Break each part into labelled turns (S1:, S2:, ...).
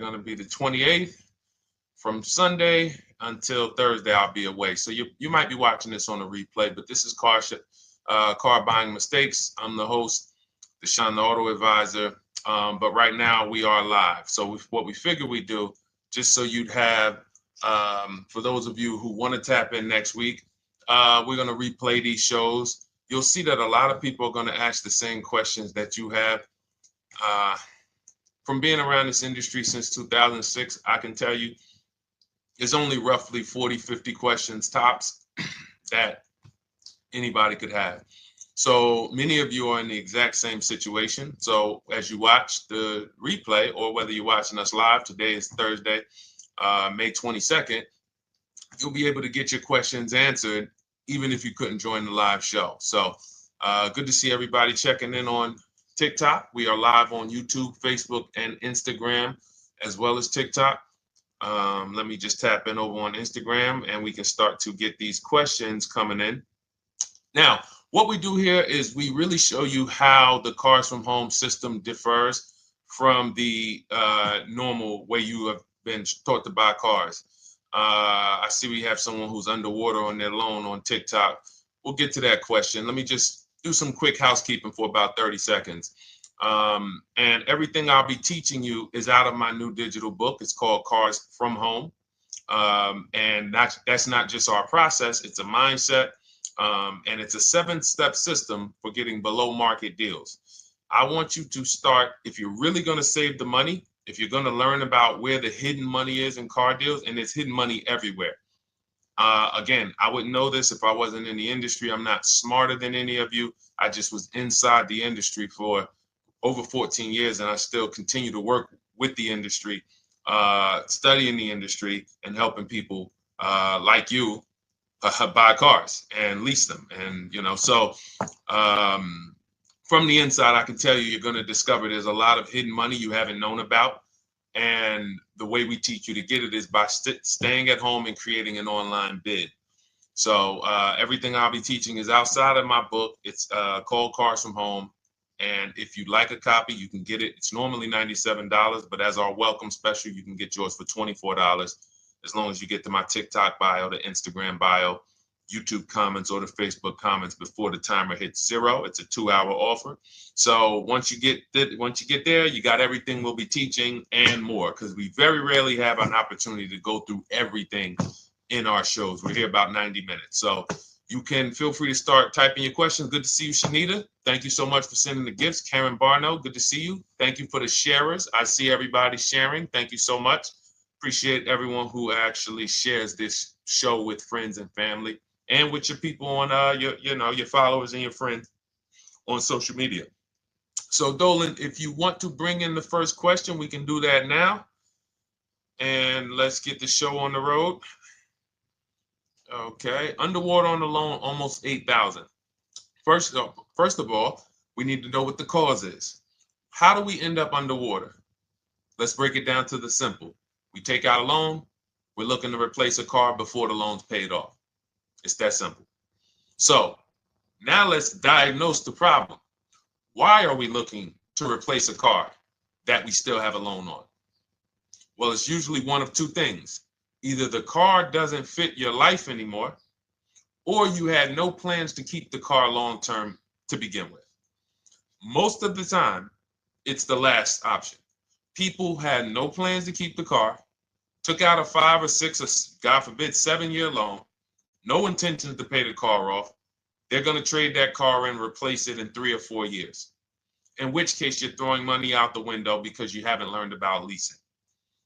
S1: going to be the 28th. From Sunday until Thursday, I'll be away. So you might be watching this on a replay, but this is Car Buying Mistakes. I'm the host, Deshone the Auto Advisor. But right now we are live. So what we figure we do, just so you'd have, for those of you who want to tap in next week, we're going to replay these shows. You'll see that a lot of people are going to ask the same questions that you have. From being around this industry since 2006, I can tell you there's only roughly 40, 50 questions tops that anybody could have. So many of you are in the exact same situation. So as you watch the replay, or whether you're watching us live, today is Thursday, May 22nd, you'll be able to get your questions answered, even if you couldn't join the live show. So good to see everybody checking in on TikTok. We are live on YouTube, Facebook, and Instagram, as well as TikTok. Let me just tap in over on Instagram and we can start to get these questions coming in. Now, what we do here is we really show you how the Cars from Home system differs from the normal way you have been taught to buy cars. I see we have someone who's underwater on their loan on TikTok. We'll get to that question. Let me just do some quick housekeeping for about 30 seconds. And everything I'll be teaching you is out of my new digital book. It's called Cars from Home. And that's not just our process, it's a mindset. And it's a 7-step system for getting below market deals. I want you to start, if you're really going to save the money, if you're going to learn about where the hidden money is in car deals, and there's hidden money everywhere. Again, I wouldn't know this if I wasn't in the industry. I'm not smarter than any of you. I just was inside the industry for over 14 years, and I still continue to work with the industry, studying the industry and helping people like you buy cars and lease them. And, so from the inside, I can tell you, you're going to discover there's a lot of hidden money you haven't known about. And the way we teach you to get it is by staying at home and creating an online bid. So everything I'll be teaching is outside of my book. It's called Cars from Home. And if you'd like a copy, you can get it. It's normally $97, but as our welcome special, you can get yours for $24, as long as you get to my TikTok bio, the Instagram bio, YouTube comments, or the Facebook comments before the timer hits 0. It's a 2-hour offer. So once you get there, you got everything we'll be teaching and more, because we very rarely have an opportunity to go through everything in our shows. We're here about 90 minutes. So you can feel free to start typing your questions. Good to see you, Shanita. Thank you so much for sending the gifts. Karen Barno, good to see you. Thank you for the sharers. I see everybody sharing. Thank you so much. Appreciate everyone who actually shares this show with friends and family, and with your people on your followers and your friends on social media. So Dolan, if you want to bring in the first question, we can do that now. And let's get the show on the road. Okay, underwater on the loan, almost 8,000. First of all, we need to know what the cause is. How do we end up underwater? Let's break it down to the simple. We take out a loan, we're looking to replace a car before the loan's paid off. It's that simple. So now let's diagnose the problem. Why are we looking to replace a car that we still have a loan on? Well, it's usually one of two things. Either the car doesn't fit your life anymore, or you had no plans to keep the car long-term to begin with. Most of the time, it's the last option. People had no plans to keep the car, took out a 5 or 6 or, God forbid, 7-year loan, no intention to pay the car off. They're going to trade that car and replace it in 3 or 4 years, in which case you're throwing money out the window because you haven't learned about leasing.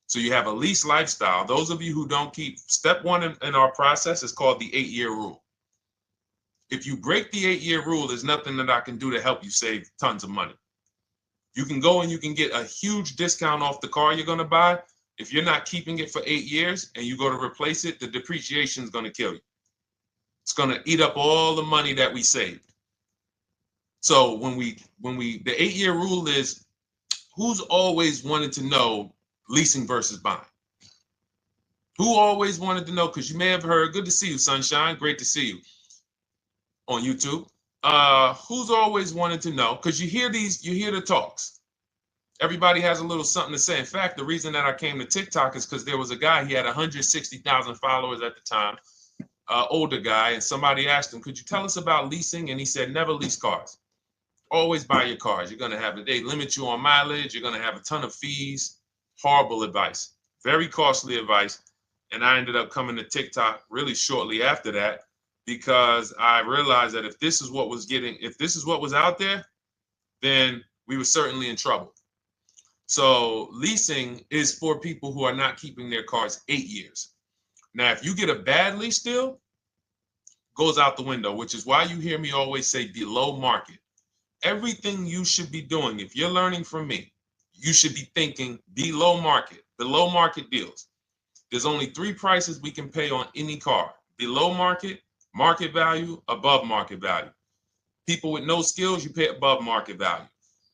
S1: So you have a lease lifestyle. Those of you who don't keep, step 1 in our process is called the 8-year rule. If you break the 8-year rule, there's nothing that I can do to help you save tons of money. You can go and you can get a huge discount off the car you're going to buy. If you're not keeping it for 8 years and you go to replace it, the depreciation is going to kill you. It's going to eat up all the money that we saved. So the 8-year rule is, who's always wanted to know leasing versus buying? Who always wanted to know? Because you may have heard, good to see you, Sunshine. Great to see you on YouTube. Who's always wanted to know? Because you hear the talks. Everybody has a little something to say. In fact, the reason that I came to TikTok is because there was a guy, he had 160,000 followers at the time, older guy, and somebody asked him, could you tell us about leasing? And he said, never lease cars. Always buy your cars. You're going to have, they limit you on mileage. You're going to have a ton of fees. Horrible advice. Very costly advice. And I ended up coming to TikTok really shortly after that because I realized that if this is what was out there, then we were certainly in trouble. So leasing is for people who are not keeping their cars 8 years. Now, if you get a bad lease deal, goes out the window, which is why you hear me always say below market. Everything you should be doing, if you're learning from me, you should be thinking below market deals. There's only 3 prices we can pay on any car: below market, market value, above market value. People with no skills, you pay above market value.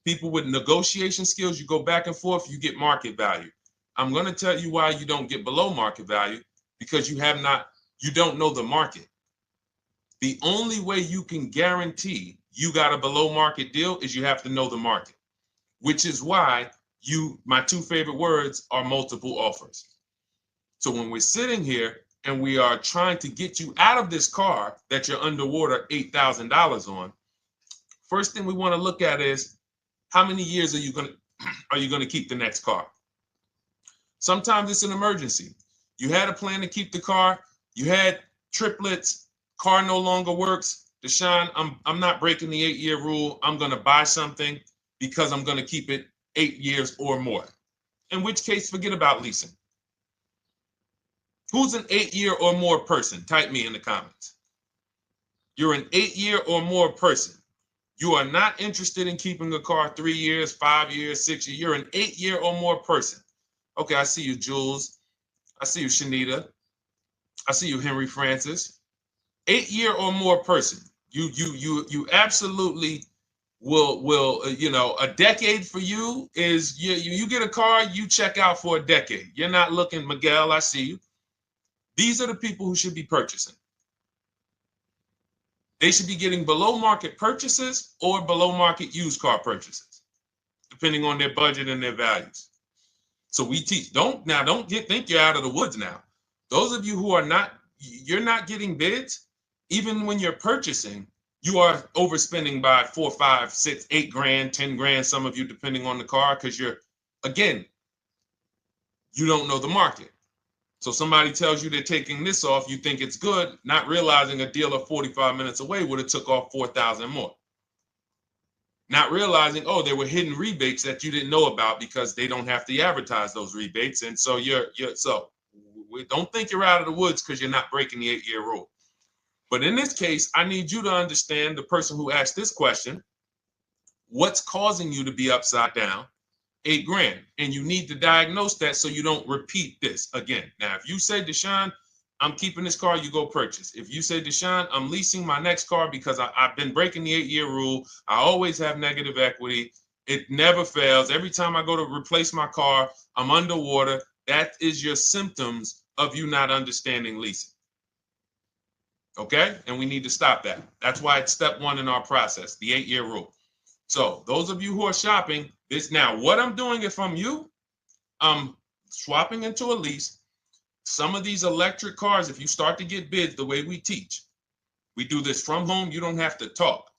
S1: People with negotiation skills, you go back and forth, you get market value. I'm going to tell you why you don't get below market value, because you don't know the market. The only way you can guarantee you got a below market deal is you have to know the market, which is why my 2 favorite words are multiple offers. So when we're sitting here and we are trying to get you out of this car that you're underwater $8,000 on, first thing we want to look at is how many years are you going to keep the next car? Sometimes it's an emergency. You had a plan to keep the car. You had triplets. Car no longer works. Deshone, I'm not breaking the 8-year rule. I'm going to buy something because I'm going to keep it 8 years or more. In which case, forget about leasing. Who's an 8-year or more person? Type me in the comments. You're an 8-year or more person. You are not interested in keeping a car 3 years, 5 years, 6 years. You're an 8-year or more person. Okay, I see you, Jules. I see you, Shanita. I see you, Henry Francis. 8-year or more person. You absolutely will a decade for you is you get a car, you check out for a decade. You're not looking, Miguel, I see you. These are the people who should be purchasing. They should be getting below market purchases or below market used car purchases, depending on their budget and their values. So we teach, think you're out of the woods now. Those of you who you're not getting bids, even when you're purchasing, you are overspending by 4, 5, 6, 8 grand, 10 grand, some of you, depending on the car, because you don't know the market. So somebody tells you they're taking this off, you think it's good, not realizing a dealer 45 minutes away would have took off 4,000 more. Not realizing, there were hidden rebates that you didn't know about because they don't have to advertise those rebates. And so don't think you're out of the woods because you're not breaking the 8-year rule. But in this case, I need you to understand, the person who asked this question, what's causing you to be upside down 8 grand? And you need to diagnose that so you don't repeat this again. Now, if you say, Deshone, I'm keeping this car, you go purchase. If you say, Deshone, I'm leasing my next car because I've been breaking the 8-year rule. I always have negative equity. It never fails. Every time I go to replace my car, I'm underwater. That is your symptoms of you not understanding leasing. Okay? And we need to stop that. That's why it's step 1 in our process, the 8-year rule. So those of you who are shopping this now, what I'm doing if I'm you, I'm swapping into a lease. Some of these electric cars, if you start to get bids the way we teach, we do this from home. You don't have to talk.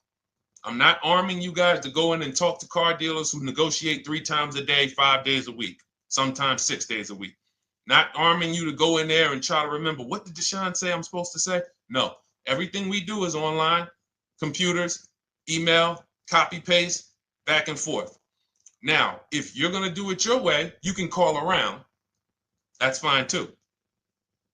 S1: I'm not arming you guys to go in and talk to car dealers who negotiate 3 times a day, 5 days a week, sometimes 6 days a week. Not arming you to go in there and try to remember, what did Deshone say I'm supposed to say? No, everything we do is online, computers, email, copy, paste, back and forth. Now, if you're going to do it your way, you can call around. That's fine too.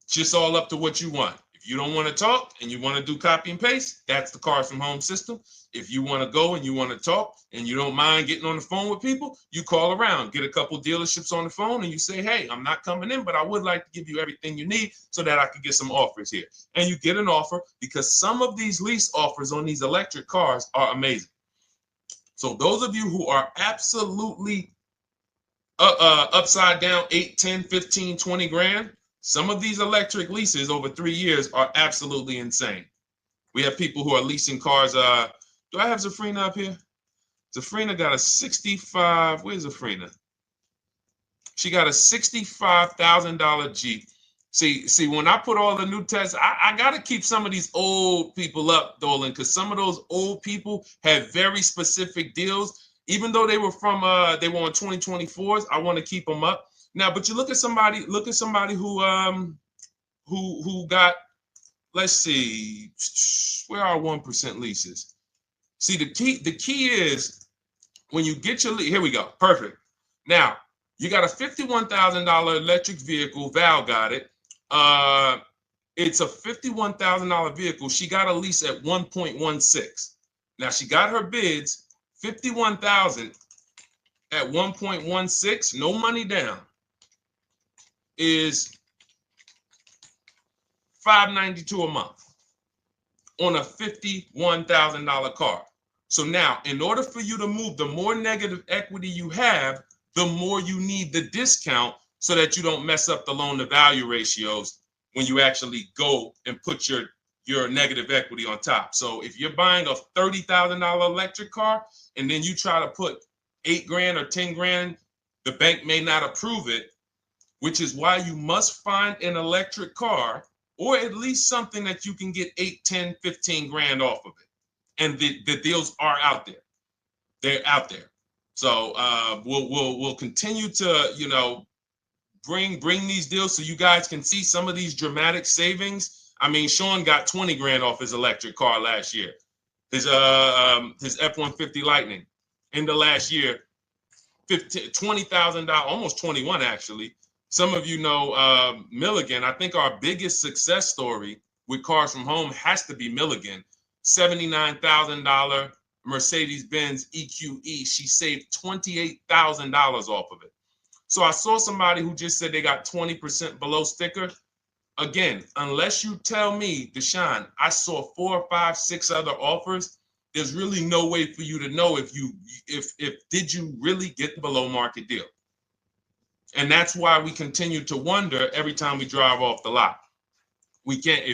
S1: It's just all up to what you want. If you don't want to talk and you want to do copy and paste, that's the Cars from Home system. If you want to go and you want to talk and you don't mind getting on the phone with people, you call around, get a couple dealerships on the phone and you say, hey, I'm not coming in, but I would like to give you everything you need so that I could get some offers here. And you get an offer, because some of these lease offers on these electric cars are amazing. So those of you who are absolutely upside down 8, 10, 15, 20 grand, some of these electric leases over 3 years are absolutely insane. We have people who are leasing cars. Do I have Zafrina up here? Zafrina got a 65. Where's Zafrina? She got a $65,000 Jeep. See, when I put all the new tests, I got to keep some of these old people up, Dolan, because some of those old people have very specific deals. Even though they were on 2024s, I want to keep them up. Now, but you look at somebody who got, let's see, where are 1% leases? See, the key is when you get your lease, here we go, perfect. Now, you got a $51,000 electric vehicle, Val got it. It's a $51,000 vehicle. She got a lease at 1.16. Now she got her bids, 51,000 at 1.16, no money down, is $592 a month on a $51,000 car. So now, in order for you to move, the more negative equity you have, the more you need the discount so that you don't mess up the loan to value ratios when you actually go and put your negative equity on top. So if you're buying a $30,000 electric car and then you try to put $8,000 or $10,000, the bank may not approve it, which is why you must find an electric car or at least something that you can get 8, 10, 15 grand off of it. And the deals are out there. They're out there. So we'll continue to, bring these deals so you guys can see some of these dramatic savings. I mean, Sean got 20 grand off his electric car last year. His F-150 Lightning in the last year, $20,000, almost 21 actually. Some of you know Milligan. I think our biggest success story with Cars from Home has to be Milligan. $79,000 Mercedes-Benz EQE. She saved $28,000 off of it. So I saw somebody who just said they got 20% below sticker. Again, unless you tell me, Deshone, I saw 4, 5, 6 other offers, there's really no way for you to know if did you really get the below market deal. And that's why we continue to wonder every time we drive off the lot. We can't,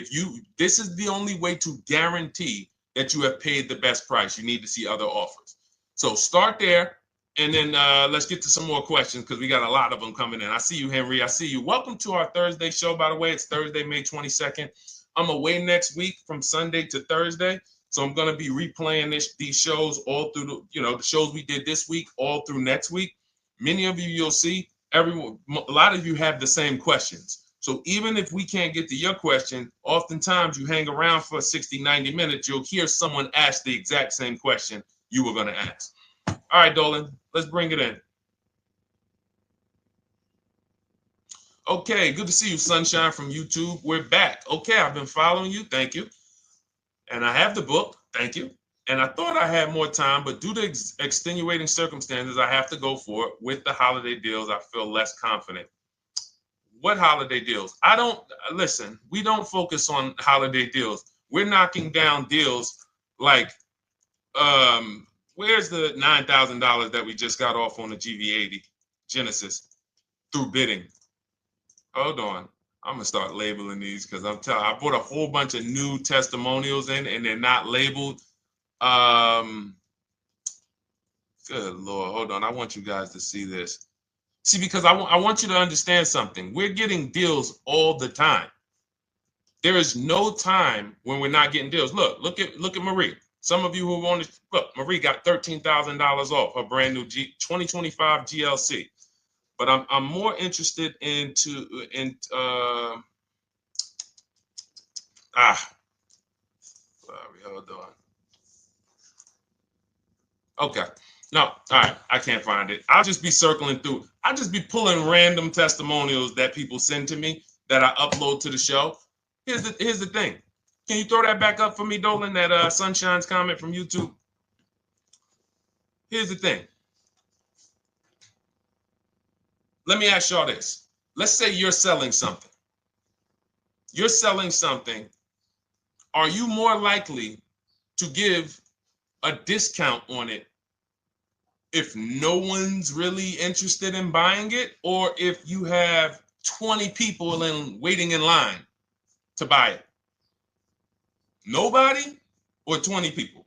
S1: this is the only way to guarantee that you have paid the best price. You need to see other offers. So start there. And then let's get to some more questions because we got a lot of them coming in. I see you, Henry. I see you. Welcome to our Thursday show, by the way. It's Thursday, May 22nd. I'm away next week from Sunday to Thursday. So I'm going to be replaying these shows all through, the shows we did this week, all through next week. Many of you, you'll see, a lot of you have the same questions. So even if we can't get to your question, oftentimes you hang around for 60, 90 minutes, you'll hear someone ask the exact same question you were going to ask. All right, Dolan, let's bring it in. Okay, good to see you, Sunshine from YouTube. We're back. Okay, I've been following you. Thank you. And I have the book. Thank you. And I thought I had more time, but due to extenuating circumstances, I have to go for it. With the holiday deals, I feel less confident. What holiday deals? Listen, we don't focus on holiday deals. We're knocking down deals like, where's the $9,000 that we just got off on the GV80 Genesis through bidding? Hold on. I'm going to start labeling these because I bought a whole bunch of new testimonials in and they're not labeled. Good Lord. Hold on. I want you guys to see this. See, because I want you to understand something. We're getting deals all the time. There is no time when we're not getting deals. Look at Marie. Some of you who want to look, Marie got $13,000 off her brand new 2025 GLC. But I'm more interested sorry, hold on. Okay. No, all right. I can't find it. I'll just be circling through. I'll just be pulling random testimonials that people send to me that I upload to the show. Here's the thing. Can you throw that back up for me, Dolan, that Sunshine's comment from YouTube? Here's the thing. Let me ask y'all this. Let's say you're selling something. You're selling something. Are you more likely to give a discount on it if no one's really interested in buying it, or if you have 20 people waiting in line to buy it? Nobody or 20 people?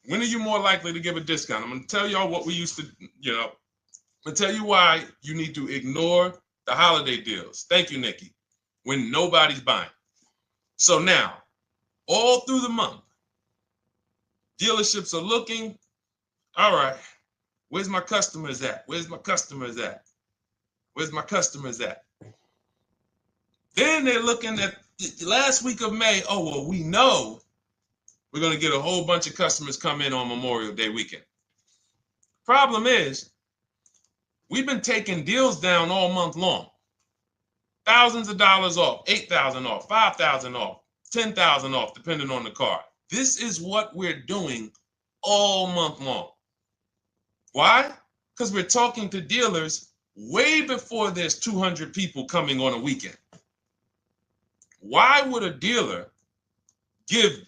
S1: When are you more likely to give a discount? I'm going to tell y'all what we used to, I'm going to tell you why you need to ignore the holiday deals. Thank you, Nikki. When nobody's buying. So now, all through the month, dealerships are looking, all right, where's my customers at? Where's my customers at? Where's my customers at? Then they're looking at the last week of May. Oh, well, we know we're going to get a whole bunch of customers come in on Memorial Day weekend. Problem is, we've been taking deals down all month long. Thousands of dollars off, 8,000 off, 5,000 off, 10,000 off, depending on the car. This is what we're doing all month long. Why? Because we're talking to dealers way before there's 200 people coming on a weekend. Why would a dealer give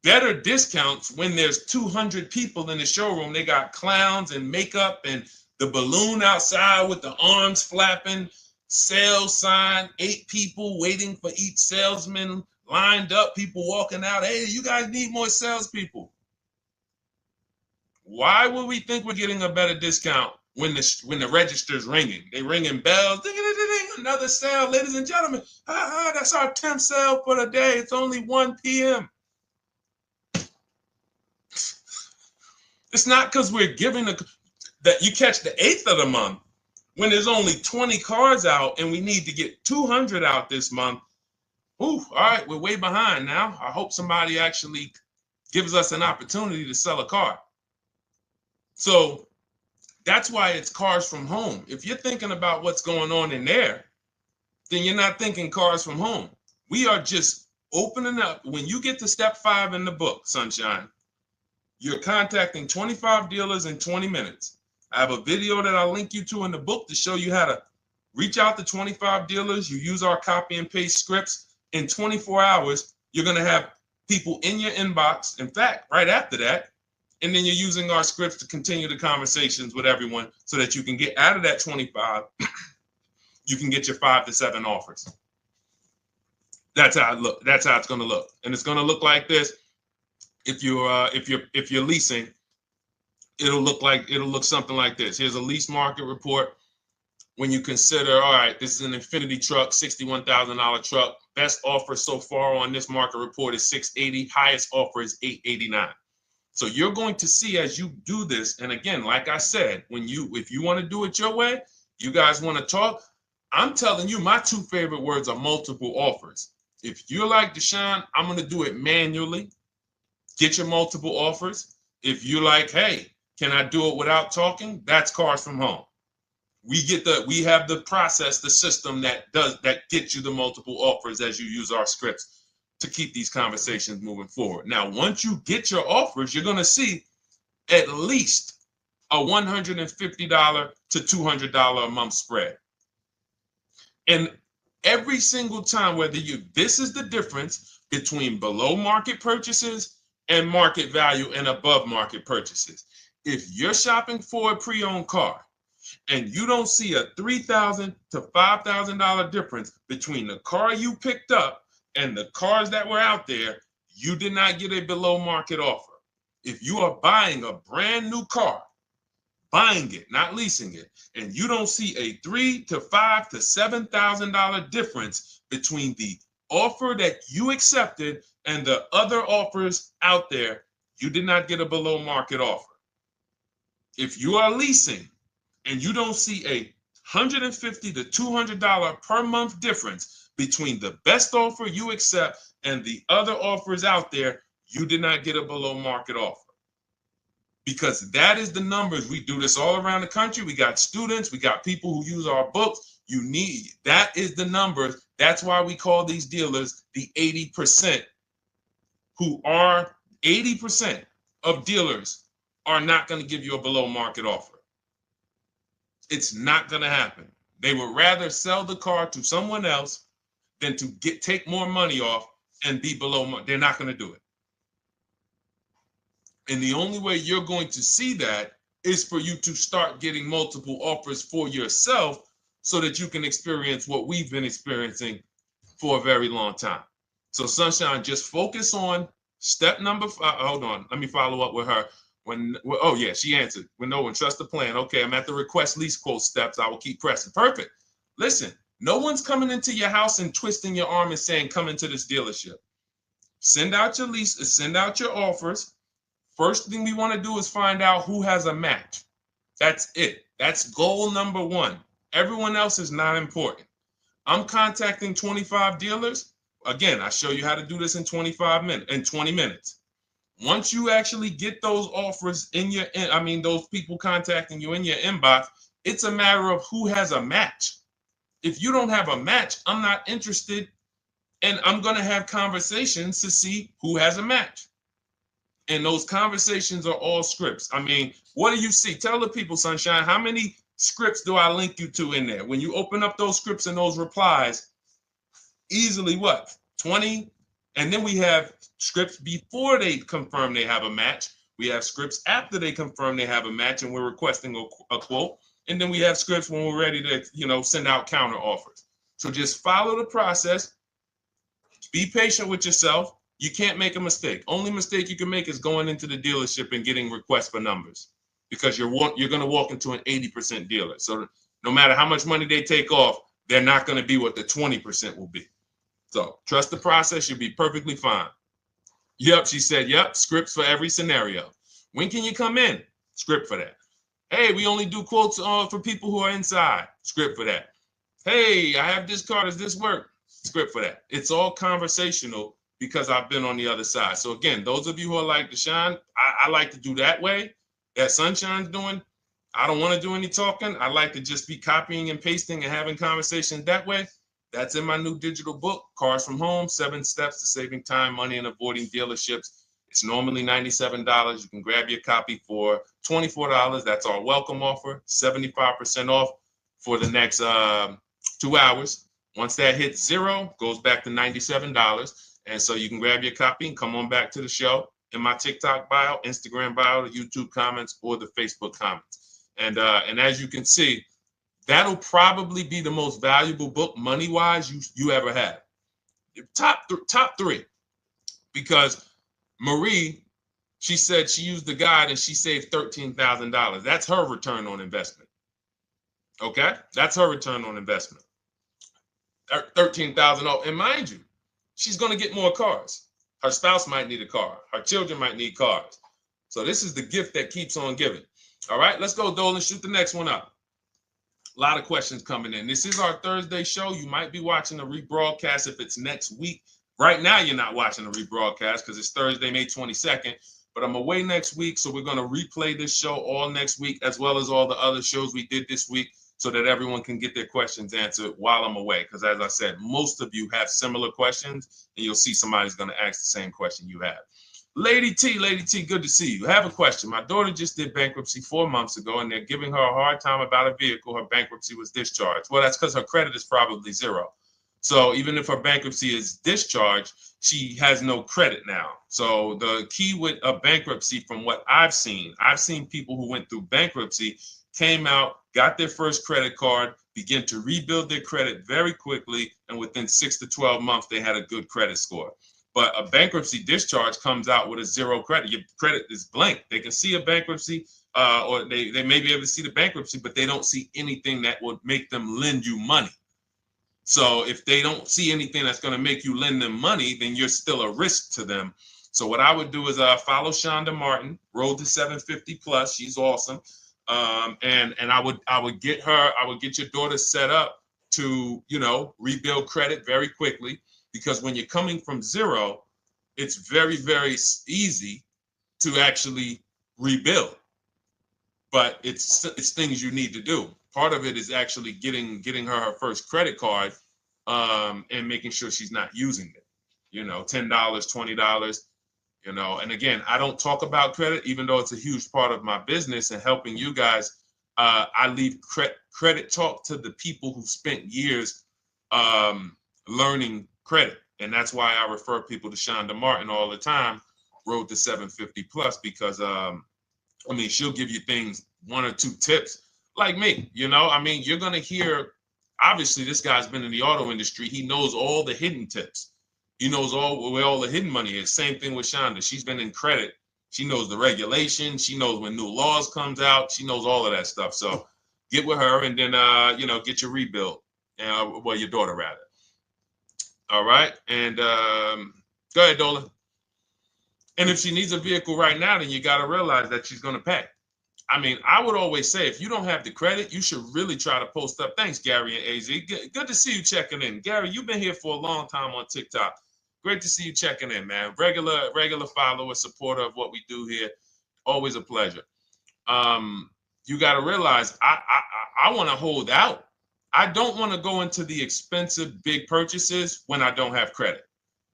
S1: better discounts when there's 200 people in the showroom? They got clowns and makeup and the balloon outside with the arms flapping, sales sign, 8 people waiting for each salesman lined up, people walking out. Hey, you guys need more salespeople. Why would we think we're getting a better discount when the register's ringing? They ringing bells, ding, ding, ding, ding, another sale, ladies and gentlemen. That's our 10th sale for the day. It's only 1 p.m. It's not because we're giving that you catch the 8th of the month when there's only 20 cars out and we need to get 200 out this month. Ooh, all right, we're way behind now. I hope somebody actually gives us an opportunity to sell a car. So that's why it's cars from home. If you're thinking about what's going on in there, then you're not thinking cars from home. We are just opening up. When you get to step 5 in the book, Sunshine, you're contacting 25 dealers in 20 minutes. I have a video that I'll link you to in the book to show you how to reach out to 25 dealers. You use our copy and paste scripts. In 24 hours, you're going to have people in your inbox. In fact, right after that, and then you're using our scripts to continue the conversations with everyone so that you can get out of that 25, you can get your 5 to 7 offers. That's how it look. That's how it's going to look. And it's going to look like this. If you're leasing, it'll look something like this. Here's a lease market report. When you consider, all right, this is an Infinity truck, $61,000 truck. Best offer so far on this market report is $680. Highest offer is $889. So you're going to see as you do this, and again, like I said, if you want to do it your way, you guys want to talk, I'm telling you, my 2 favorite words are multiple offers. If you're like Deshone, I'm going to do it manually. Get your multiple offers. If you're like, hey, can I do it without talking? That's cars from home. We have the process, the system that gets you the multiple offers as you use our scripts to keep these conversations moving forward. Now, once you get your offers, you're going to see at least a $150 to $200 a month spread. And every single time, this is the difference between below market purchases and market value and above market purchases. If you're shopping for a pre-owned car and you don't see a $3,000 to $5,000 difference between the car you picked up and the cars that were out there, you did not get a below market offer. If you are buying a brand new car, buying it, not leasing it, and you don't see a $3,000 to $5,000 to $7,000 difference between the offer that you accepted and the other offers out there, you did not get a below market offer. If you are leasing and you don't see a $150 to $200 per month difference between the best offer you accept and the other offers out there, you did not get a below market offer. Because that is the numbers. We do this all around the country. We got students, we got people who use our books. That is the numbers. That's why we call these dealers the 80%, who are 80% of dealers are not going to give you a below market offer. It's not going to happen. They would rather sell the car to someone else than to take more money off and be below market. They're not going to do it. And the only way you're going to see that is for you to start getting multiple offers for yourself so that you can experience what we've been experiencing for a very long time. So Sunshine, just focus on Step number five, hold on, let me follow up with her. Oh yeah, she answered. When no one trusts the plan. Okay, I'm at the request lease quote steps. I will keep pressing. Perfect. Listen, no one's coming into your house and twisting your arm and saying, come into this dealership. Send out your leases, send out your offers. First thing we want to do is find out who has a match. That's it. That's goal number one. Everyone else is not important. I'm contacting 25 dealers. Again, I show you how to do this in 20 minutes. Once you actually get those offers in your, those people contacting you in your inbox, it's a matter of who has a match. If you don't have a match, I'm not interested, and I'm going to have conversations to see who has a match. And those conversations are all scripts. I mean, what do you see? Tell the people, Sunshine, how many scripts do I link you to in there? When you open up those scripts and those replies, easily what? 20? And then we have scripts before they confirm they have a match. We have scripts after they confirm they have a match and we're requesting a quote. And then we have scripts when we're ready to, send out counter offers. So just follow the process. Be patient with yourself. You can't make a mistake. Only mistake you can make is going into the dealership and getting requests for numbers, because you're going to walk into an 80% dealer. So no matter how much money they take off, they're not going to be what the 20% will be. So trust the process. You'll be perfectly fine. Yep, she said, yep, scripts for every scenario. When can you come in? Script for that. Hey, we only do quotes for people who are inside. Script for that. Hey, I have this car. Does this work? Script for that. It's all conversational because I've been on the other side. So again, those of you who are like Deshone, I like to do that way, that Sunshine's doing. I don't want to do any talking. I like to just be copying and pasting and having conversations that way. That's in my new digital book, Cars from Home, 7 Steps to Saving Time, Money, and Avoiding Dealerships. It's normally $97. You can grab your copy for $24. That's our welcome offer, 75% off for the next 2 hours. Once that hits zero, goes back to $97. And so you can grab your copy and come on back to the show in my TikTok bio, Instagram bio, the YouTube comments, or the Facebook comments. And as you can see, that'll probably be the most valuable book money-wise you ever have. Top three. Because Marie, she said she used the guide and she saved $13,000. That's her return on investment. Okay? That's her return on investment. $13,000. And mind you, she's going to get more cars. Her spouse might need a car. Her children might need cars. So this is the gift that keeps on giving. All right, let's go, Dolan. Shoot the next one up. A lot of questions coming in. This is our Thursday show. You might be watching a rebroadcast if it's next week. Right now, you're not watching a rebroadcast because it's Thursday, May 22nd. But I'm away next week, so we're going to replay this show all next week, as well as all the other shows we did this week, so that everyone can get their questions answered while I'm away. Because as I said, most of you have similar questions, and you'll see somebody's going to ask the same question you have. Lady T, good to see you. I have a question. My daughter just did bankruptcy 4 months ago, and they're giving her a hard time about a vehicle. Her bankruptcy was discharged. Well, that's because her credit is probably zero. So even if her bankruptcy is discharged, she has no credit now. So the key with a bankruptcy, from what I've seen people who went through bankruptcy, came out, got their first credit card, began to rebuild their credit very quickly, and within 6 to 12 months, they had a good credit score. But a bankruptcy discharge comes out with a zero credit. Your credit is blank. They can see a bankruptcy, or they may be able to see the bankruptcy, but they don't see anything that would make them lend you money. So if they don't see anything that's going to make you lend them money, then you're still a risk to them. So what I would do is follow Shonda Martin, Road to 750 Plus. She's awesome. And I would get your daughter set up to, rebuild credit very quickly, because when you're coming from zero, it's very, very easy to actually rebuild. But it's things you need to do. Part of it is actually getting her first credit card, and making sure she's not using it. $10, $20. And again, I don't talk about credit, even though it's a huge part of my business and helping you guys. I leave credit talk to the people who spent years learning credit. And that's why I refer people to Shonda Martin all the time, Road to 750 Plus, because she'll give you things, 1 or 2 tips, like me. You're going to hear, obviously this guy's been in the auto industry. He knows all the hidden tips. He knows where all the hidden money is. Same thing with Shonda. She's been in credit. She knows the regulations. She knows when new laws comes out. She knows all of that stuff. So get with her and then, get your rebuild. Well, your daughter rather. All right. And go ahead, Dola. And if she needs a vehicle right now, then you got to realize that she's going to pay. I mean, I would always say if you don't have the credit, you should really try to post up. Thanks, Gary and AZ. Good to see you checking in. Gary, you've been here for a long time on TikTok. Great to see you checking in, man. Regular follower, supporter of what we do here. Always a pleasure. You got to realize I want to hold out. I don't want to go into the expensive big purchases when I don't have credit.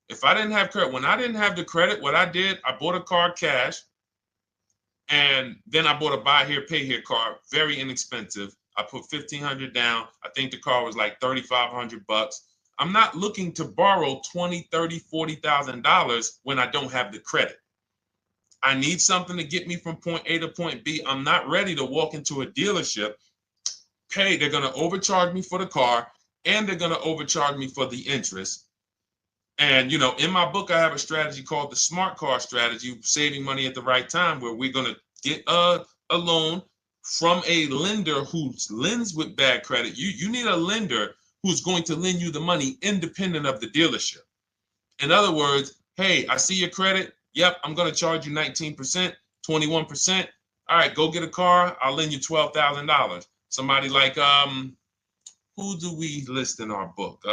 S1: If I didn't have credit, when I didn't have the credit, what I did, I bought a car cash. And then I bought a buy here, pay here car, very inexpensive. I put $1,500 down. I think the car was like $3,500. I'm not looking to borrow $20,000, $30,000, $40,000 when I don't have the credit. I need something to get me from point A to point B. I'm not ready to walk into a dealership, pay. They're going to overcharge me for the car, and they're going to overcharge me for the interest. And, in my book, I have a strategy called the smart car strategy, saving money at the right time, where we're going to get a loan from a lender who lends with bad credit. You need a lender who's going to lend you the money independent of the dealership. In other words, hey, I see your credit. Yep, I'm going to charge you 19%, 21%. All right, go get a car. I'll lend you $12,000. Somebody like, who do we list in our book?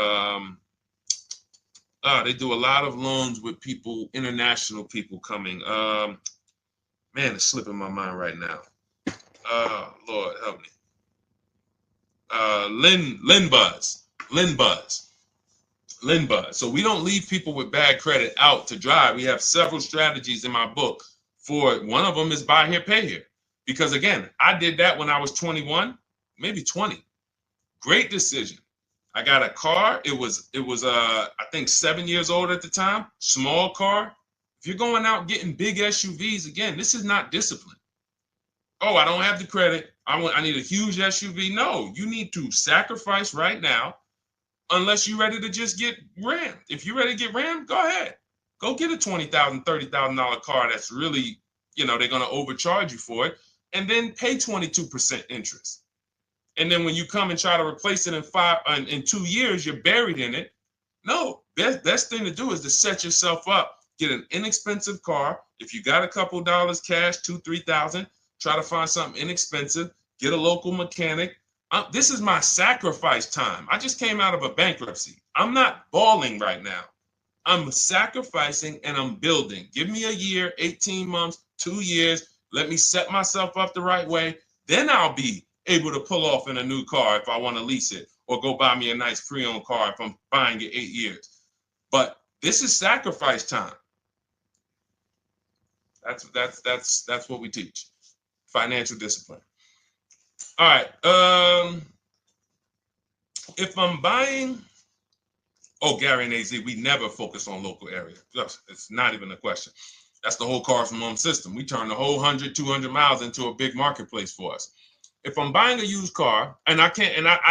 S1: They do a lot of loans with people, international people coming. Man, it's slipping my mind right now. Lord help me. LendBuzz. So we don't leave people with bad credit out to dry. We have several strategies in my book. For one of them is buy here, pay here. Because again, I did that when I was 21, maybe 20. Great decision. I got a car. It was I think 7 years old at the time. Small car. If you're going out getting big SUVs, again, this is not discipline. Oh, I don't have the credit. I need a huge SUV. No, you need to sacrifice right now, unless you're ready to just get rammed. If you're ready to get rammed, go ahead. Go get a $20,000, $30,000 car that's really, they're going to overcharge you for it, and then pay 22% interest. And then when you come and try to replace it in 2 years, you're buried in it. No, best thing to do is to set yourself up. Get an inexpensive car. If you got a couple dollars cash, $2,000, $3,000, try to find something inexpensive. Get a local mechanic. This is my sacrifice time. I just came out of a bankruptcy. I'm not balling right now. I'm sacrificing and I'm building. Give me a year, 18 months, 2 years. Let me set myself up the right way. Then I'll be able to pull off in a new car if I want to lease it, or go buy me a nice pre-owned car if I'm buying it 8 years. But this is sacrifice time. That's what we teach. Financial discipline. All right. If I'm buying, Gary and AZ, we never focus on local area. It's not even a question. That's the whole car from home system. We turn the whole 100, 200 miles into a big marketplace for us. If I'm buying a used car, and I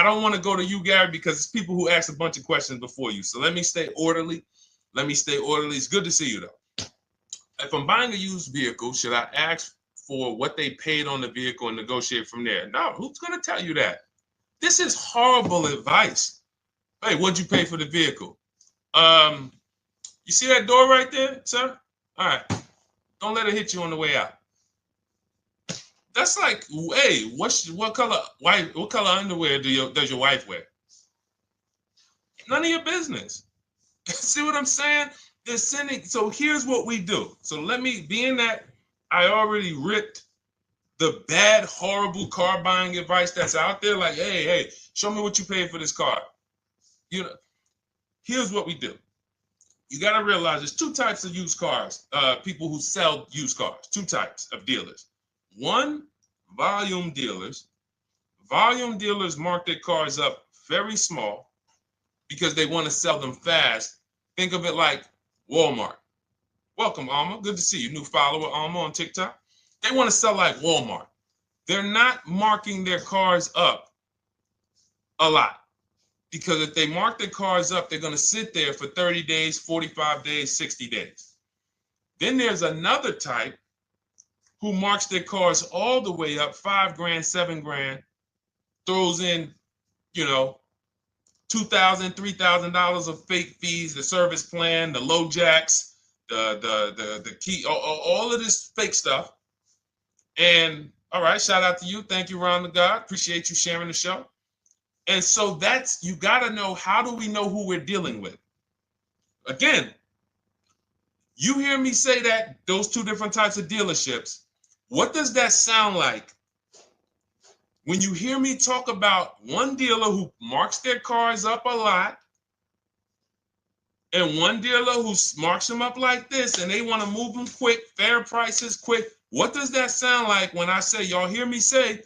S1: don't want to go to you, Gary, because it's people who ask a bunch of questions before you. So let me stay orderly. It's good to see you, though. If I'm buying a used vehicle, should I ask for what they paid on the vehicle and negotiate from there? No, who's going to tell you that? This is horrible advice. Hey, what'd you pay for the vehicle? You see that door right there, sir? All right. Don't let it hit you on the way out. That's like, hey, what color underwear does your wife wear? None of your business. See what I'm saying? They're sending. So here's what we do. So being that I already ripped the bad, horrible car buying advice that's out there, like, hey, show me what you paid for this car. Here's what we do. You got to realize there's two types of used cars, people who sell used cars, two types of dealers. One, volume dealers. Volume dealers mark their cars up very small because they want to sell them fast. Think of it like Walmart. Welcome, Alma. Good to see you. New follower, Alma, on TikTok. They want to sell like Walmart. They're not marking their cars up a lot. Because if they mark their cars up, they're going to sit there for 30 days, 45 days, 60 days. Then there's another type who marks their cars all the way up, 5 grand, 7 grand, throws in, you know, $2,000, $3,000 of fake fees, the service plan, the low jacks, the key, all of this fake stuff. And all right, shout out to you. Thank you, Ron the God. Appreciate you sharing the show. And so that's, you got to know, how do we know who we're dealing with? Again, you hear me say that, those two different types of dealerships. What does that sound like when you hear me talk about one dealer who marks their cars up a lot and one dealer who marks them up like this and they want to move them quick, fair prices, quick? What does that sound like when I say, y'all hear me say,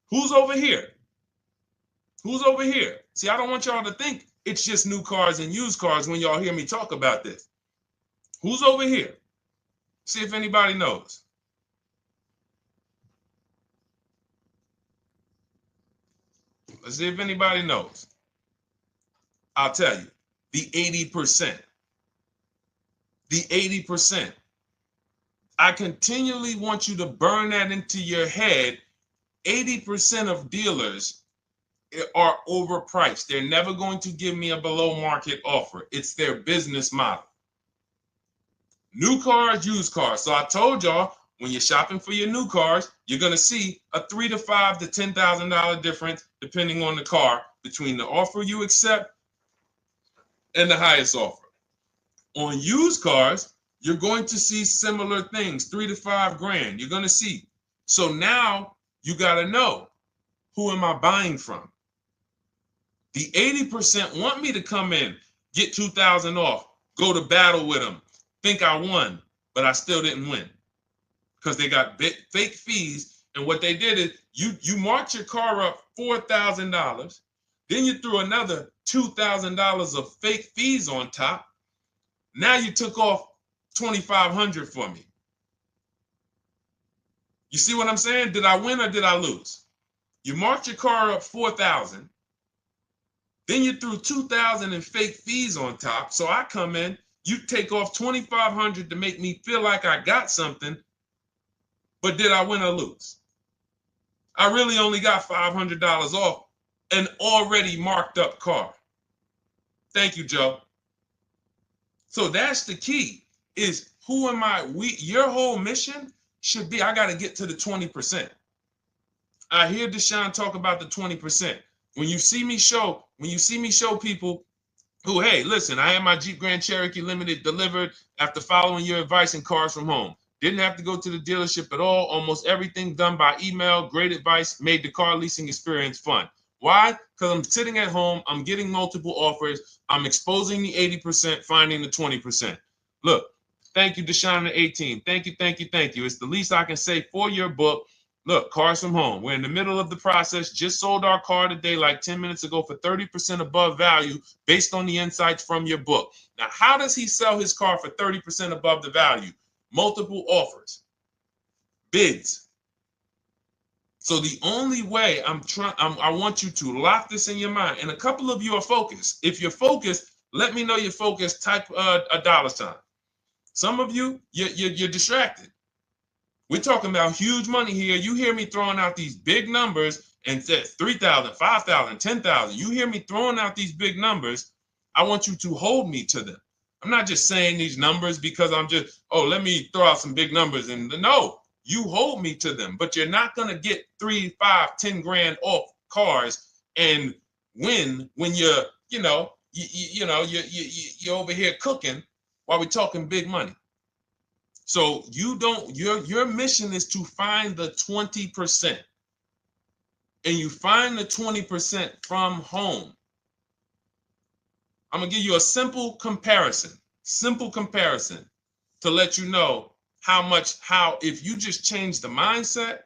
S1: who's over here? Who's over here? See, I don't want y'all to think it's just new cars and used cars when y'all hear me talk about this. Who's over here? See if anybody knows. Let's see if anybody knows. I'll tell you, the 80%. The 80%. I continually want you to burn that into your head. 80% of dealers are overpriced. They're never going to give me a below market offer. It's their business model. New cars, used cars. So I told y'all, when you're shopping for your new cars, you're going to see a $3,000 to $5,000 to $10,000 difference, depending on the car, between the offer you accept and the highest offer. On used cars, you're going to see similar things, 3 to 5 grand. You're going to see. So now you got to know, who am I buying from? The 80% want me to come in, get 2,000 off, go to battle with them, think I won, but I still didn't win because they got fake fees. And what they did is you marked your car up $4,000, then you threw another $2,000 of fake fees on top. Now you took off $2,500 for me. You see what I'm saying? Did I win or did I lose? You marked your car up $4,000. Then you threw $2,000 in fake fees on top. So I come in, you take off $2,500 to make me feel like I got something. But did I win or lose? I really only got $500 off an already marked up car. Thank you, Joe. So that's the key, is who am I? Your whole mission should be, I got to get to the 20%. I hear Deshone talk about the 20%. When you see me show people who, hey, listen, I had my Jeep Grand Cherokee Limited delivered after following your advice and cars from home. Didn't have to go to the dealership at all. Almost everything done by email. Great advice. Made the car leasing experience fun. Why? Because I'm sitting at home. I'm getting multiple offers. I'm exposing the 80%, finding the 20%. Look, thank you, Deshone the 18. Thank you, thank you, thank you. It's the least I can say for your book. Look, cars from home. We're in the middle of the process. Just sold our car today, like 10 minutes ago, for 30% above value based on the insights from your book. Now, how does he sell his car for 30% above the value? Multiple offers, bids. So the only way I want you to lock this in your mind. And a couple of you are focused. If you're focused, let me know you're focused. Type a $. Some of you, you're distracted. We're talking about huge money here. You hear me throwing out these big numbers and said 3,000, 5,000, 10,000. You hear me throwing out these big numbers. I want you to hold me to them. I'm not just saying these numbers because I'm just, let me throw out some big numbers. And no, you hold me to them, but you're not going to get 3, 5, 10 grand off cars and win when you're over here cooking while we're talking big money. So your mission is to find the 20%. And you find the 20% from home. I'm going to give you a simple comparison to let you know how if you just change the mindset,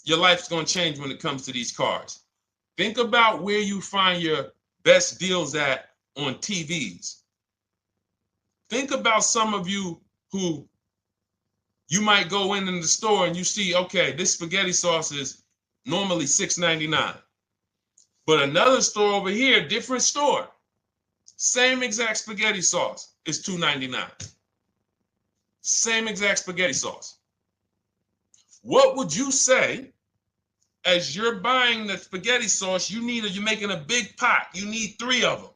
S1: your life's going to change when it comes to these cars. Think about where you find your best deals at on TVs. Think about some of you who you might go in the store and you see, okay, this spaghetti sauce is normally $6.99. But another store over here, different store, same exact spaghetti sauce is $2.99. Same exact spaghetti sauce. What would you say as you're buying the spaghetti sauce? You're making a big pot. You need 3 of them,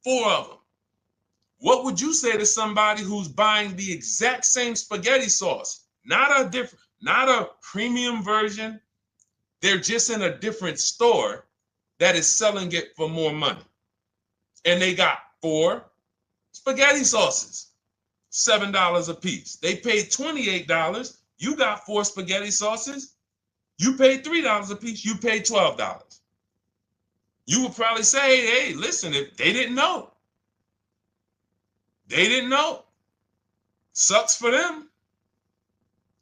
S1: 4 of them. What would you say to somebody who's buying the exact same spaghetti sauce? Not a premium version. They're just in a different store that is selling it for more money. And they got 4 spaghetti sauces, $7 a piece. They paid $28. You got 4 spaghetti sauces. You paid $3 a piece. You paid $12. You would probably say, hey, listen, if they didn't know. They didn't know. Sucks for them.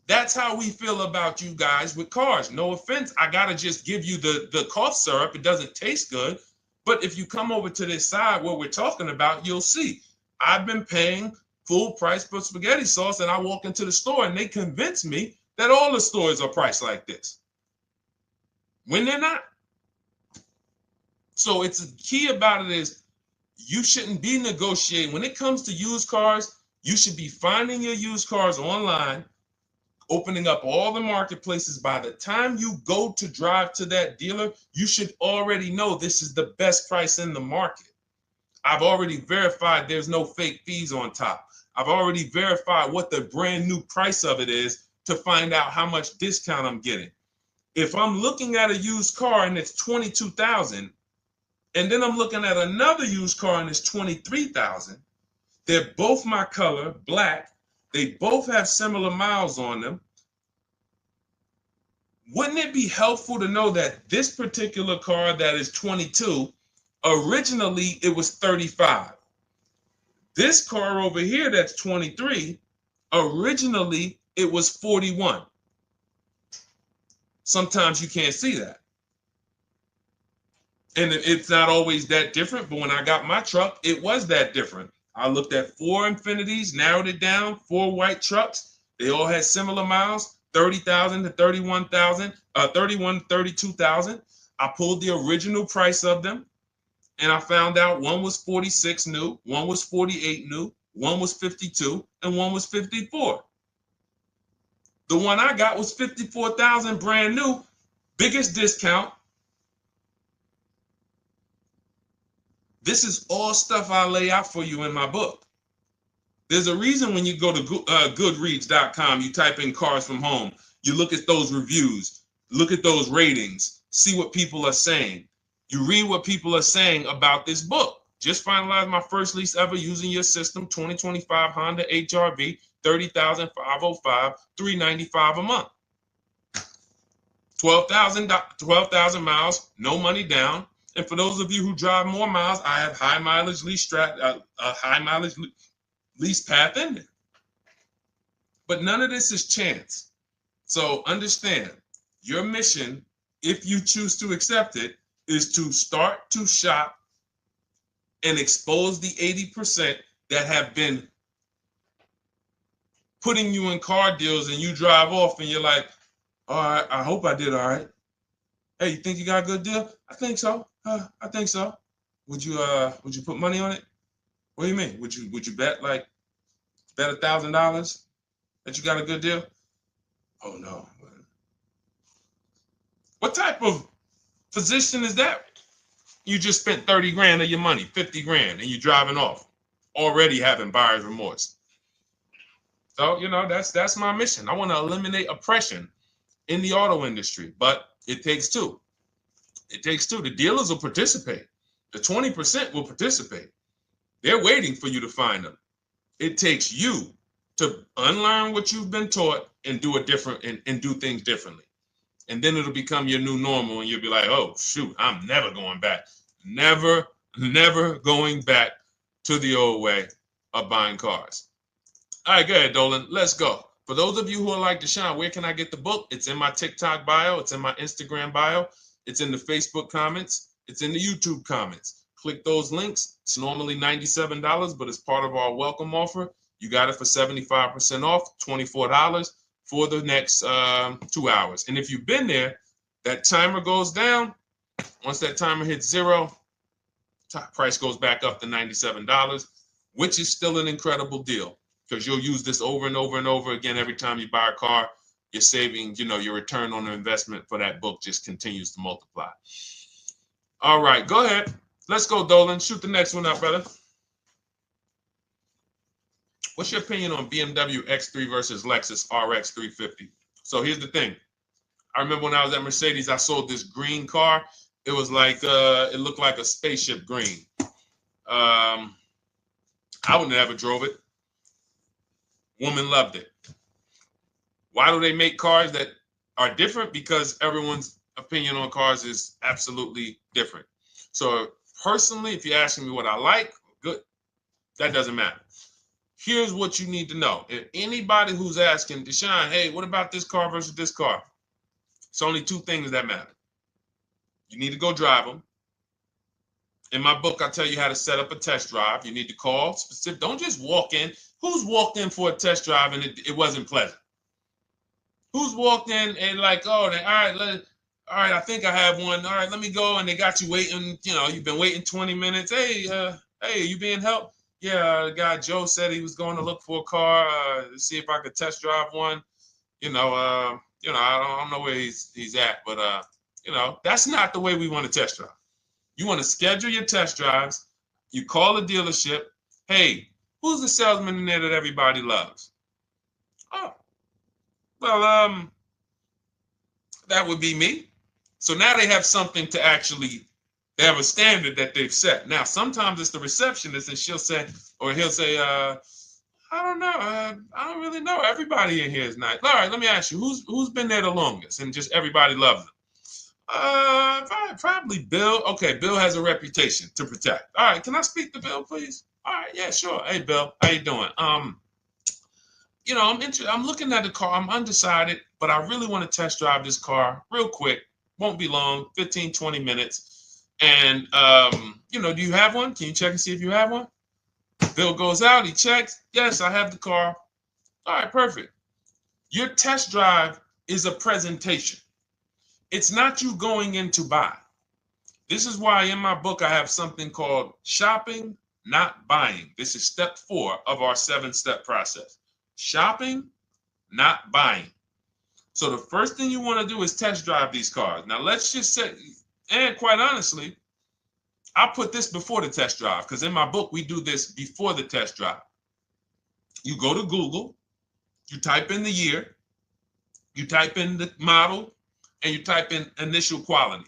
S1: That's how we feel about you guys with cars. No offense. I got to just give you the cough syrup. It doesn't taste good. But if you come over to this side where we're talking about, you'll see. I've been paying full price for spaghetti sauce, and I walk into the store and they convince me that all the stores are priced like this, when they're not. So it's the key about it is you shouldn't be negotiating. When it comes to used cars, you should be finding your used cars online, opening up all the marketplaces. By the time you go to drive to that dealer, you should already know this is the best price in the market. I've already verified there's no fake fees on top. I've already verified what the brand new price of it is to find out how much discount I'm getting. If I'm looking at a used car and it's $22,000, and then I'm looking at another used car and it's $23,000, they're both my color, black. They both have similar miles on them. Wouldn't it be helpful to know that this particular car that is 22, originally it was 35? This car over here that's 23, originally it was 41. Sometimes you can't see that. And it's not always that different, but when I got my truck, it was that different. I looked at 4 Infinities, narrowed it down, 4 white trucks. They all had similar miles, 30,000 to 31,000, 31, 32,000. I pulled the original price of them, and I found out one was 46 new, one was 48 new, one was 52, and one was 54. The one I got was 54,000 brand new, biggest discount. This is all stuff I lay out for you in my book. There's a reason when you go to Goodreads.com, you type in cars from home, you look at those reviews, look at those ratings, see what people are saying. You read what people are saying about this book. Just finalized my first lease ever using your system, 2025 Honda HRV, 30,505, $395 a month. 12,000 miles, no money down. And for those of you who drive more miles, I have high mileage lease lease path in there. But none of this is chance. So understand, your mission, if you choose to accept it, is to start to shop and expose the 80% that have been putting you in car deals, and you drive off and you're like, all right, I hope I did all right. Hey, you think you got a good deal? I think so. I think so. Would you put money on it? What do you mean? Would you bet $1,000 that you got a good deal? Oh no. What type of position is that? You just spent 30 grand of your money, 50 grand, and you're driving off, already having buyer's remorse. So, that's my mission. I want to eliminate oppression in the auto industry, but it takes two. It takes two. The dealers will participate. The 20% will participate. They're waiting for you to find them. It takes you to unlearn what you've been taught and do it different and do things differently. And then it'll become your new normal, and you'll be like, oh, shoot, I'm never going back. Never going back to the old way of buying cars. All right, go ahead, Dolan. Let's go. For those of you who are like Deshone, where can I get the book? It's in my TikTok bio. It's in my Instagram bio. It's in the Facebook comments. It's in the YouTube comments. Click those links. It's normally $97, but it's part of our welcome offer. You got it for 75% off, $24 for the next 2 hours. And if you've been there, that timer goes down. Once that timer hits 0, top price goes back up to $97, which is still an incredible deal because you'll use this over and over and over again every time you buy a car. You're saving, your return on the investment for that book just continues to multiply. All right, go ahead. Let's go, Dolan. Shoot the next one up, brother. What's your opinion on BMW X3 versus Lexus RX 350? So here's the thing. I remember when I was at Mercedes, I sold this green car. It was like, it looked like a spaceship green. I would never drove it. Woman loved it. Why do they make cars that are different? Because everyone's opinion on cars is absolutely different. So personally, if you're asking me what I like, good. That doesn't matter. Here's what you need to know. If anybody who's asking, Deshone, hey, what about this car versus this car? It's only two things that matter. You need to go drive them. In my book, I tell you how to set up a test drive. You need to call specific. Don't just walk in. Who's walked in for a test drive and it wasn't pleasant? Who's walked in and like, oh, all right, I think I have one. All right, let me go. And they got you waiting. You've been waiting 20 minutes. Hey, you being helped? Yeah, the guy Joe said he was going to look for a car to see if I could test drive one. I don't know where he's at, but that's not the way we want to test drive. You want to schedule your test drives. You call the dealership. Hey, who's the salesman in there that everybody loves? Oh, well, that would be me. So now they have something to actually, they have a standard that they've set. Now, sometimes it's the receptionist and he'll say, I don't know. I don't really know. Everybody in here is nice. All right, let me ask you, who's been there the longest? And just everybody loves them. Probably Bill. Okay, Bill has a reputation to protect. All right, can I speak to Bill, please? All right, yeah, sure. Hey, Bill, how you doing? I'm looking at the car. I'm undecided, but I really want to test drive this car real quick. Won't be long, 15, 20 minutes. And, do you have one? Can you check and see if you have one? Bill goes out, he checks. Yes, I have the car. All right, perfect. Your test drive is a presentation. It's not you going in to buy. This is why in my book I have something called shopping, not buying. This is step 4 of our 7-step process. Shopping, not buying. So the first thing you want to do is test drive these cars. Now let's just say, and quite honestly, I put this before the test drive because in my book we do this before the test drive. You go to Google, you type in the year, you type in the model, and you type in initial quality.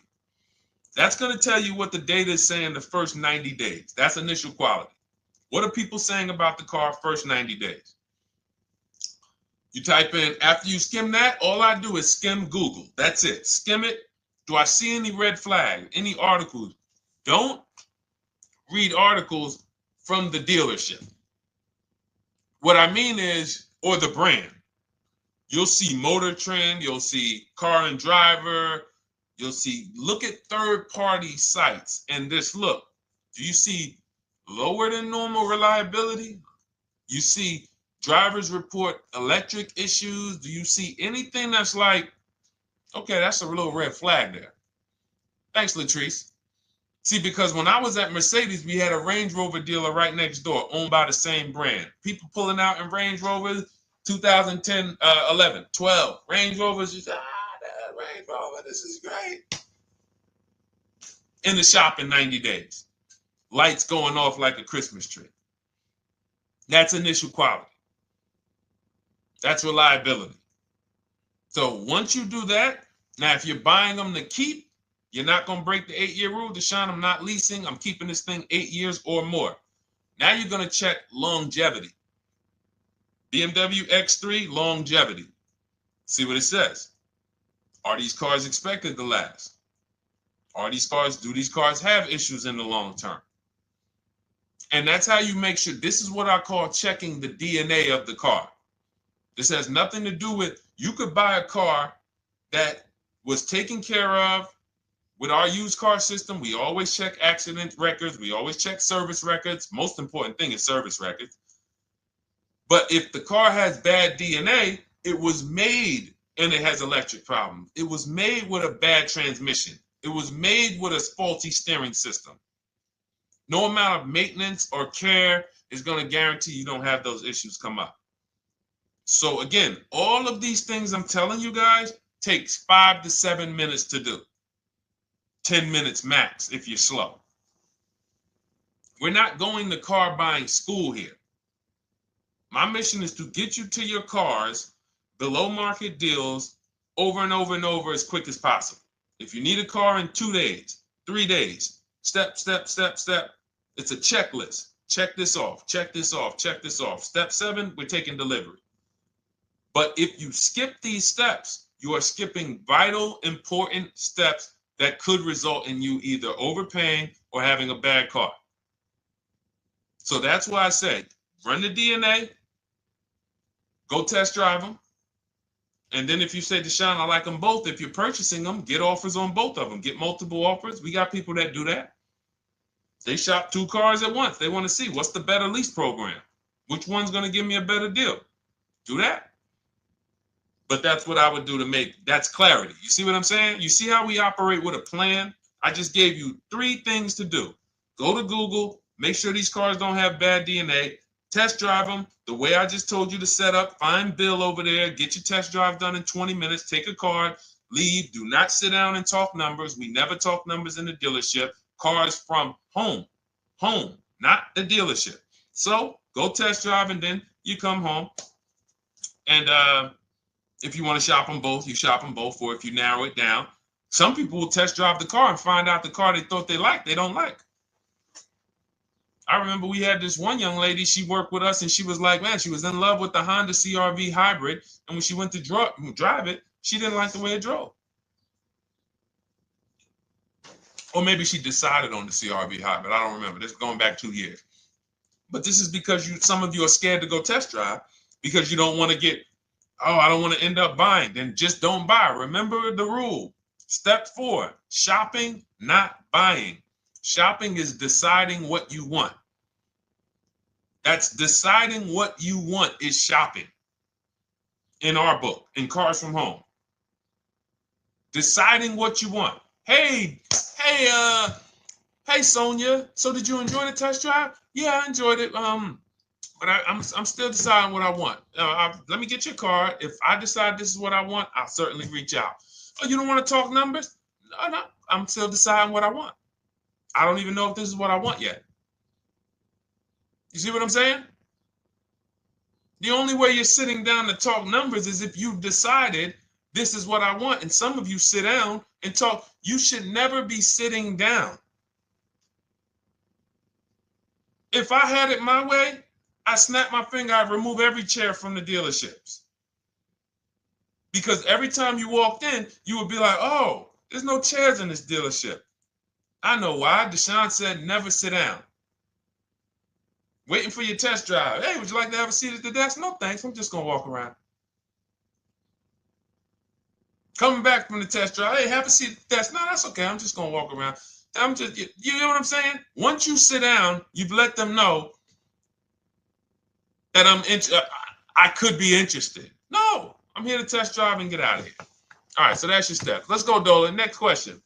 S1: That's going to tell you what the data is saying the first 90 days. That's initial quality. What are people saying about the car first 90 days? You type in, after you skim that, all I do is skim Google. That's it. Skim it. Do I see any red flags, any articles? Don't read articles from the dealership. What I mean is, or the brand. You'll see Motor Trend, you'll see Car and Driver, look at third-party sites and just look. Do you see lower than normal reliability? You see drivers report electric issues? Do you see anything that's like, okay, that's a little red flag there? Thanks, Latrice. See, because when I was at Mercedes, we had a Range Rover dealer right next door owned by the same brand. People pulling out in Range Rovers, 2010, 11, 12. Range Rovers, that Range Rover, this is great. In the shop in 90 days. Lights going off like a Christmas tree. That's initial quality. That's reliability. So once you do that, now if you're buying them to keep, you're not going to break the 8-year rule. Deshone, I'm not leasing. I'm keeping this thing 8 years or more. Now you're going to check longevity. BMW X3, longevity. See what it says. Are these cars expected to last? Do these cars have issues in the long term? And that's how you make sure. This is what I call checking the DNA of the car. This has nothing to do with, you could buy a car that was taken care of. With our used car system, we always check accident records. We always check service records. Most important thing is service records. But if the car has bad DNA, it was made and it has electric problems. It was made with a bad transmission. It was made with a faulty steering system. No amount of maintenance or care is going to guarantee you don't have those issues come up. So again, all of these things I'm telling you guys takes 5 to 7 minutes to do. 10 minutes max if you're slow. We're not going to car buying school here. My mission is to get you to your cars below market deals over and over and over as quick as possible. If you need a car in 2 days, 3 days, step, step, step, step. It's a checklist. Check this off, check this off, check this off. Step 7, we're taking delivery. But if you skip these steps, you are skipping vital, important steps that could result in you either overpaying or having a bad car. So that's why I say, run the DNA, go test drive them. And then if you say, Deshone, I like them both, if you're purchasing them, get offers on both of them. Get multiple offers. We got people that do that. They shop 2 cars at once. They want to see what's the better lease program. Which one's going to give me a better deal? Do that. But that's what I would do to make, that's clarity. You see what I'm saying? You see how we operate with a plan? I just gave you 3 things to do. Go to Google, make sure these cars don't have bad DNA, test drive them the way I just told you to set up, find Bill over there, get your test drive done in 20 minutes, take a card, leave, do not sit down and talk numbers. We never talk numbers in the dealership. Cars from home, not the dealership. So go test drive and then you come home. And if you want to shop them both, you shop them both. Or if you narrow it down, some people will test drive the car and find out the car they thought they liked, they don't like. I remember we had this one young lady, she worked with us and she was like, man, she was in love with the Honda CR-V hybrid. And when she went to drive it, she didn't like the way it drove. Or maybe she decided on the CR-V hybrid. I don't remember. This is going back 2 years. But this is because some of you are scared to go test drive because you don't want to get, oh, I don't want to end up buying. Then just don't buy. Remember the rule. Step 4, shopping, not buying. Shopping is deciding what you want. That's deciding what you want is shopping. In our book, in Cars from Home. Deciding what you want. Hey, Sonia. So did you enjoy the test drive? Yeah, I enjoyed it. But I'm still deciding what I want. Let me get your card. If I decide this is what I want, I'll certainly reach out. Oh, you don't want to talk numbers? No. I'm still deciding what I want. I don't even know if this is what I want yet. You see what I'm saying? The only way you're sitting down to talk numbers is if you've decided this is what I want. And some of you sit down and talk. You should never be sitting down. If I had it my way, I snap my finger, I'd remove every chair from the dealerships. Because every time you walked in, you would be like, oh, there's no chairs in this dealership. I know why. Deshone said never sit down. Waiting for your test drive. Hey, would you like to have a seat at the desk? No, thanks. I'm just going to walk around. Coming back from the test drive. Hey, have a seat at the desk. No, that's okay. I'm just going to walk around. You know what I'm saying? Once you sit down, you've let them know that I could be interested. No, I'm here to test drive and get out of here. All right, so that's your steps. Let's go, Dolan. Next question.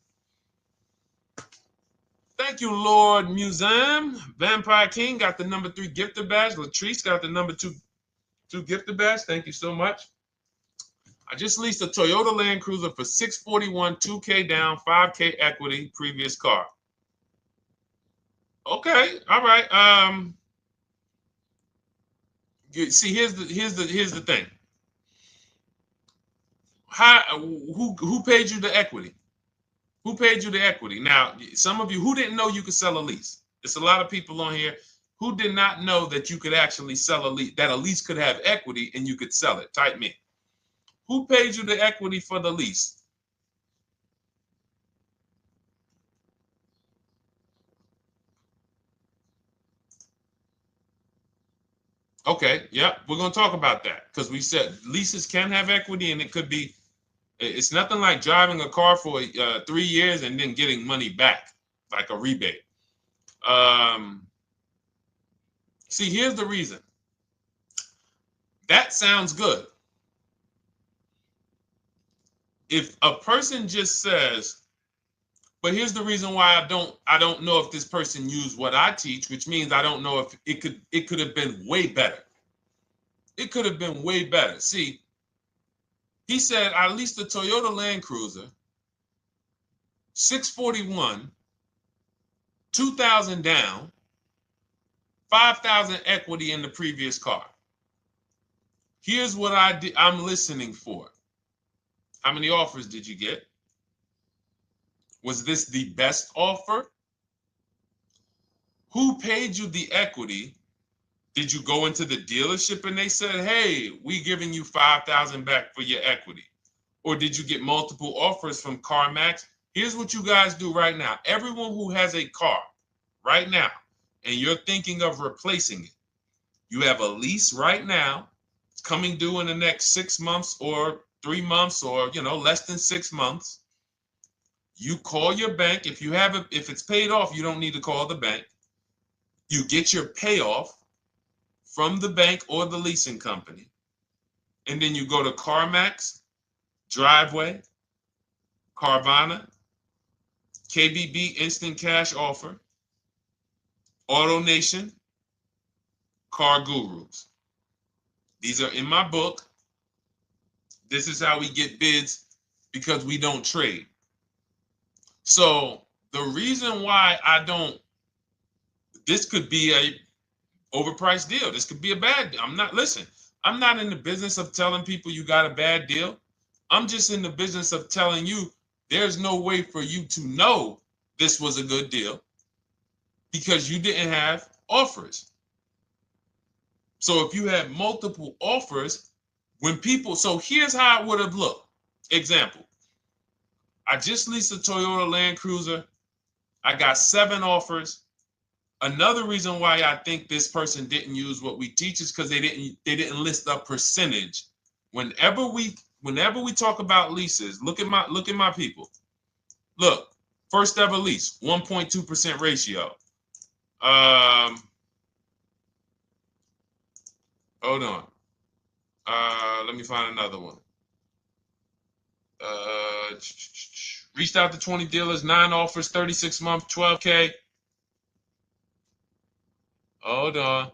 S1: Thank you, Lord Museum. Vampire King got the number 3 gifter badge. Latrice got the number 2 gifter badge. Thank you so much. I just leased a Toyota Land Cruiser for $641, $2K down, $5K equity, previous car. Okay, all right. See, here's the thing. Who paid you the equity? Who paid you the equity? Now, some of you who didn't know you could sell a lease. There's a lot of people on here who did not know that you could actually sell a lease, that a lease could have equity and you could sell it. Type me. Who paid you the equity for the lease? Okay, yep, we're going to talk about that because we said leases can have equity and it could be, it's nothing like driving a car for 3 years and then getting money back, like a rebate. See, here's the reason. That sounds good. If a person just says, But here's the reason why I don't know if this person used what I teach, which means I don't know if it could have been way better. It could have been way better. See, he said I leased a Toyota Land Cruiser, 641, 2,000 down, 5,000 equity in the previous car. Here's what I'm listening for. How many offers did you get? Was this the best offer? Who paid you the equity? Did you go into the dealership and they said, hey, we giving you 5,000 back for your equity? Or did you get multiple offers from CarMax? Here's what you guys do right now. Everyone who has a car right now, and you're thinking of replacing it, you have a lease right now. It's coming due in the next 6 months or 3 months or, less than 6 months. You call your bank. If it's paid off, you don't need to call the bank. You get your payoff from the bank or the leasing company. And then you go to CarMax, Driveway, Carvana, KBB Instant Cash Offer, AutoNation, Car Gurus. These are in my book. This is how we get bids because we don't trade. So the reason why this could be a overpriced deal. This could be a bad deal. I'm not in the business of telling people you got a bad deal. I'm just in the business of telling you there's no way for you to know this was a good deal because you didn't have offers. So if you had multiple offers, so here's how it would have looked. Example, I just leased a Toyota Land Cruiser. I got 7 offers. Another reason why I think this person didn't use what we teach is because they didn't list a percentage. Whenever we talk about leases, look at my people. Look, first ever lease, 1.2% ratio. Hold on. Let me find another one. Reached out to 20 dealers, 9 offers, 36 months, 12K. Hold on.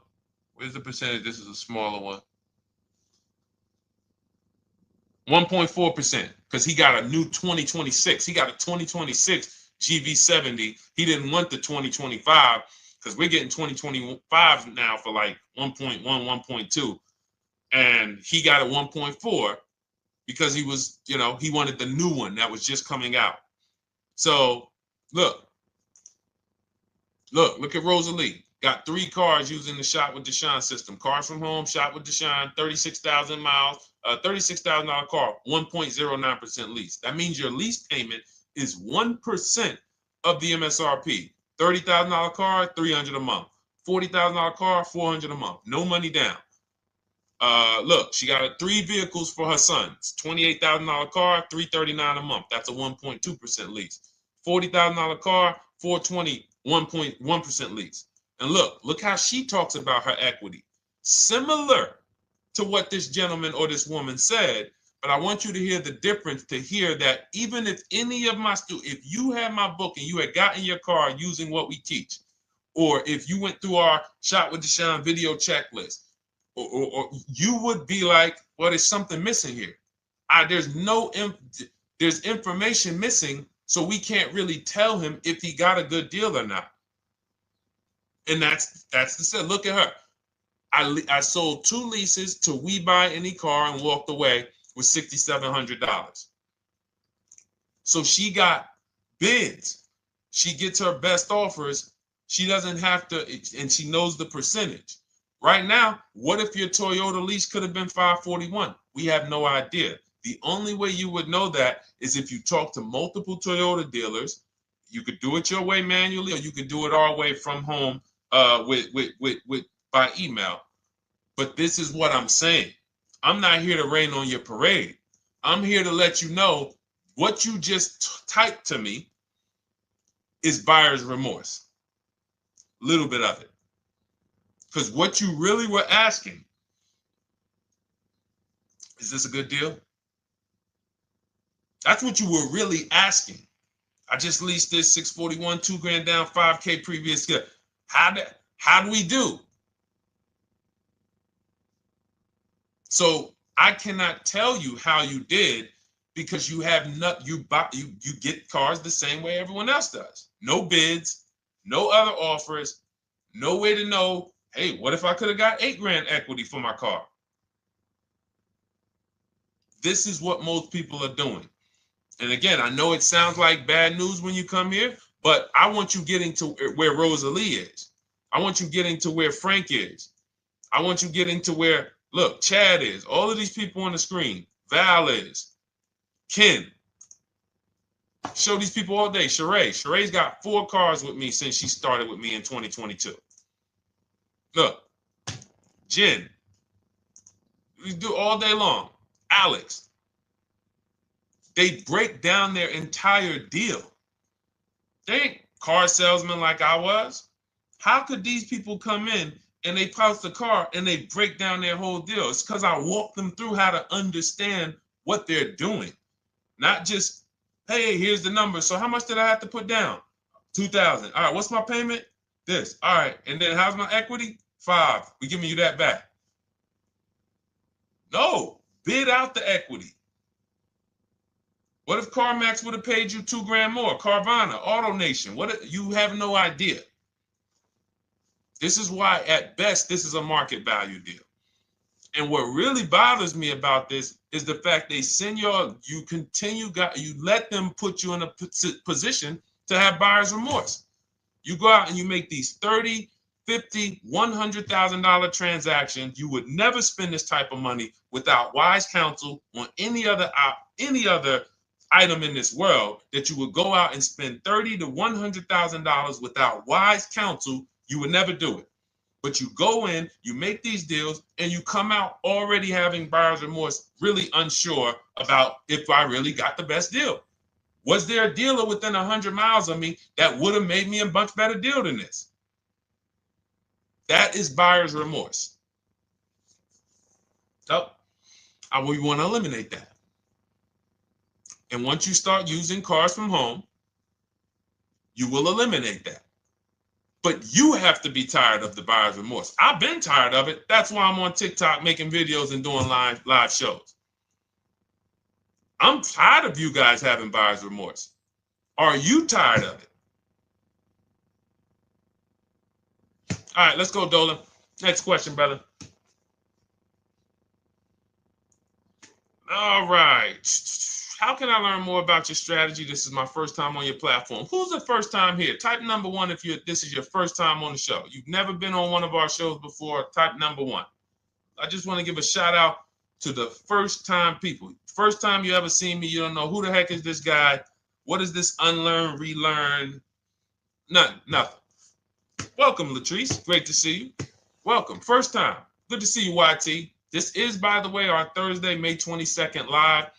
S1: Where's the percentage? This is a smaller one. 1.4%, because he got a new 2026. He got a 2026 GV70. He didn't want the 2025 because we're getting 2025 now for like 1.1, 1.2. And he got a 1.4 because he was, he wanted the new one that was just coming out. So look at Rosalie. Got 3 cars using the Shop with Deshone system. Cars from home, Shop with Deshone, 36,000 miles, $36,000 car, 1.09% lease. That means your lease payment is 1% of the MSRP. $30,000 car, $300 a month. $40,000 car, $400 a month. No money down. Look, she got 3 vehicles for her sons. $28,000 car, $339 a month. That's a 1.2% lease. $40,000 car, $420, 1.1% lease. And look how she talks about her equity. Similar to what this gentleman or this woman said, but I want you to hear the difference, to hear that even if any of my students, if you had my book and you had gotten your car using what we teach, or if you went through our Shop with Deshone video checklist, or you would be like, well, there's something missing here. There's information missing, so we can't really tell him if he got a good deal or not. And that's the set. Look at her. I sold 2 leases to We Buy Any Car and walked away with $6,700. So she got bids. She gets her best offers. She doesn't have to, and she knows the percentage. Right now, what if your Toyota lease could have been 541? We have no idea. The only way you would know that is if you talk to multiple Toyota dealers. You could do it your way manually, or you could do it our way from home by email. But this is what I'm saying. I'm not here to rain on your parade. I'm here to let you know what you just typed to me is buyer's remorse. A little bit of it. Because what you really were asking, is this a good deal? That's what you were really asking. I just leased this 641, 2 grand down, 5K previous. How do we do? So I cannot tell you how you did because you have not you get cars the same way everyone else does. No bids, no other offers, no way to know, hey, what if I could have got 8 grand equity for my car? This is what most people are doing. And again, I know it sounds like bad news when you come here, but I want you getting to where Rosalie is. I want you getting to where Frank is. I want you getting to where, look, Chad is. All of these people on the screen. Val is. Ken. Show these people all day. Sheree. Sheree's got 4 cars with me since she started with me in 2022. Look. Jen. We do all day long. Alex. They break down their entire deal. They ain't car salesmen like I was. How could these people come in and they post the car and they break down their whole deal? It's because I walk them through how to understand what they're doing. Not just, hey, here's the number. So how much did I have to put down? 2,000. All right, what's my payment? This. All right, and then how's my equity? 5. We giving you that back. No, bid out the equity. What if CarMax would have paid you 2 grand more? Carvana, AutoNation, what? You have no idea. This is why, at best, this is a market value deal. And what really bothers me about this is the fact they send you let them put you in a position to have buyer's remorse. You go out and you make these $30,000, $50,000, $100,000 transactions. You would never spend this type of money without wise counsel on any other item in this world, that you would go out and spend $30,000 to $100,000 without wise counsel. You would never do it. But you go in, you make these deals, and you come out already having buyer's remorse, really unsure about if I really got the best deal. Was there a dealer within 100 miles of me that would have made me a much better deal than this? That is buyer's remorse. So we want to eliminate that. And once you start using cars from home, you will eliminate that. But you have to be tired of the buyer's remorse. I've been tired of it. That's why I'm on TikTok making videos and doing live shows. I'm tired of you guys having buyer's remorse. Are you tired of it? All right, let's go, Dolan. Next question, brother. All right. How can I learn more about your strategy? This is my first time on your platform. Who's the first time here? Type number 1 if this is your first time on the show. You've never been on one of our shows before. Type number 1. I just want to give a shout out to the first time people. First time you ever seen me, you don't know who the heck is this guy. What is this unlearn, relearn? Nothing. Welcome, Latrice. Great to see you. Welcome. First time. Good to see you, YT. This is, by the way, our Thursday, May 22nd live.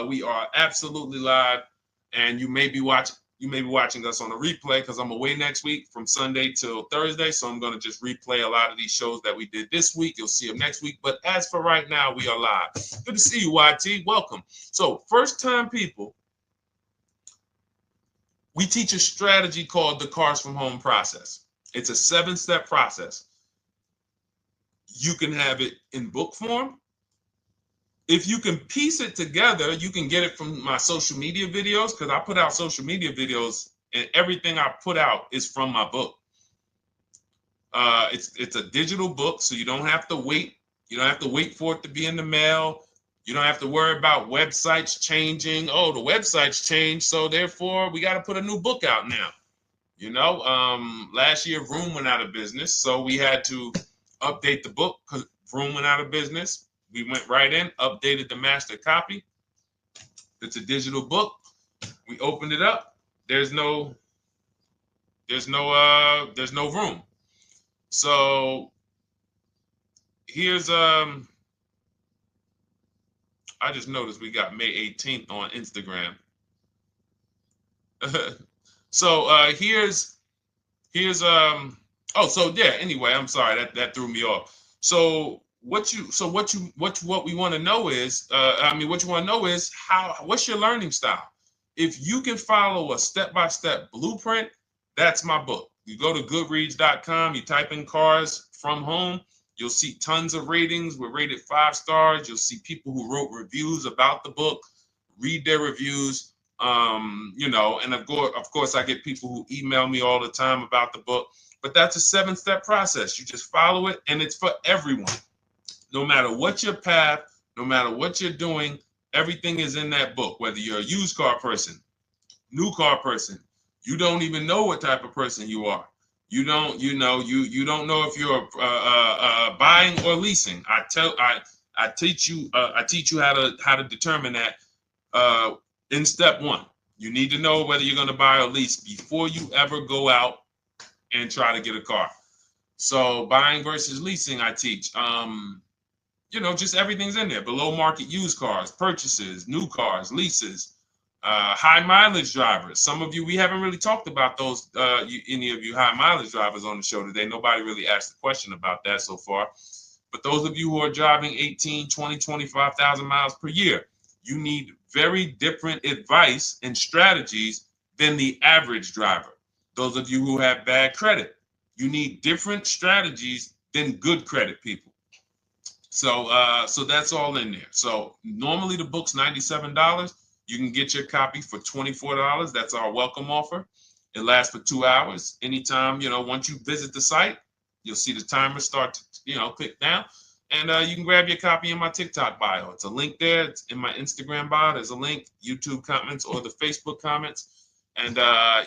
S1: We are absolutely live, and you may be watching us on a replay because I'm away next week from Sunday till Thursday, so I'm going to just replay a lot of these shows that we did this week. You'll see them next week, but as for right now, we are live. Good to see you, YT. Welcome. So, first-time people, we teach a strategy called the Cars from Home process. It's a 7-step process. You can have it in book form. If you can piece it together, you can get it from my social media videos, because I put out social media videos and everything I put out is from my book. It's a digital book, so you don't have to wait. You don't have to wait for it to be in the mail. You don't have to worry about websites changing. Oh, the website's changed, so therefore we got to put a new book out now. You know, last year Vroom went out of business, so we had to update the book because Vroom went out of business. We went right in, updated the master copy. It's a digital book. We opened it up. There's no room. So here's I just noticed we got May 18th on Instagram. So here's anyway, I'm sorry, that threw me off. So what we want to know is, what's your learning style? If you can follow a step-by-step blueprint, that's my book. You go to goodreads.com, you type in cars from home, you'll see tons of ratings. We're rated 5 stars. You'll see people who wrote reviews about the book, read their reviews. And of course, I get people who email me all the time about the book. But that's a 7-step process. You just follow it, and it's for everyone. No matter what your path, no matter what you're doing, everything is in that book. Whether you're a used car person, new car person, you don't even know what type of person you are. You don't know if you're buying or leasing. I teach you how to determine that in step 1. You need to know whether you're going to buy or lease before you ever go out and try to get a car. So buying versus leasing, I teach. Just everything's in there. Below market used cars, purchases, new cars, leases, high mileage drivers. Some of you, we haven't really talked about those, any of you high mileage drivers on the show today. Nobody really asked a question about that so far. But those of you who are driving 18, 20, 25,000 miles per year, you need very different advice and strategies than the average driver. Those of you who have bad credit, you need different strategies than good credit people. So that's all in there. So normally the book's $97. You can get your copy for $24. That's our welcome offer. It lasts for 2 hours. Anytime, once you visit the site, you'll see the timer start to, click down. And you can grab your copy in my TikTok bio. It's a link there. It's in my Instagram bio. There's a link, YouTube comments or the Facebook comments. And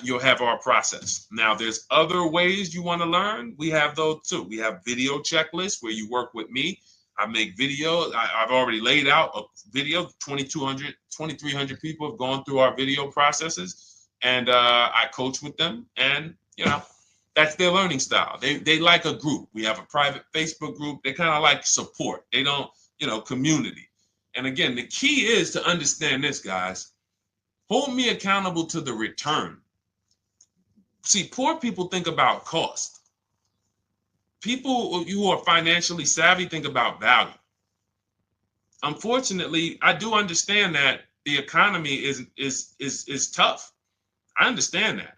S1: you'll have our process. Now, there's other ways you want to learn. We have those too. We have video checklists where you work with me. I make videos. I've already laid out a video. 2,300 people have gone through our video processes, and I coach with them. And that's their learning style. They like a group. We have a private Facebook group. They kind of like support. They don't, community. And again, the key is to understand this, guys. Hold me accountable to the return. See, poor people think about cost. People who are financially savvy think about value. Unfortunately, I do understand that the economy is tough. I understand that.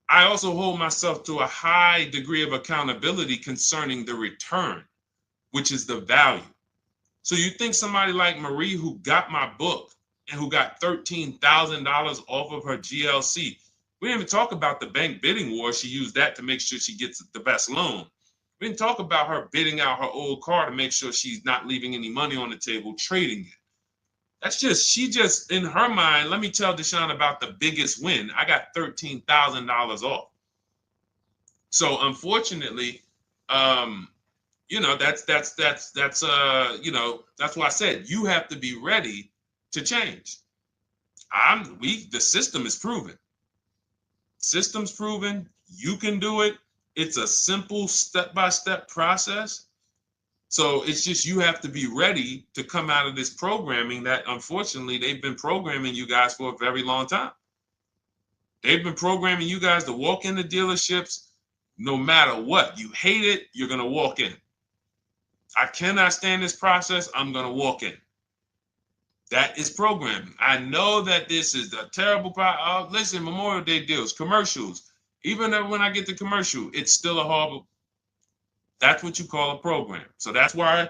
S1: I also hold myself to a high degree of accountability concerning the return, which is the value. So you think somebody like Marie, who got my book and who got $13,000 off of her GLC, we didn't even talk about the bank bidding war. She used that to make sure she gets the best loan. We didn't talk about her bidding out her old car to make sure she's not leaving any money on the table, trading it. She just, in her mind, let me tell Deshone about the biggest win. I got $13,000 off. So unfortunately, that's why I said you have to be ready to change. The system is proven. System's proven. You can do it. It's a simple step-by-step process. So it's just you have to be ready to come out of this programming that, unfortunately, they've been programming you guys for a very long time. They've been programming you guys to walk into dealerships no matter what. You hate it, you're going to walk in. I cannot stand this process, I'm going to walk in. That is programming. I know that this is a terrible problem. Listen, Memorial Day deals, commercials. Even when I get the commercial, it's still a horrible. That's what you call a program. So that's why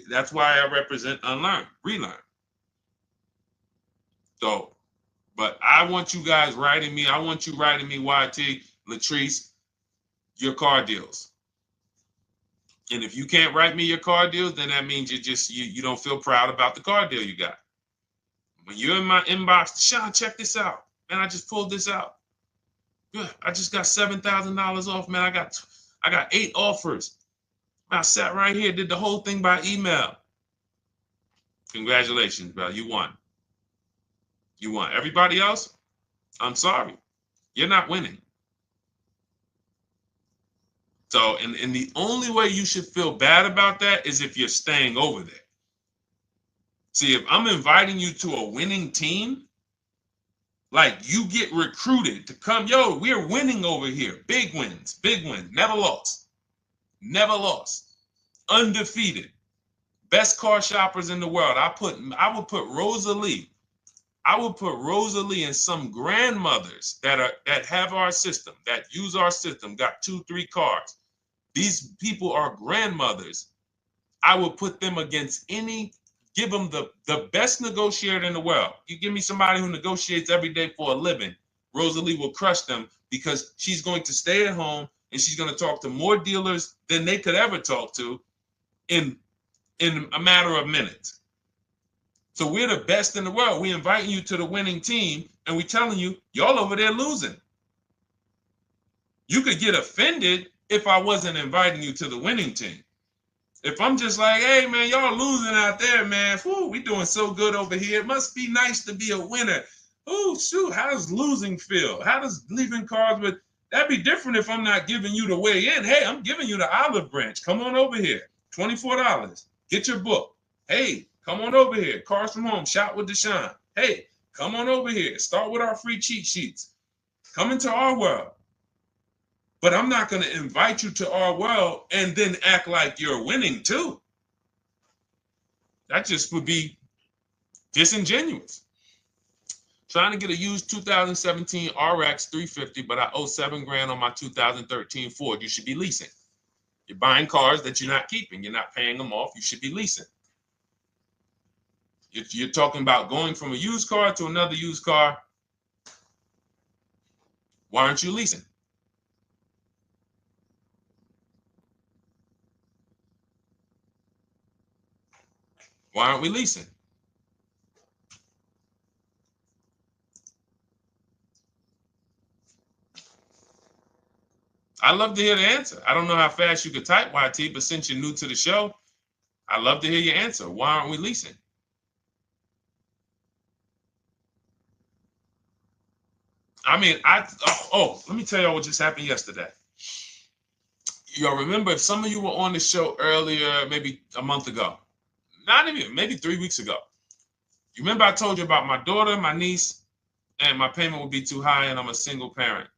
S1: that's why I represent unlearn, relearn. So, but I want you guys writing me. I want you writing me, YT, Latrice, your car deals. And if you can't write me your car deals, then that means you don't feel proud about the car deal you got. When you're in my inbox, Deshone, check this out. Man, I just pulled this out. Yeah, I just got $7,000 off, man. I got 8 offers. I sat right here, did the whole thing by email. Congratulations, bro. You won. You won. Everybody else, I'm sorry. You're not winning. So, and the only way you should feel bad about that is if you're staying over there. See, if I'm inviting you to a winning team, like you get recruited to come, yo, we're winning over here. Big wins, never lost. Never lost. Undefeated. Best car shoppers in the world. I would put Rosalie I will put Rosalie and some grandmothers that have our system, that use our system, got 2-3 cars. These people are grandmothers. I will put them against give them the best negotiator in the world. You give me somebody who negotiates every day for a living, Rosalie will crush them because she's going to stay at home and she's going to talk to more dealers than they could ever talk to in a matter of minutes. So we're the best in the world. We inviting you to the winning team and we telling you, y'all over there losing. You could get offended if I wasn't inviting you to the winning team. If I'm just like, hey, man, y'all losing out there, man. Whew, we doing so good over here. It must be nice to be a winner. Oh, shoot, how does losing feel? How does leaving cars with... That'd be different if I'm not giving you the way in. Hey, I'm giving you the olive branch. Come on over here. $24. Get your book. Hey, come on over here. Cars from Home. Shop with Deshone. Hey, come on over here. Start with our free cheat sheets. Come into our world. But I'm not going to invite you to our world and then act like you're winning too. That just would be disingenuous. Trying to get a used 2017 RX 350, but I owe $7,000 on my 2013 Ford. You should be leasing. You're buying cars that you're not keeping. You're not paying them off. You should be leasing. If you're talking about going from a used car to another used car, why aren't you leasing? Why aren't we leasing? I'd love to hear the answer. I don't know how fast you could type, YT, but since you're new to the show, I'd love to hear your answer. Why aren't we leasing? I mean, let me tell y'all what just happened yesterday. Y'all remember, if some of you were on the show earlier, maybe a month ago, not even, maybe 3 weeks ago. You remember I told you about my daughter, my niece, and my payment would be too high and I'm a single parent.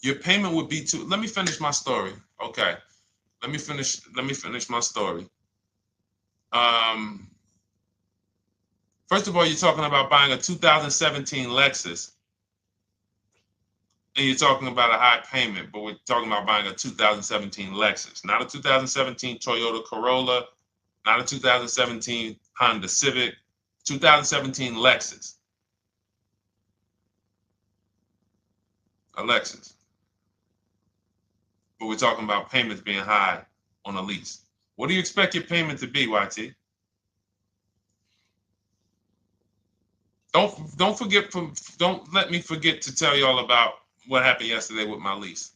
S1: Your payment would be too, let me finish my story. Okay. Let me finish my story. First of all, you're talking about buying a 2017 Lexus. And you're talking about a high payment, but we're talking about buying a 2017 Lexus, not a 2017 Toyota Corolla, not a 2017 Honda Civic, 2017 Lexus. A Lexus. But we're talking about payments being high on a lease. What do you expect your payment to be, YT? Don't let me forget to tell y'all about what happened yesterday with my niece.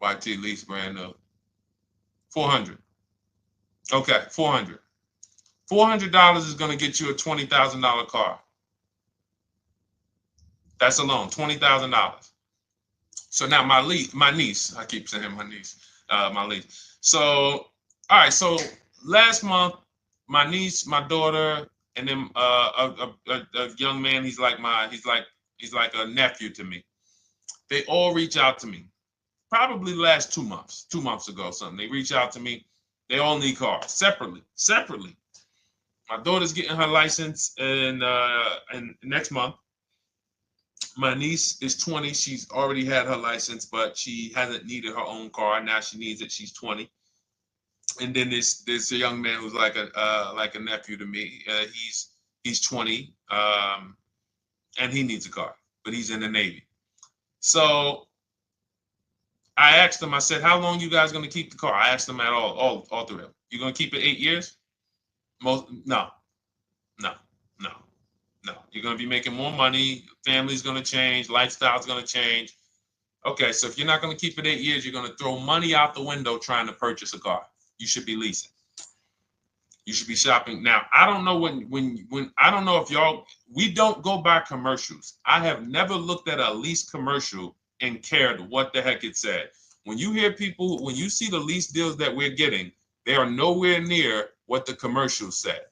S1: YT lease brand new. $400. Okay, $400. $400 is going to get you a $20,000 car. That's alone, $20,000. So now my niece, I keep saying my niece, my niece. So, all right, so last month, my niece, my daughter, and then a young man, he's like a nephew to me. They all reach out to me. Probably the last 2 months ago, something. They reach out to me. They all need cars separately. My daughter's getting her license in next month. My niece is 20. She's already had her license, but she hasn't needed her own car. Now she needs it. She's 20. And then there's a young man who's like a nephew to me. He's 20, and he needs a car, but he's in the Navy. So I asked them. I said, "How long you guys gonna keep the car?" I asked them at all three of them. You gonna keep it 8 years? No. You're gonna be making more money. Family's gonna change. Lifestyle's gonna change. Okay, so if you're not gonna keep it 8 years, you're gonna throw money out the window trying to purchase a car. You should be leasing. You should be shopping. Now, I don't know when I don't know if y'all, we don't go by commercials. I have never looked at a lease commercial and cared what the heck it said. When you hear people, when you see the lease deals that we're getting, they are nowhere near what the commercial said.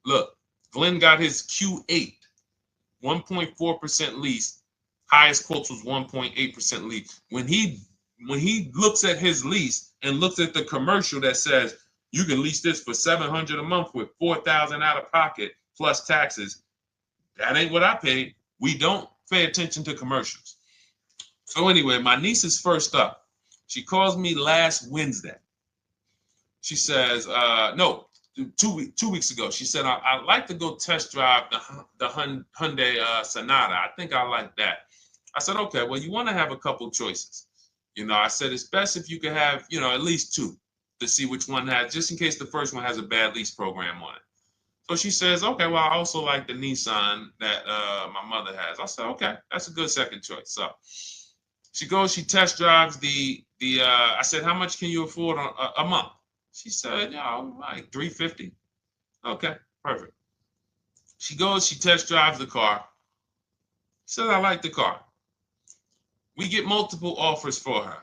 S1: Look, Glenn got his Q8, 1.4% lease. Highest quotes was 1.8% lease. When he looks at his lease, and looks at the commercial that says you can lease this for $700 a month with $4,000 out of pocket plus taxes, that ain't what I paid. We don't pay attention to commercials. So anyway, my niece is first up. She calls me last Wednesday. She says, no, 2 weeks ago. She said, I'd like to go test drive the Hyundai Sonata. I think I like that. I said, okay, well, you want to have a couple choices. I said, it's best if you could have, at least two to see which one has, just in case the first one has a bad lease program on it. So she says, okay, well, I also like the Nissan that my mother has. I said, okay, that's a good second choice. So she goes, she test drives I said, how much can you afford a month? She said, like $350. Okay, perfect. She goes, she test drives the car. She says, I like the car. We get multiple offers for her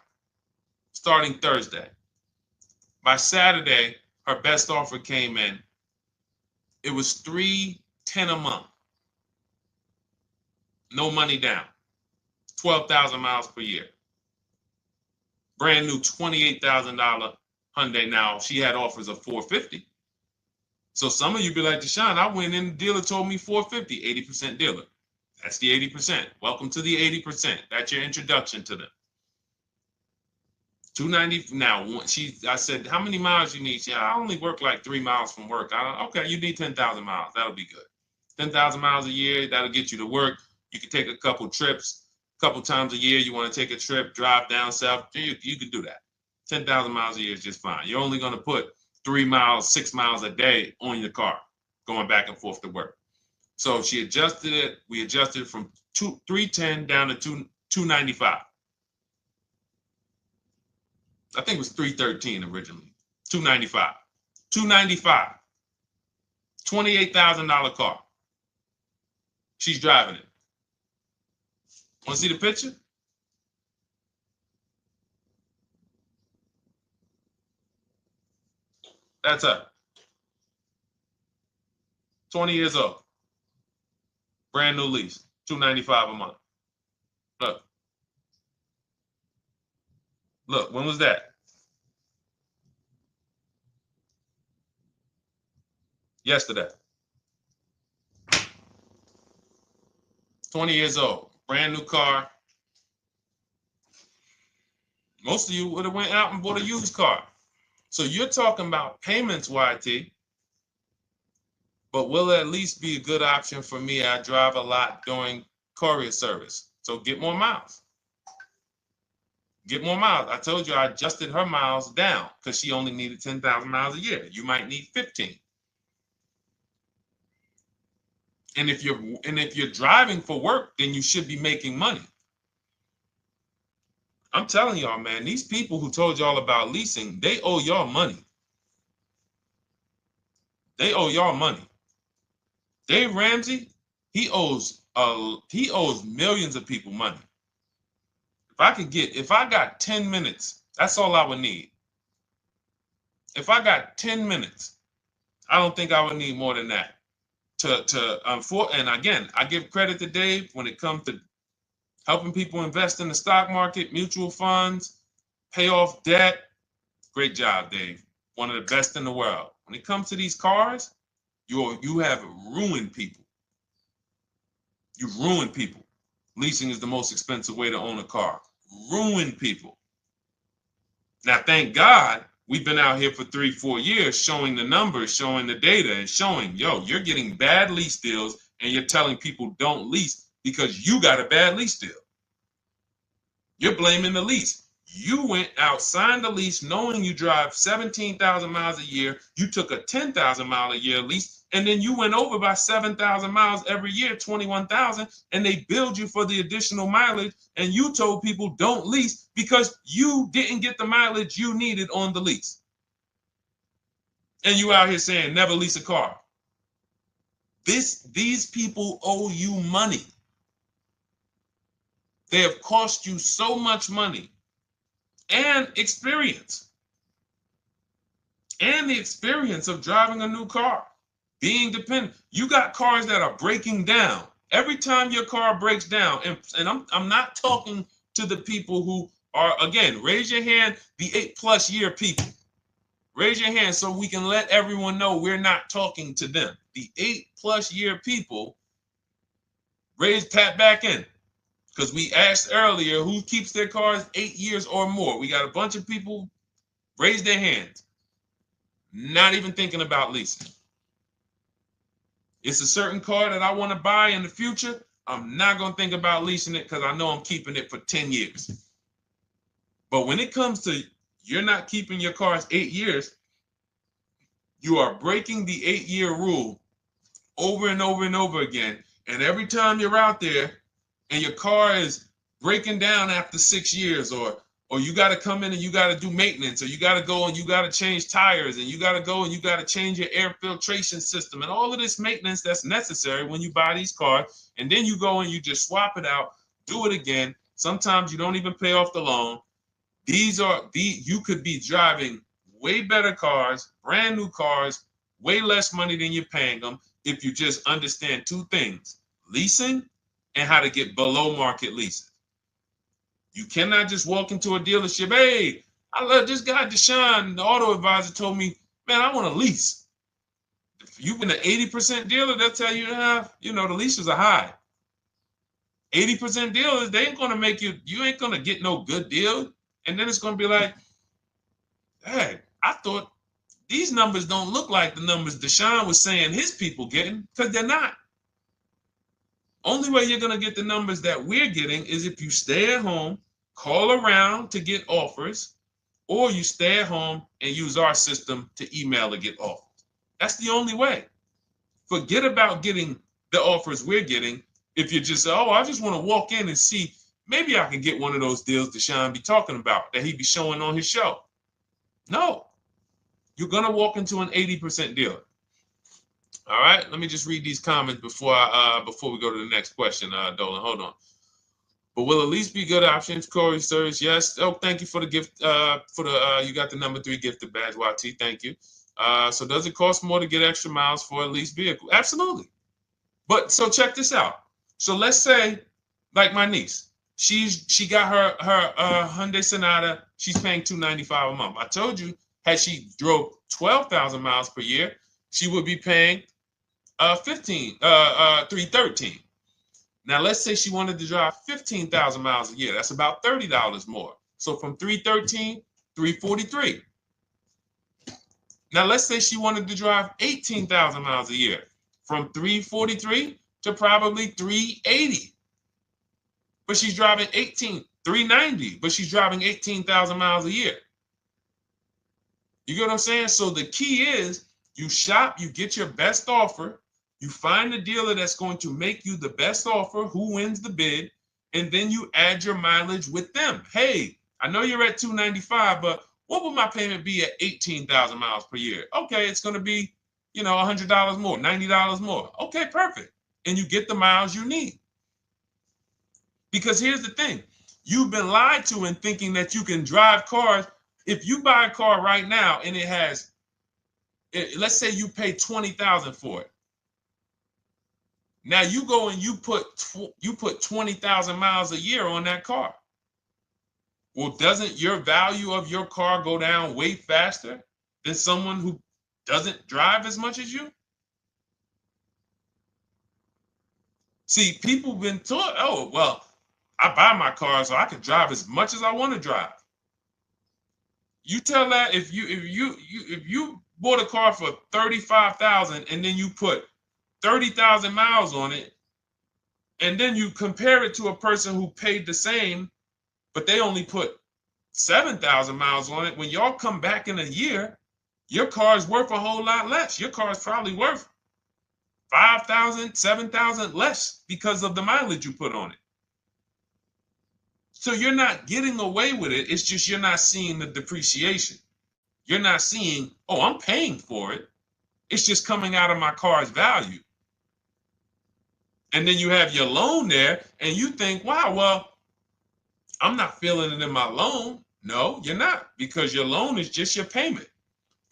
S1: starting Thursday. By Saturday, her best offer came in. It was $310 a month. No money down. 12,000 miles per year. Brand new $28,000 Hyundai. Now, she had offers of $450. So some of you be like, Deshone, I went in, the dealer told me $450, 80% dealer. That's the 80%. Welcome to the 80%. That's your introduction to them. $290. Now, I said, how many miles you need? She said, I only work like 3 miles from work. Okay, you need 10,000 miles. That'll be good. 10,000 miles a year, that'll get you to work. You can take a couple trips, a couple times a year. You want to take a trip, drive down south. You can do that. 10,000 miles a year is just fine. You're only going to put 3 miles, 6 miles a day on your car, going back and forth to work. So she adjusted it. We adjusted it from $310 down to $295. I think it was $313 originally. $295. $295. $28,000 car. She's driving it. Want to see the picture? That's her. 20 years old. Brand new lease. $295 a month. Look. Look, when was that? Yesterday. 20 years old. Brand new car. Most of you would have went out and bought a used car. So you're talking about payments, YT. But will it at least be a good option for me? I drive a lot during courier service. So get more miles. Get more miles. I told you I adjusted her miles down because she only needed 10,000 miles a year. You might need 15. And if you're driving for work, then you should be making money. I'm telling y'all, man, these people who told y'all about leasing, they owe y'all money. They owe y'all money. Dave Ramsey, he owes millions of people money. If I got 10 minutes, that's all I would need. If I got 10 minutes, I don't think I would need more than that. And again, I give credit to Dave when it comes to helping people invest in the stock market, mutual funds, pay off debt. Great job, Dave. One of the best in the world. When it comes to these cars, you have ruined people. You've ruined people. Leasing is the most expensive way to own a car. Ruined people. Now, thank God, we've been out here for 3-4 years showing the numbers, showing the data, and showing, you're getting bad lease deals, and you're telling people don't lease because you got a bad lease deal. You're blaming the lease. You went out, signed the lease, knowing you drive 17,000 miles a year. You took a 10,000 mile a year lease, and then you went over by 7,000 miles every year, 21,000, and they billed you for the additional mileage, and you told people don't lease because you didn't get the mileage you needed on the lease. And you out here saying never lease a car. These people owe you money. They have cost you so much money and experience. And the experience of driving a new car, being dependent. You got cars that are breaking down. Every time your car breaks down, and I'm not talking to the people who Or again, raise your hand, the 8+ year people. Raise your hand so we can let everyone know we're not talking to them. The 8+ year people, tap back in. Because we asked earlier who keeps their cars 8 years or more. We got a bunch of people raise their hands. Not even thinking about leasing. It's a certain car that I want to buy in the future. I'm not going to think about leasing it because I know I'm keeping it for 10 years. But when it comes to you're not keeping your cars 8 years, you are breaking the 8-year rule over and over and over again. And every time you're out there and your car is breaking down after 6 years, or you got to come in and you got to do maintenance, or you got to go and you got to change tires, and you got to go and you got to change your air filtration system, and all of this maintenance that's necessary when you buy these cars, and then you go and you just swap it out, do it again. Sometimes you don't even pay off the loan. You could be driving way better cars, brand new cars, way less money than you're paying them if you just understand 2 things: leasing and how to get below market leases. You cannot just walk into a dealership. Hey, I love this guy, Deshone, the auto advisor, told me, man, I want to lease. If you've been an 80% dealer, they'll tell you, the leases are high. 80% dealers, they ain't going to make you ain't going to get no good deal. And then it's going to be like, hey, I thought these numbers don't look like the numbers Deshone was saying his people getting, because they're not. Only way you're going to get the numbers that we're getting is if you stay at home, call around to get offers, or you stay at home and use our system to email to get offers. That's the only way. Forget about getting the offers we're getting. If you just say, oh, I just want to walk in and see, maybe I can get one of those deals Deshone be talking about that he be showing on his show. No, you're going to walk into an 80% dealer. All right, let me just read these comments before we go to the next question, Dolan. Hold on. But will at least be good options, Corey Sirs? Yes. Oh, thank you for the gift. You got the number 3 gifted badge, YT. Thank you. So does it cost more to get extra miles for a leased vehicle? Absolutely. But so check this out. So let's say, like my niece, she got her Hyundai Sonata. She's paying $295 a month. I told you, had she drove 12,000 miles per year, she would be paying $313. Now let's say she wanted to drive 15,000 miles a year. That's about $30 more. So from $313, $343. Now let's say she wanted to drive 18,000 miles a year, from $343 to probably $380. But she's driving $390, but she's driving 18,000 miles a year. You get what I'm saying? So the key is you shop, you get your best offer, you find the dealer that's going to make you the best offer, who wins the bid, and then you add your mileage with them. Hey, I know you're at $295, but what would my payment be at 18,000 miles per year? Okay, it's going to be, $100 more, $90 more. Okay, perfect. And you get the miles you need. Because here's the thing. You've been lied to in thinking that you can drive cars. If you buy a car right now and it has, let's say you pay $20,000 for it. Now you go and you put 20,000 miles a year on that car. Well, doesn't your value of your car go down way faster than someone who doesn't drive as much as you? See, people have been taught, oh, well, I buy my car so I can drive as much as I want to drive. You tell that if you bought a car for $35,000 and then you put 30,000 miles on it, and then you compare it to a person who paid the same, but they only put 7,000 miles on it. When y'all come back in a year, your car is worth a whole lot less. Your car is probably worth 5,000, 7,000 less because of the mileage you put on it. So you're not getting away with it. It's just you're not seeing the depreciation. You're not seeing, oh, I'm paying for it. It's just coming out of my car's value. And then you have your loan there and you think, wow, well, I'm not feeling it in my loan. No, you're not, because your loan is just your payment.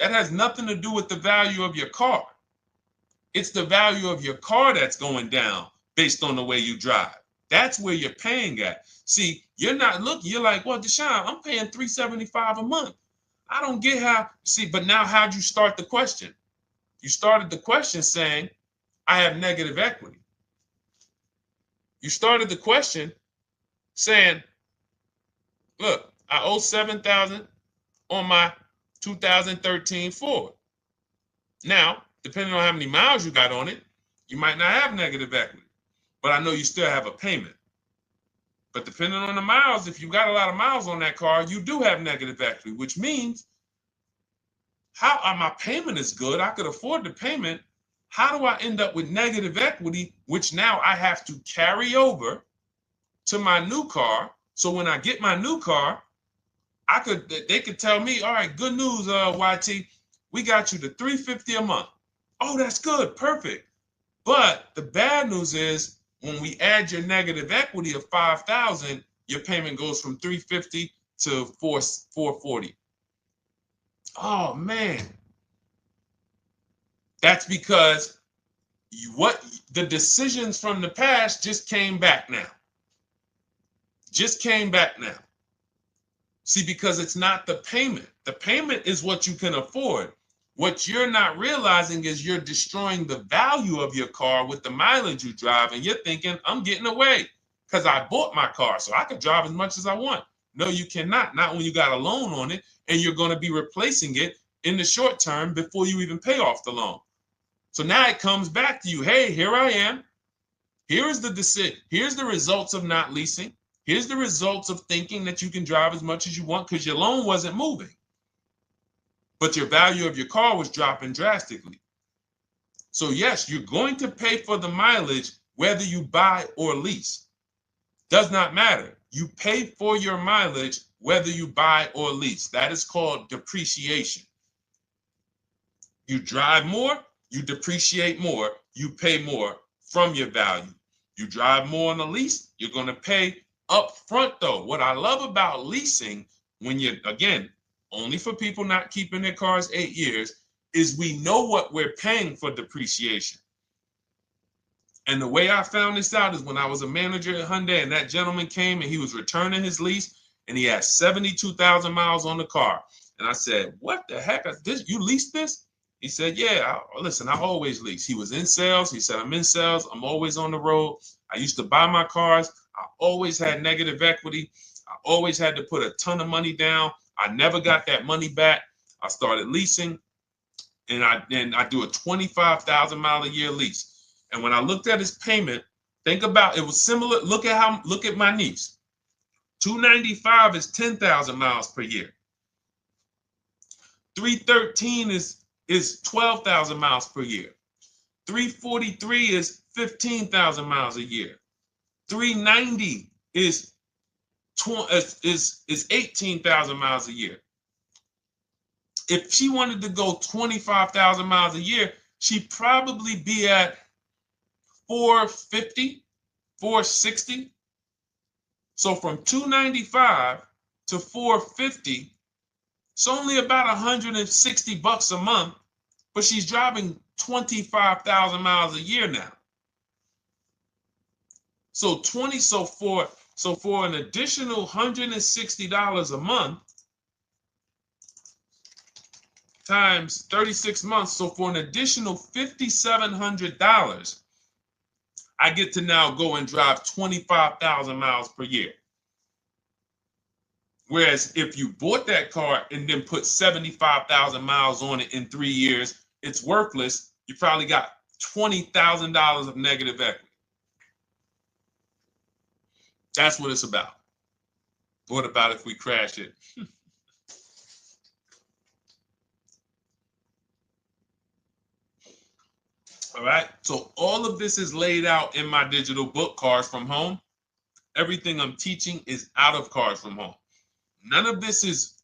S1: That has nothing to do with the value of your car. It's the value of your car that's going down based on the way you drive. That's where you're paying at. See, You're not looking, you're like, well, Deshone, I'm paying $375 a month. I don't get how, see, but now how'd you start the question? You started the question saying, I have negative equity. You started the question saying, look, I owe $7,000 on my 2013 Ford. Now, depending on how many miles you got on it, you might not have negative equity, but I know you still have a payment. But depending on the miles, if you got a lot of miles on that car, you do have negative equity, which means my payment is good. I could afford the payment. How do I end up with negative equity, which now I have to carry over to my new car? So when I get my new car, they could tell me, all right, good news, YT, we got you to $350 a month. Oh, that's good, perfect. But the bad news is when we add your negative equity of $5,000, your payment goes from $350 to $440. Oh man, that's because the decisions from the past just came back now. Just came back now. See, because it's not the payment. The payment is what you can afford. What you're not realizing is you're destroying the value of your car with the mileage you drive, and you're thinking, I'm getting away because I bought my car, so I can drive as much as I want. No, you cannot. Not when you got a loan on it, and you're going to be replacing it in the short term before you even pay off the loan. So now it comes back to you. Hey, here I am. Here's the decision. Here's the results of not leasing. Here's the results of thinking that you can drive as much as you want because your loan wasn't moving. But your value of your car was dropping drastically. So yes, you're going to pay for the mileage whether you buy or lease. Does not matter. You pay for your mileage whether you buy or lease. That is called depreciation. You drive more, you depreciate more, you pay more from your value. You drive more on a lease, you're going to pay up front though. What I love about leasing, when you're, again, only for people not keeping their cars 8 years, is we know what we're paying for depreciation. And the way I found this out is when I was a manager at Hyundai and that gentleman came and he was returning his lease and he had 72,000 miles on the car. And I said, what the heck? You leased this? He said, yeah, listen, I always lease. He was in sales. He said, I'm in sales. I'm always on the road. I used to buy my cars. I always had negative equity. I always had to put a ton of money down. I never got that money back. I started leasing, and I do a 25,000 mile a year lease. And when I looked at his payment, think about it was similar. Look at my niece. 295 is 10,000 miles per year. 313 is 12,000 miles per year. 343 is 15,000 miles a year. 390 is 18,000 miles a year. If she wanted to go 25,000 miles a year, she'd probably be at 450, 460. So from 295 to 450, it's only about 160 bucks a month, but she's driving 25,000 miles a year now. So for an additional $160 a month times 36 months, so for an additional $5,700, I get to now go and drive 25,000 miles per year. Whereas if you bought that car and then put 75,000 miles on it in 3 years, it's worthless. You probably got $20,000 of negative equity. That's what it's about. What about if we crash it? All right. So all of this is laid out in my digital book, Cars from Home. Everything I'm teaching is out of Cars from Home. None of this is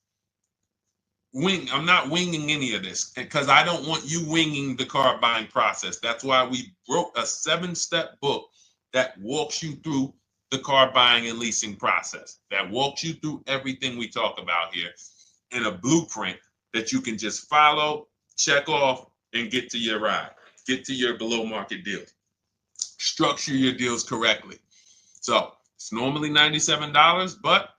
S1: I'm not winging any of this because I don't want you winging the car buying process. That's why we wrote a 7-step book that walks you through the car buying and leasing process, that walks you through everything we talk about here in a blueprint that you can just follow, check off, and get to your ride, get to your below market deals, structure your deals correctly. So It's normally $97, but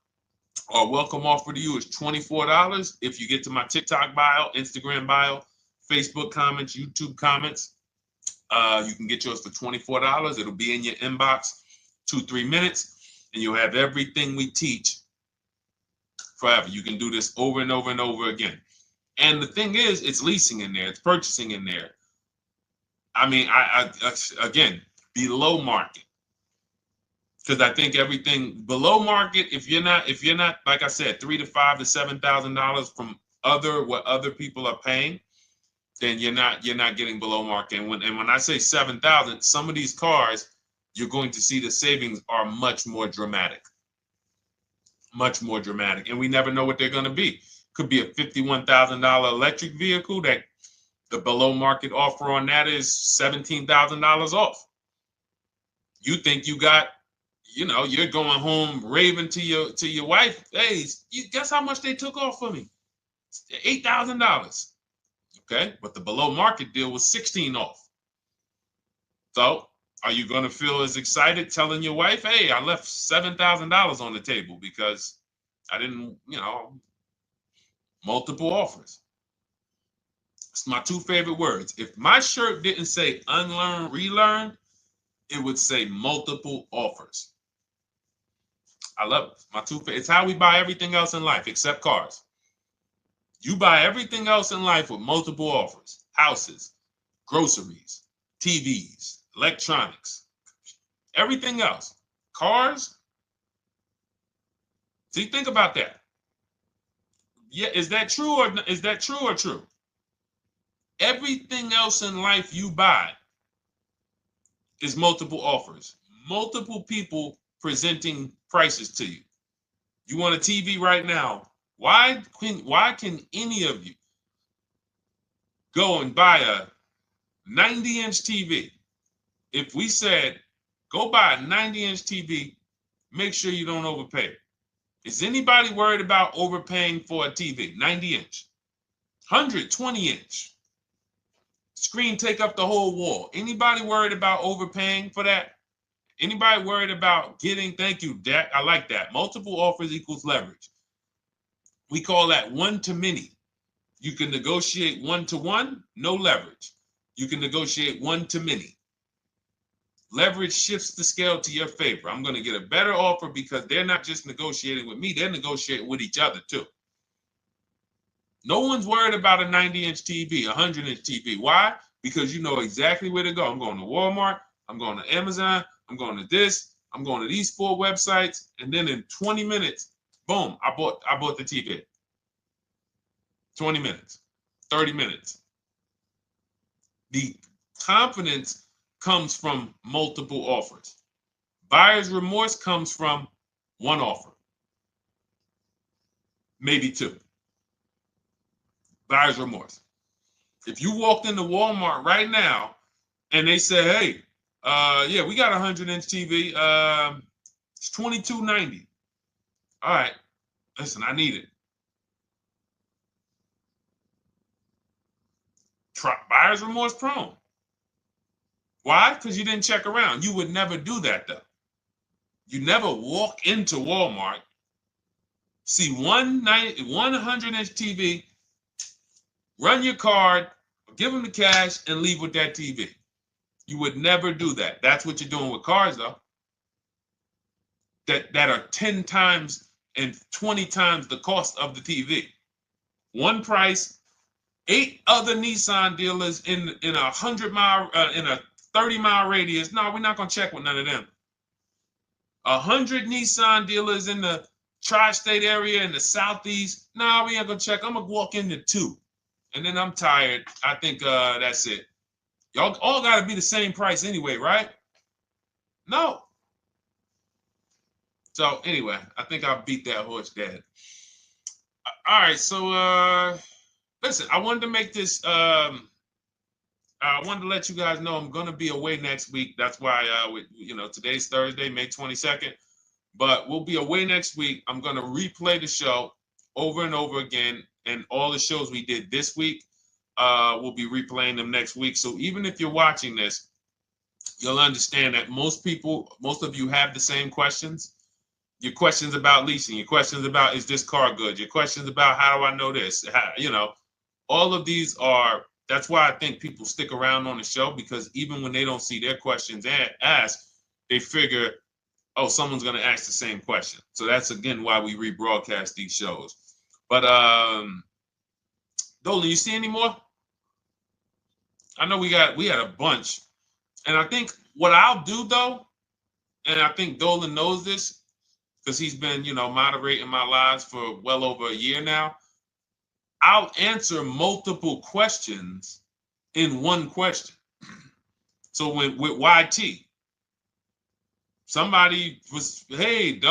S1: our welcome offer to you is $24 if you get to my TikTok bio, Instagram bio, Facebook comments, YouTube comments. You can get yours for $24. It'll be in your inbox 2-3 minutes, and you'll have everything we teach forever. You can do this over and over and over again. And the thing is, it's leasing in there, it's purchasing in there. I mean, I again, below market. Because I think everything below market, if you're not, like I said, $3,000 to $5,000 to $7,000 from what other people are paying, then you're not getting below market. And when I say 7,000, some of these cars, you're going to see the savings are much more dramatic, and we never know what they're going to be. Could be a $51,000 electric vehicle that the below market offer on that is $17,000 off. You think you got, you're going home raving to your wife. Hey, you guess how much they took off for me? $8,000. Okay, but the below market deal was 16 off. So are you going to feel as excited telling your wife, hey, I left $7,000 on the table because I didn't, multiple offers? It's my two favorite words. If my shirt didn't say unlearn, relearn, it would say multiple offers. I love it. My two favorite. It's how we buy everything else in life except cars. You buy everything else in life with multiple offers: houses, groceries, TVs, electronics, everything else. Cars. See, think about that. Yeah, is that true or true? Everything else in life you buy is multiple offers, multiple people presenting prices to you. You want a TV right now? Why can any of you go and buy a 90-inch TV? If we said, go buy a 90-inch TV, make sure you don't overpay. Is anybody worried about overpaying for a TV? 90-inch, 120-inch. Screen take up the whole wall. Anybody worried about overpaying for that? Anybody worried about getting, thank you, Dak, I like that. Multiple offers equals leverage. We call that one to many. You can negotiate 1-to-1, no leverage. You can negotiate 1 to many. Leverage shifts the scale to your favor. I'm going to get a better offer because they're not just negotiating with me, they're negotiating with each other too. No one's worried about a 90-inch TV, a 100-inch TV. Why? Because you know exactly where to go. I'm going to Walmart, I'm going to Amazon, I'm going to this, I'm going to these 4 websites, and then in 20 minutes, boom, I bought the TV. 20 minutes, 30 minutes. The confidence comes from multiple offers. Buyer's remorse comes from one offer, maybe 2. Buyer's remorse. If you walked into Walmart right now and they say, hey, yeah, we got a 100-inch TV. It's $22.90. All right, listen, I need it. Buyer's remorse prone. Why? Because you didn't check around. You would never do that, though. You never walk into Walmart, see one 100-inch TV, run your card, give them the cash, and leave with that TV. You would never do that. That's what you're doing with cars, though. That are 10 times and 20 times the cost of the TV. One price, 8 other Nissan dealers in a 100-mile, in a 30-mile radius. No, we're not gonna check with none of them. 100 Nissan dealers in the tri-state area in the southeast. No, we ain't gonna check. I'm gonna walk into 2, and then I'm tired. I think that's it. Y'all all gotta be the same price anyway, right? No. So anyway, I think I beat that horse dead. All right, so listen, I wanted to make this. I wanted to let you guys know I'm gonna be away next week. That's why today's Thursday, May 22nd, but we'll be away next week. I'm gonna replay the show over and over again, and all the shows we did this week, we'll be replaying them next week. So even if you're watching this you'll understand that most of you have the same questions. Your questions about leasing, your questions about, is this car good? Your questions about, how do I know this? All of these are, that's why I think people stick around on the show, because even when they don't see their questions asked, they figure, oh, someone's going to ask the same question. So that's, again, why we rebroadcast these shows. But Dolan, you see any more? I know we had a bunch. And I think what I'll do, though, and I think Dolan knows this because he's been, moderating my lives for well over a year now, I'll answer multiple questions in one question. So with YT, somebody was, hey,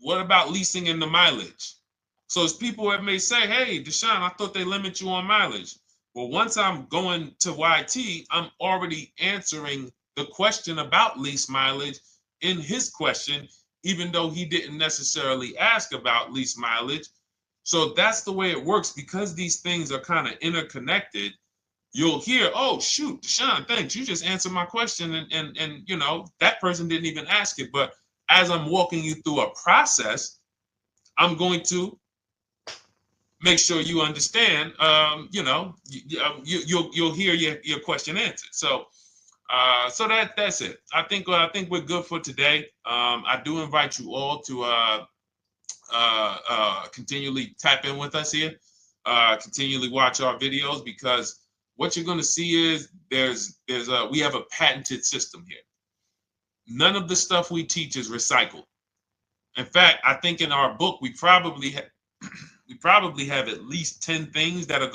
S1: what about leasing in the mileage? So as people that may say, hey, Deshone, I thought they limit you on mileage. Well, once I'm going to YT, I'm already answering the question about lease mileage in his question, even though he didn't necessarily ask about lease mileage. So that's the way it works. Because these things are kind of interconnected, you'll hear, oh, shoot, Deshone, thanks. You just answered my question. And that person didn't even ask it. But as I'm walking you through a process, I'm going to make sure you understand, you'll hear your question answered. So that's it. I think we're good for today. I do invite you all to continually tap in with us here, continually watch our videos, because what you're going to see is we have a patented system here. None of the stuff we teach is recycled. In fact, I think in our book we probably have at least 10 things that are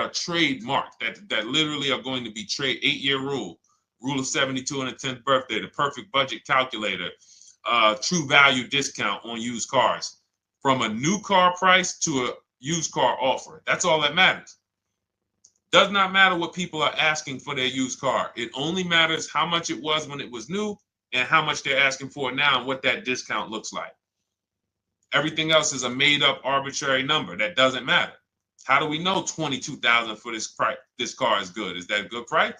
S1: trademarked, that literally are going to be 8-year rule of 72 on the 10th birthday, the perfect budget calculator, true value discount on used cars, from a new car price to a used car offer. That's all that matters. Does not matter what people are asking for their used car. It only matters how much it was when it was new and how much they're asking for it now and what that discount looks like. Everything else is a made-up arbitrary number that doesn't matter. How do we know $22,000 for this price? This car is good. Is that a good price?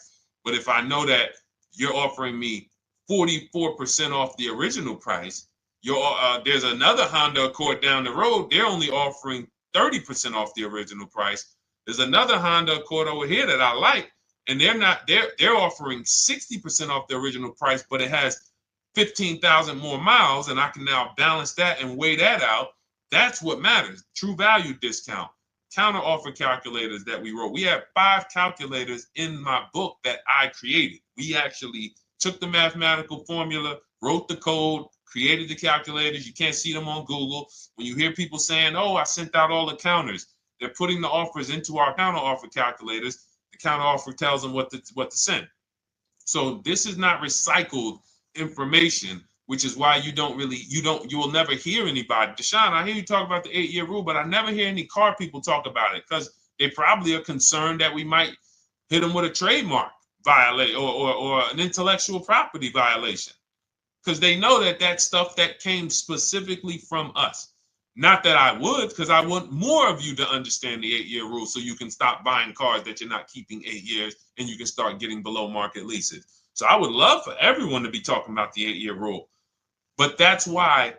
S1: But if I know that you're offering me 44% off the original price, there's another Honda Accord down the road. They're only offering 30% off the original price. There's another Honda Accord over here that I like, and they're offering 60% off the original price, but it has 15,000 more miles, and I can now balance that and weigh that out. That's what matters. True value discount, counter offer calculators that we wrote. We have 5 calculators in my book that I created. We actually took the mathematical formula, wrote the code, created the calculators. You can't see them on Google. When you hear people saying, oh, I sent out all the counters, they're putting the offers into our counter offer calculators. The counter offer tells them what to send. So this is not recycled information, which is why you will never hear anybody. Deshone, I hear you talk about the 8-year rule, but I never hear any car people talk about it, because they probably are concerned that we might hit them with a trademark violation or an intellectual property violation, because they know that stuff that came specifically from us. Not that I would, because I want more of you to understand the 8-year rule, so you can stop buying cars that you're not keeping 8 years and you can start getting below market leases. So I would love for everyone to be talking about the 8-year rule. But that's why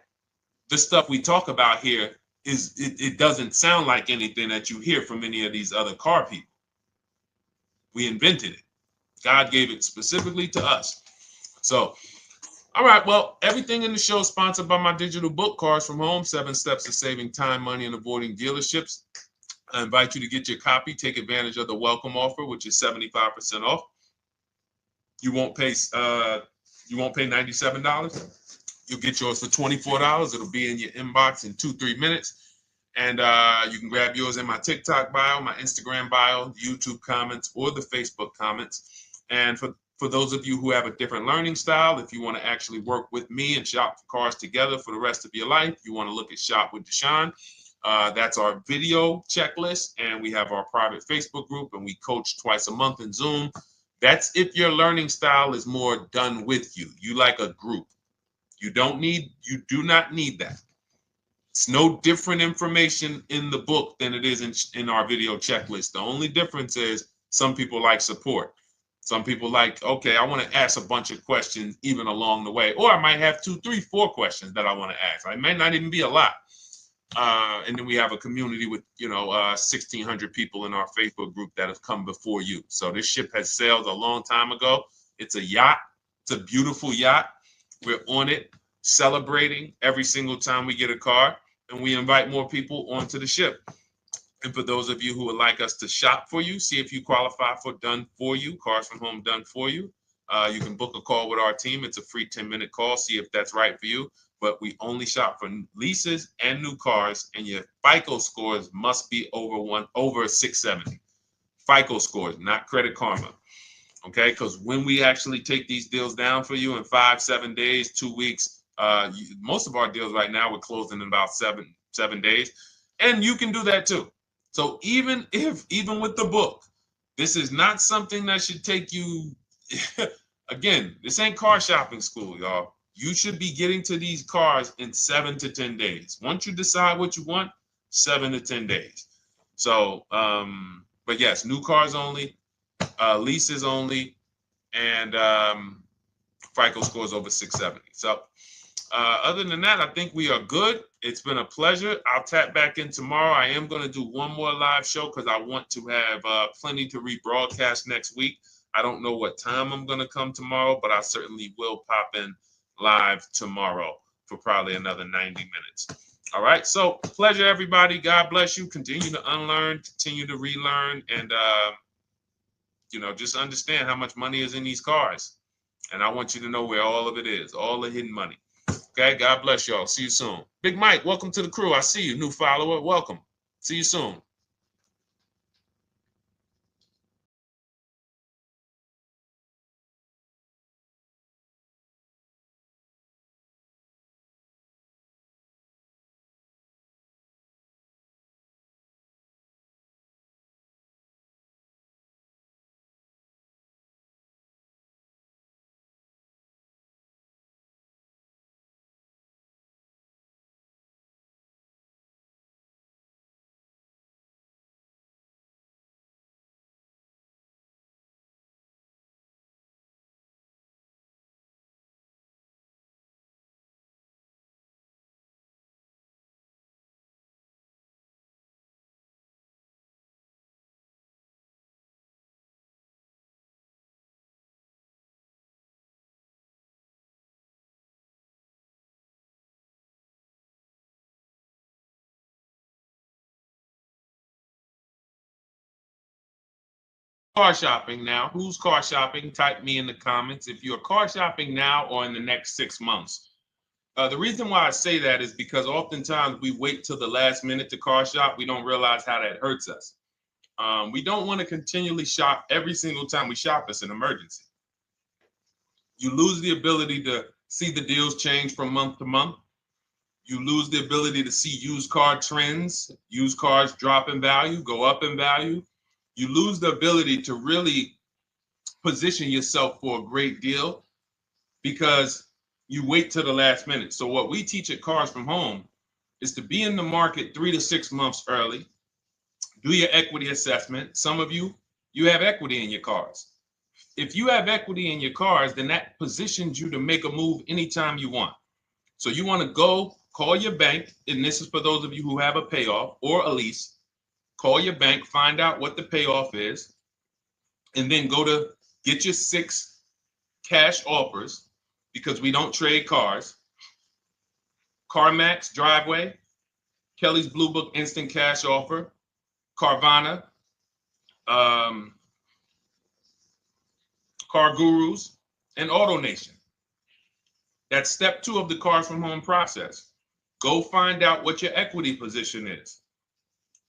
S1: the stuff we talk about here it doesn't sound like anything that you hear from any of these other car people. We invented it. God gave it specifically to us. So, all right, well, everything in the show is sponsored by my digital book, Cars from Home, 7 Steps to Saving Time, Money, and Avoiding Dealerships. I invite you to get your copy. Take advantage of the welcome offer, which is 75% off. You won't pay $97. You'll get yours for $24. It'll be in your inbox in 2-3 minutes. And you can grab yours in my TikTok bio, my Instagram bio, YouTube comments, or the Facebook comments. And for those of you who have a different learning style, if you want to actually work with me and shop for cars together for the rest of your life, you want to look at Shop with Deshone. That's our video checklist. And we have our private Facebook group, and we coach twice a month in Zoom. That's if your learning style is more done with you. You like a group. You do not need that. It's no different information in the book than it is in our video checklist. The only difference is some people like support. Some people like, okay, I want to ask a bunch of questions even along the way, or I might have 2, 3, 4 questions that I want to ask. It might not even be a lot. And then we have a community with, 1,600 people in our Facebook group that have come before you. So this ship has sailed a long time ago. It's a yacht. It's a beautiful yacht. We're on it, celebrating every single time we get a car, and we invite more people onto the ship. And for those of you who would like us to shop for you, see if you qualify for Done For You, Cars from Home Done For You. You can book a call with our team. It's a free 10-minute call. See if that's right for you. But we only shop for leases and new cars, and your FICO scores must be over 670. FICO scores, not Credit Karma. Okay, because when we actually take these deals down for you in 5, 7 days, 2 weeks, most of our deals right now we're closing in about seven days, and you can do that too. So even with the book, this is not something that should take you. Again, this ain't car shopping school, y'all. You should be getting to these cars in 7 to 10 days. Once you decide what you want, 7 to 10 days. So, but yes, new cars only, leases only, and FICO scores over 670. So other than that, I think we are good. It's been a pleasure. I'll tap back in tomorrow. I am going to do one more live show because I want to have plenty to rebroadcast next week. I don't know what time I'm going to come tomorrow, but I certainly will pop in live tomorrow for probably another 90 minutes. All right. So pleasure, everybody. God bless you. Continue to unlearn, continue to relearn, and, just understand how much money is in these cars. And I want you to know where all of it is, all the hidden money. Okay. God bless y'all. See you soon. Big Mike, welcome to the crew. I see you. New follower. Welcome. See you soon. Car shopping now. Who's car shopping? Type me in the comments if you're car shopping now or in the next 6 months. The reason why I say that is because oftentimes we wait till the last minute to car shop. We don't realize how that hurts us. We don't want to continually shop every single time we shop. It's an emergency. You lose the ability to see the deals change from month to month. You lose the ability to see used car trends, used cars drop in value, go up in value. You lose the ability to really position yourself for a great deal because you wait till the last minute. So what we teach at Cars from Home is to be in the market 3 to 6 months early. Do your equity assessment. Some of you have equity in your cars. If you have equity in your cars, then that positions you to make a move anytime you want. So you want to go call your bank, and this is for those of you who have a payoff or a lease. Call your bank, find out what the payoff is, and then go to get your 6 cash offers, because we don't trade cars. CarMax Driveway, Kelly's Blue Book Instant Cash Offer, Carvana, Car Gurus, and AutoNation. That's step 2 of the Cars from Home process. Go find out what your equity position is.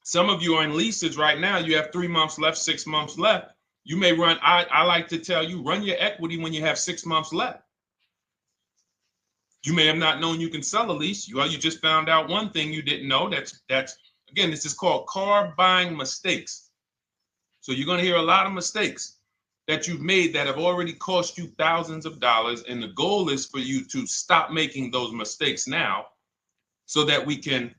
S1: Some of you are in leases right now. You have 3 months left, 6 months left. You may run, I like to tell you, run your equity when you have 6 months left. You may have not known you can sell a lease. You just found out one thing you didn't know. That's again, this is called car buying mistakes. So you're going to hear a lot of mistakes that you've made that have already cost you thousands of dollars. And the goal is for you to stop making those mistakes now so that we can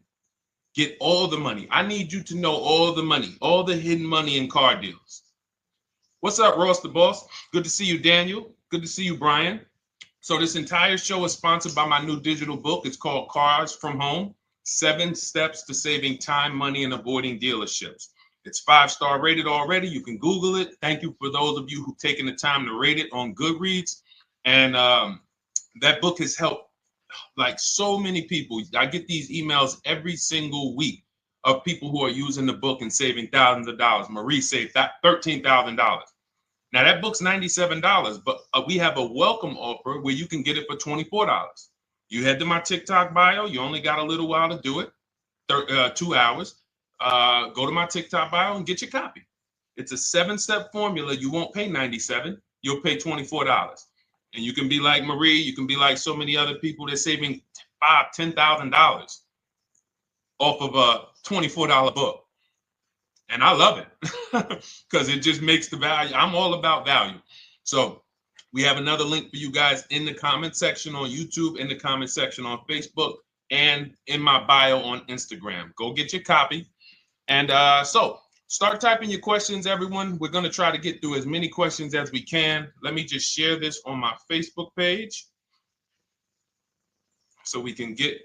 S1: get all the money. I need you to know all the money, all the hidden money in car deals. What's up, Ross the Boss? Good to see you, Daniel. Good to see you, Brian. So this entire show is sponsored by my new digital book. It's called Cars from Home, 7 Steps to Saving Time, Money, and Avoiding Dealerships. It's 5-star rated already. You can Google it. Thank you for those of you who've taken the time to rate it on Goodreads. And that book has helped like so many people. I get these emails every single week of people who are using the book and saving thousands of dollars. Marie saved $13,000. Now that book's $97, but we have a welcome offer where you can get it for $24. You head to my TikTok bio. You only got a little while to do it, 2 hours. Go to my TikTok bio and get your copy. It's a 7-step formula. You won't pay $97. You'll pay $24. And you can be like Marie. You can be like so many other people. They're saving $5,000, $10,000 off of a $24 book. And I love it because it just makes the value. I'm all about value. So we have another link for you guys in the comment section on YouTube, in the comment section on Facebook, and in my bio on Instagram. Go get your copy. And so start typing your questions, everyone. We're going to try to get through as many questions as we can. Let me just share this on my Facebook page so we can get.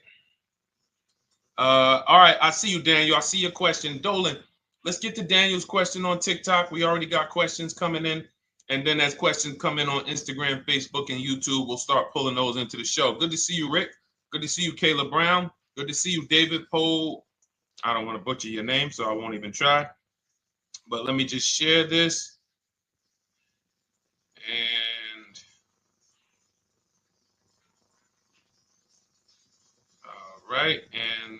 S1: All right. I see you, Daniel. I see your question. Dolan, let's get to Daniel's question on TikTok. We already got questions coming in. And then as questions come in on Instagram, Facebook, and YouTube, we'll start pulling those into the show. Good to see you, Rick. Good to see you, Kayla Brown. Good to see you, David Poe. I don't want to butcher your name, so I won't even try. But let me just share this. And all right. And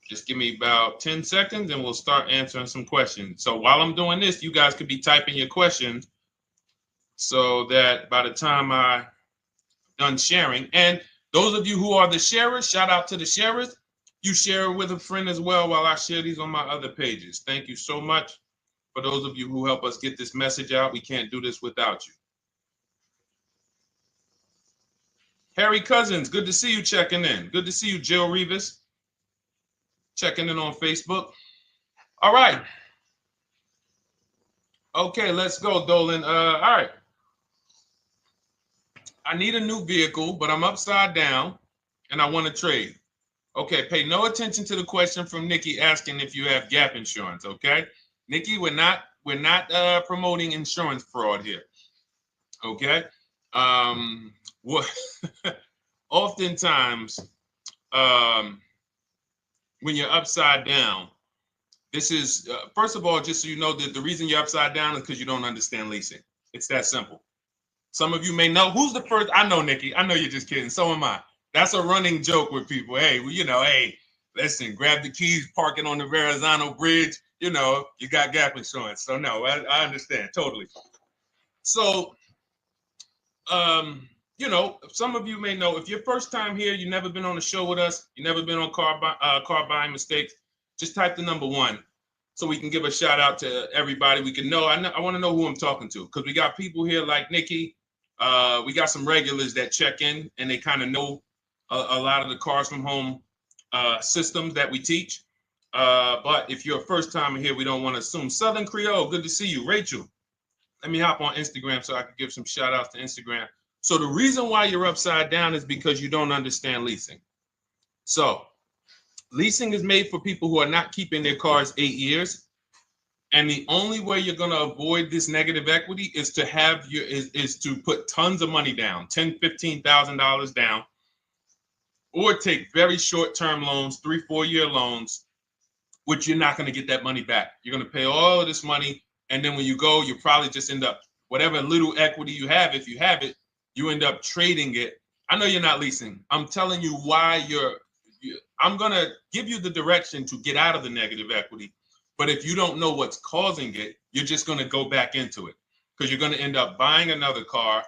S1: just give me about 10 seconds and we'll start answering some questions. So while I'm doing this, you guys could be typing your questions so that by the time I'm done sharing, and those of you who are the sharers, shout out to the sharers. You share it with a friend as well while I share these on my other pages. Thank you so much for those of you who help us get this message out. We can't do this without you. Harry Cousins, good to see you checking in. Good to see you, Jill Rivas, checking in on Facebook. All right. Okay, let's go, Dolan. All right. I need a new vehicle, but I'm upside down and I want to trade. Okay, pay no attention to the question from Nikki asking if you have gap insurance, okay? Nikki, we're not promoting insurance fraud here, okay? Oftentimes, when you're upside down, this is, first of all, just so you know that the reason you're upside down is because you don't understand leasing. It's that simple. Some of you may know, who's the first? I know, Nikki. I know you're just kidding. So am I. That's a running joke with people. Hey, well, you know, hey, listen, grab the keys, park it on the Verrazano Bridge. You know, you got gap insurance. So no, I understand totally. So, you know, some of you may know, if you're first time here, you've never been on a show with us, you've never been on car buying mistakes, just type the number 1 so we can give a shout out to everybody. We can know. I want to know who I'm talking to because we got people here like Nikki. We got some regulars that check in and they kind of know a lot of the Cars from Home systems that we teach. But if you're a first timer here, we don't want to assume. Southern Creole, good to see you. Rachel, let me hop on Instagram so I can give some shout outs to Instagram. So the reason why you're upside down is because you don't understand leasing. So leasing is made for people who are not keeping their cars 8 years. And the only way you're going to avoid this negative equity is to have is to put tons of money down, $10,000, $15,000 down, or take very short-term loans, 3-4 year loans, which you're not going to get that money back. You're going to pay all of this money. And then when you go, you probably just end up, whatever little equity you have, if you have it, you end up trading it. I know you're not leasing. I'm telling you why I'm going to give you the direction to get out of the negative equity. But if you don't know what's causing it, you're just going to go back into it because you're going to end up buying another car,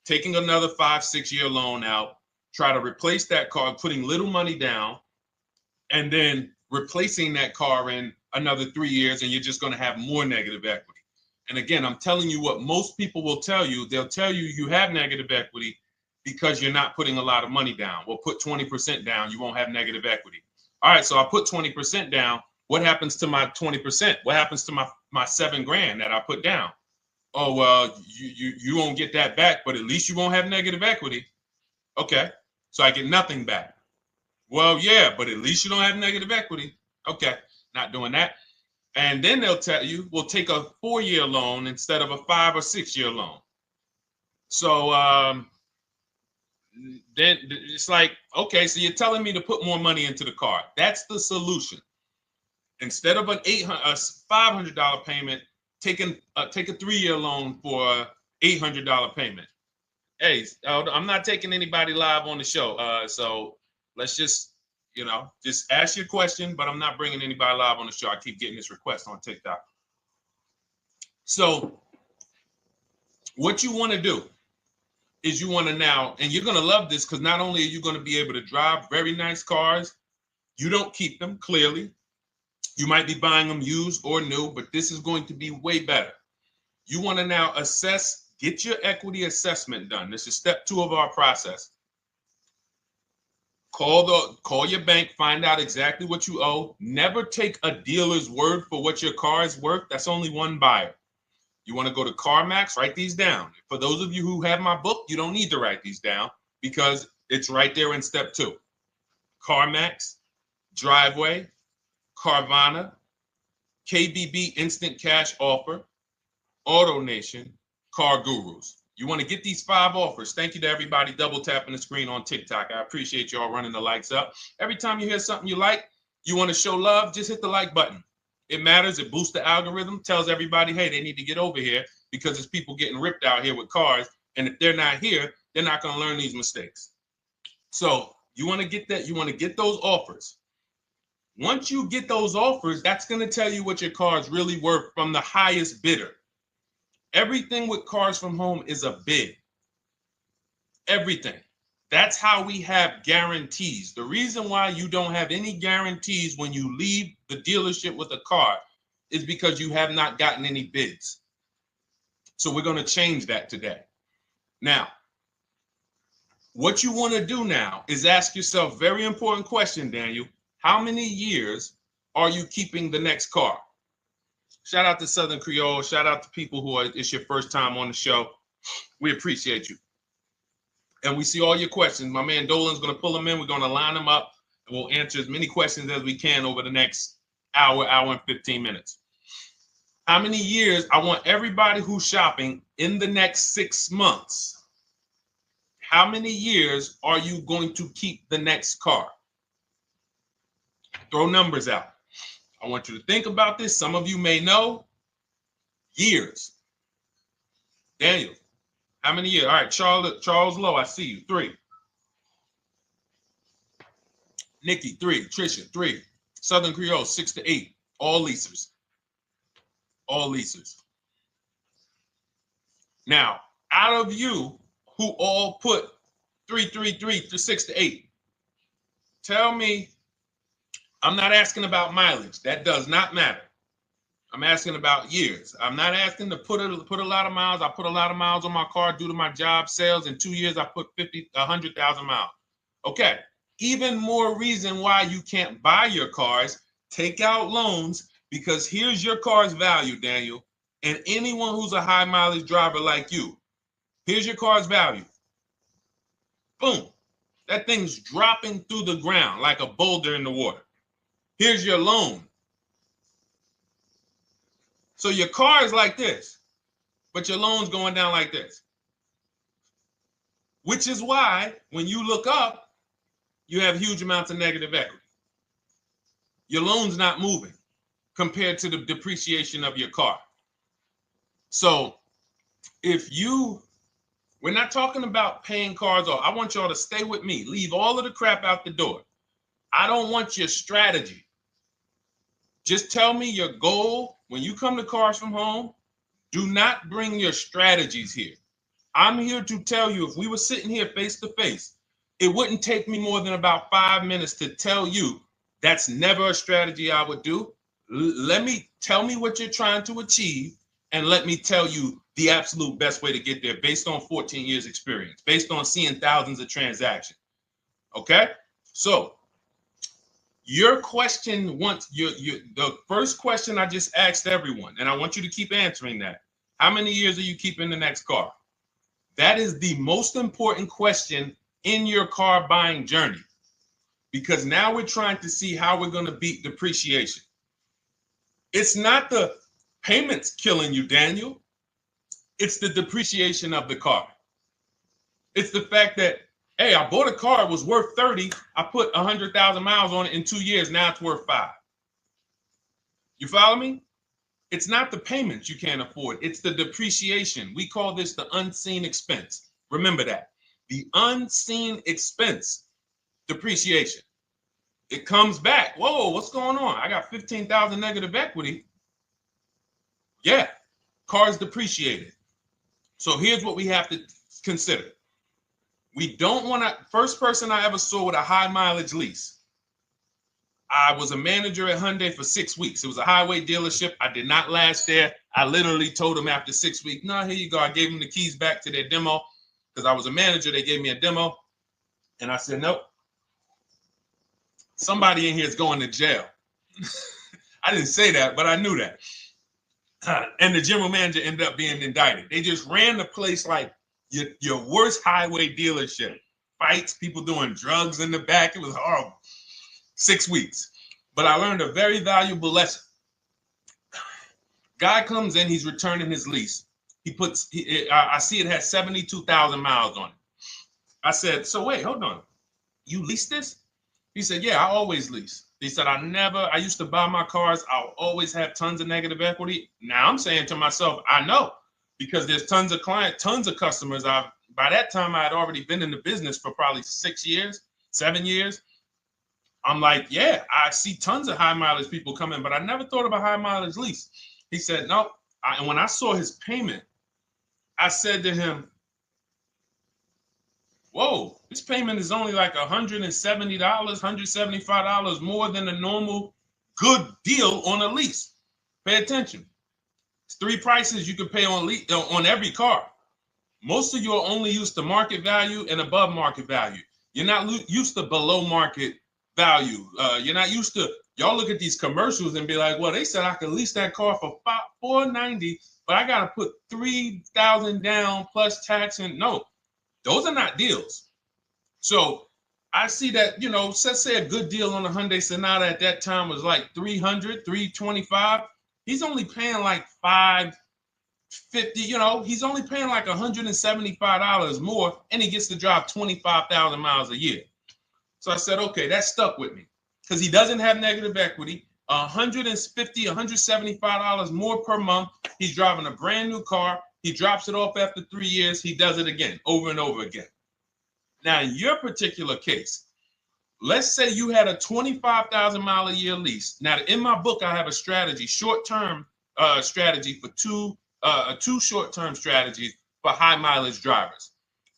S1: taking another 5-6 year loan out, try to replace that car, putting little money down, and then replacing that car in another 3 years, and you're just going to have more negative equity. And again, I'm telling you what most people will tell you. They'll tell you you have negative equity because you're not putting a lot of money down. Well, put 20% down, you won't have negative equity. All right, so I put 20% down. What happens to my 20%? What happens to my my $7,000 that I put down. Oh, well, you won't get that back, but at least you won't have negative equity. Okay, so I get nothing back. Well, yeah, but at least you don't have negative equity. Okay, not doing that. And then they'll tell you, we'll take a 4-year loan instead of a 5 or 6-year loan. So then it's like, okay, so you're telling me to put more money into the car. That's the solution. Instead of a $500 payment, take a 3-year loan for a $800 payment. Hey, I'm not taking anybody live on the show. So let's just, just ask your question, but I'm not bringing anybody live on the show. I keep getting this request on TikTok. So what you want to do is you want to now, and you're going to love this because not only are you going to be able to drive very nice cars, you don't keep them, clearly. You might be buying them used or new, but this is going to be way better. You want to now assess, get your equity assessment done. This is step 2 of our process. Call your bank, find out exactly what you owe. Never take a dealer's word for what your car is worth. That's only one buyer. You want to go to CarMax, write these down. For those of you who have my book, you don't need to write these down because it's right there in step 2. CarMax, Driveway, Carvana, KBB Instant Cash Offer, AutoNation, Car Gurus. You want to get these 5 offers. Thank you to everybody double tapping the screen on TikTok. I appreciate y'all running the likes up. Every time you hear something you like, you want to show love, just hit the like button. It matters. It boosts the algorithm, tells everybody, hey, they need to get over here because there's people getting ripped out here with cars. And if they're not here, they're not going to learn these mistakes. So you want to get that. You want to get those offers. Once you get those offers, that's going to tell you what your car is really worth from the highest bidder. Everything with Cars from Home is a bid. Everything. That's how we have guarantees. The reason why you don't have any guarantees when you leave the dealership with a car is because you have not gotten any bids. So we're going to change that today. Now, what you want to do now is ask yourself, very important question, Daniel. How many years are you keeping the next car? Shout out to Southern Creole. Shout out to people who it's your first time on the show. We appreciate you. And we see all your questions. My man Dolan's going to pull them in. We're going to line them up. And we'll answer as many questions as we can over the next hour and 15 minutes. How many years? I want everybody who's shopping in the next 6 months. How many years are you going to keep the next car? Throw numbers out. I want you to think about this. Some of you may know. Years. Daniel, how many years? All right, Charles Lowe, I see you. 3. Nikki, 3. Trisha, 3. Southern Creole, 6 to 8. All leasers. All leasers. Now, out of you who all put 3 to 6 to 8, tell me. I'm not asking about mileage. That does not matter. I'm asking about years. I'm not asking to put a lot of miles. I put a lot of miles on my car due to my job sales. In 2 years, I put 100,000 miles. Okay. Even more reason why you can't buy your cars. Take out loans because here's your car's value, Daniel. And anyone who's a high mileage driver like you, here's your car's value. Boom. That thing's dropping through the ground like a boulder in the water. Here's your loan. So your car is like this, but your loan's going down like this. Which is why when you look up, you have huge amounts of negative equity. Your loan's not moving compared to the depreciation of your car. So we're not talking about paying cars off. I want y'all to stay with me. Leave all of the crap out the door. I don't want your strategy. Just tell me your goal. When you come to Cars from Home, do not bring your strategies here. I'm here to tell you, if we were sitting here face to face, it wouldn't take me more than about 5 minutes to tell you that's never a strategy I would do. Tell me what you're trying to achieve, and let me tell you the absolute best way to get there based on 14 years experience, based on seeing thousands of transactions. Okay? So Your question the first question I just asked everyone, and I want you to keep answering that. How many years are you keeping the next car? That is the most important question in your car buying journey, because now we're trying to see how we're going to beat depreciation. It's not the payments killing you, Daniel. It's the depreciation of the car. It's the fact that, hey, I bought a car, it was worth 30. I put 100,000 miles on it in 2 years. Now it's worth 5. You follow me? It's not the payments you can't afford. It's the depreciation. We call this the unseen expense. Remember that. The unseen expense, depreciation. It comes back. Whoa, what's going on? I got 15,000 negative equity. Yeah, car's depreciated. So here's what we have to consider. We don't want to, first person I ever saw with a high mileage lease. I was a manager at Hyundai for 6 weeks. It was a highway dealership. I did not last there. I literally told them after 6 weeks, no, here you go. I gave them the keys back to their demo because I was a manager. They gave me a demo. And I said, nope. Somebody in here is going to jail. I didn't say that, but I knew that. And the general manager ended up being indicted. They just ran the place like your worst highway dealership. Fights, people doing drugs in the back. It was horrible. 6 weeks. But I learned a very valuable lesson. Guy comes in, he's returning his lease. I see it has 72,000 miles on it. I said, so wait, hold on. You leased this? He said, yeah, I always lease. He said, I used to buy my cars. I'll always have tons of negative equity. Now I'm saying to myself, I know, because there's tons of clients, tons of customers. By that time, I had already been in the business for probably 6 years, 7 years. I'm like, yeah, I see tons of high mileage people coming, but I never thought about high mileage lease. He said, no. And when I saw his payment, I said to him, whoa, this payment is only like $170, $175 more than a normal good deal on a lease. Pay attention. It's 3 prices you can pay on every car. Most of you are only used to market value and above market value. You're not used to below market value. You're not used to, y'all look at these commercials and be like, well, they said I could lease that car for $490, but I got to put $3,000 down plus tax. And no, those are not deals. So I see that, let's say a good deal on a Hyundai Sonata at that time was like $300, $325. He's only paying like $550, he's only paying like $175 more, and he gets to drive 25,000 miles a year. So I said, okay, that stuck with me because he doesn't have negative equity. $150, $175 more per month. He's driving a brand new car. He drops it off after 3 years. He does it again, over and over again. Now, in your particular case, let's say you had a 25,000 mile a year lease. Now, in my book, I have a strategy, short-term strategy for two short-term strategies for high mileage drivers.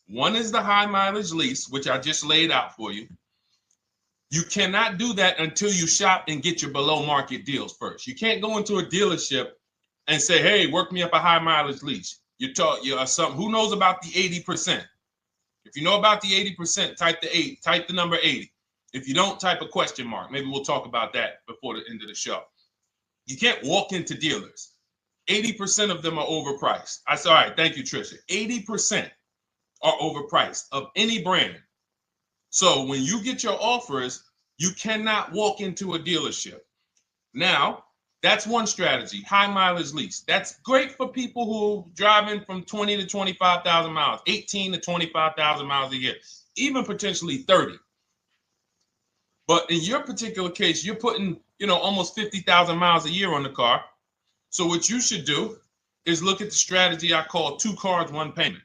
S1: One is the high mileage lease, which I just laid out for you. You cannot do that until you shop and get your below market deals first. You can't go into a dealership and say, hey, work me up a high mileage lease. You're who knows about the 80%? If you know about the 80%, type the number 80. If you don't, type a question mark. Maybe we'll talk about that before the end of the show. You can't walk into dealers. 80% of them are overpriced. I said, all right, thank you, Trisha. 80% are overpriced of any brand. So when you get your offers, you cannot walk into a dealership. Now, that's one strategy, high mileage lease. That's great for people who are driving from 20 to 25,000 miles, 18 to 25,000 miles a year, even potentially 30. But in your particular case, you're putting, almost 50,000 miles a year on the car. So what you should do is look at the strategy I call 2 cars, 1 payment.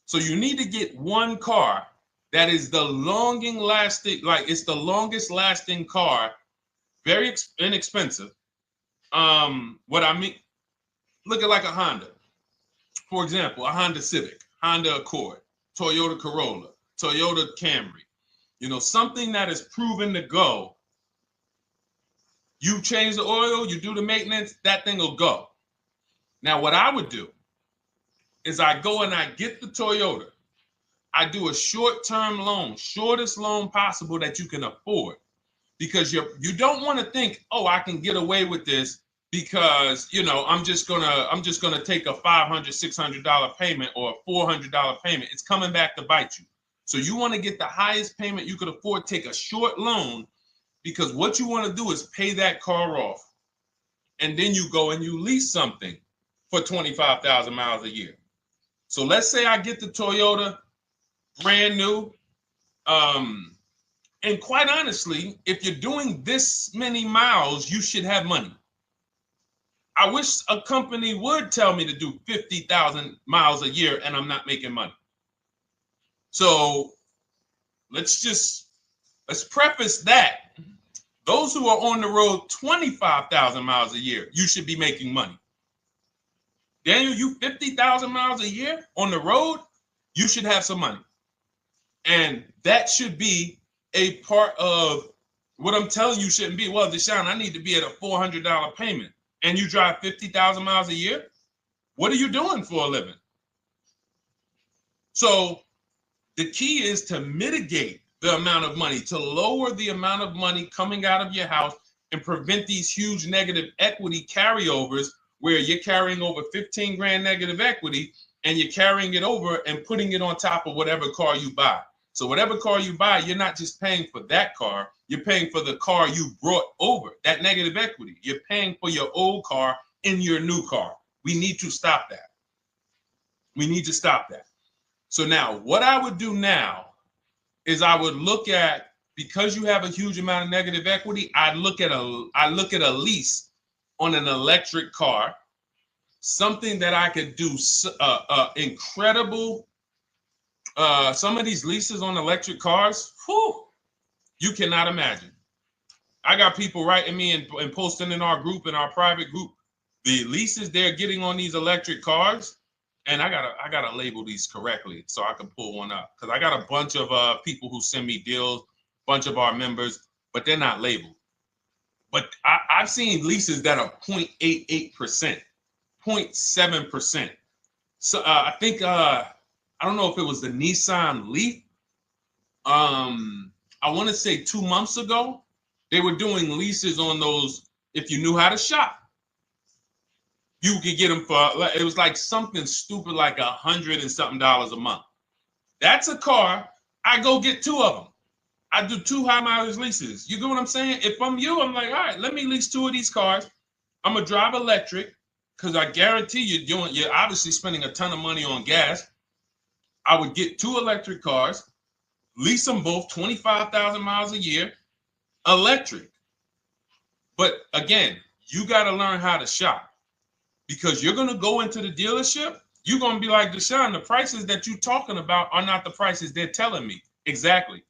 S1: So you need to get one car that is the longest lasting car, very inexpensive. What I mean, look at like a Honda. For example, a Honda Civic, Honda Accord, Toyota Corolla, Toyota Camry. Something that is proven to go. You change the oil, you do the maintenance, that thing will go. Now, what I would do is I go and I get the Toyota. I do a short-term loan, shortest loan possible that you can afford. because you don't want to think, oh, I can get away with this because, you know, I'm just gonna take a $500, $600 payment or a $400 payment. It's coming back to bite you. So you want to get the highest payment you could afford, take a short loan, because what you want to do is pay that car off. And then you go and you lease something for 25,000 miles a year. So let's say I get the Toyota brand new. And quite honestly, if you're doing this many miles, you should have money. I wish a company would tell me to do 50,000 miles a year and I'm not making money. So let's preface that. Those who are on the road 25,000 miles a year, you should be making money. Daniel, you 50,000 miles a year on the road, you should have some money. And that should be a part of what I'm telling you shouldn't be. Well, Deshone, I need to be at a $400 payment. And you drive 50,000 miles a year? What are you doing for a living? So the key is to mitigate the amount of money, to lower the amount of money coming out of your house and prevent these huge negative equity carryovers where you're carrying over 15 grand negative equity and you're carrying it over and putting it on top of whatever car you buy. So whatever car you buy, you're not just paying for that car, you're paying for the car you brought over, that negative equity. You're paying for your old car in your new car. We need to stop that. We need to stop that. So now what I would do now is I would look at, because you have a huge amount of negative equity, I look at a lease on an electric car, something that I could do incredible. Some of these leases on electric cars, whew, you cannot imagine. I got people writing me and posting in our group, in our private group, the leases they're getting on these electric cars. And I gotta label these correctly so I can pull one up, because I got a bunch of people who send me deals, bunch of our members, but they're not labeled. But I've seen leases that are 0.88%, 0.7%. So I think I don't know if it was the Nissan Leaf. I want to say 2 months ago, they were doing leases on those. If you knew how to shop, you could get them for, it was like something stupid like $100 and something a month. That's a car. I go get 2 of them. I do 2 high mileage leases. You get what I'm saying? If I'm you, I'm like, all right, let me lease 2 of these cars. I'm gonna drive electric, because I guarantee you're obviously spending a ton of money on gas. I would get 2 electric cars, lease them both 25,000 miles a year, electric. But again, you got to learn how to shop. Because you're going to go into the dealership, you're going to be like, Deshone, the prices that you're talking about are not the prices they're telling me. Exactly.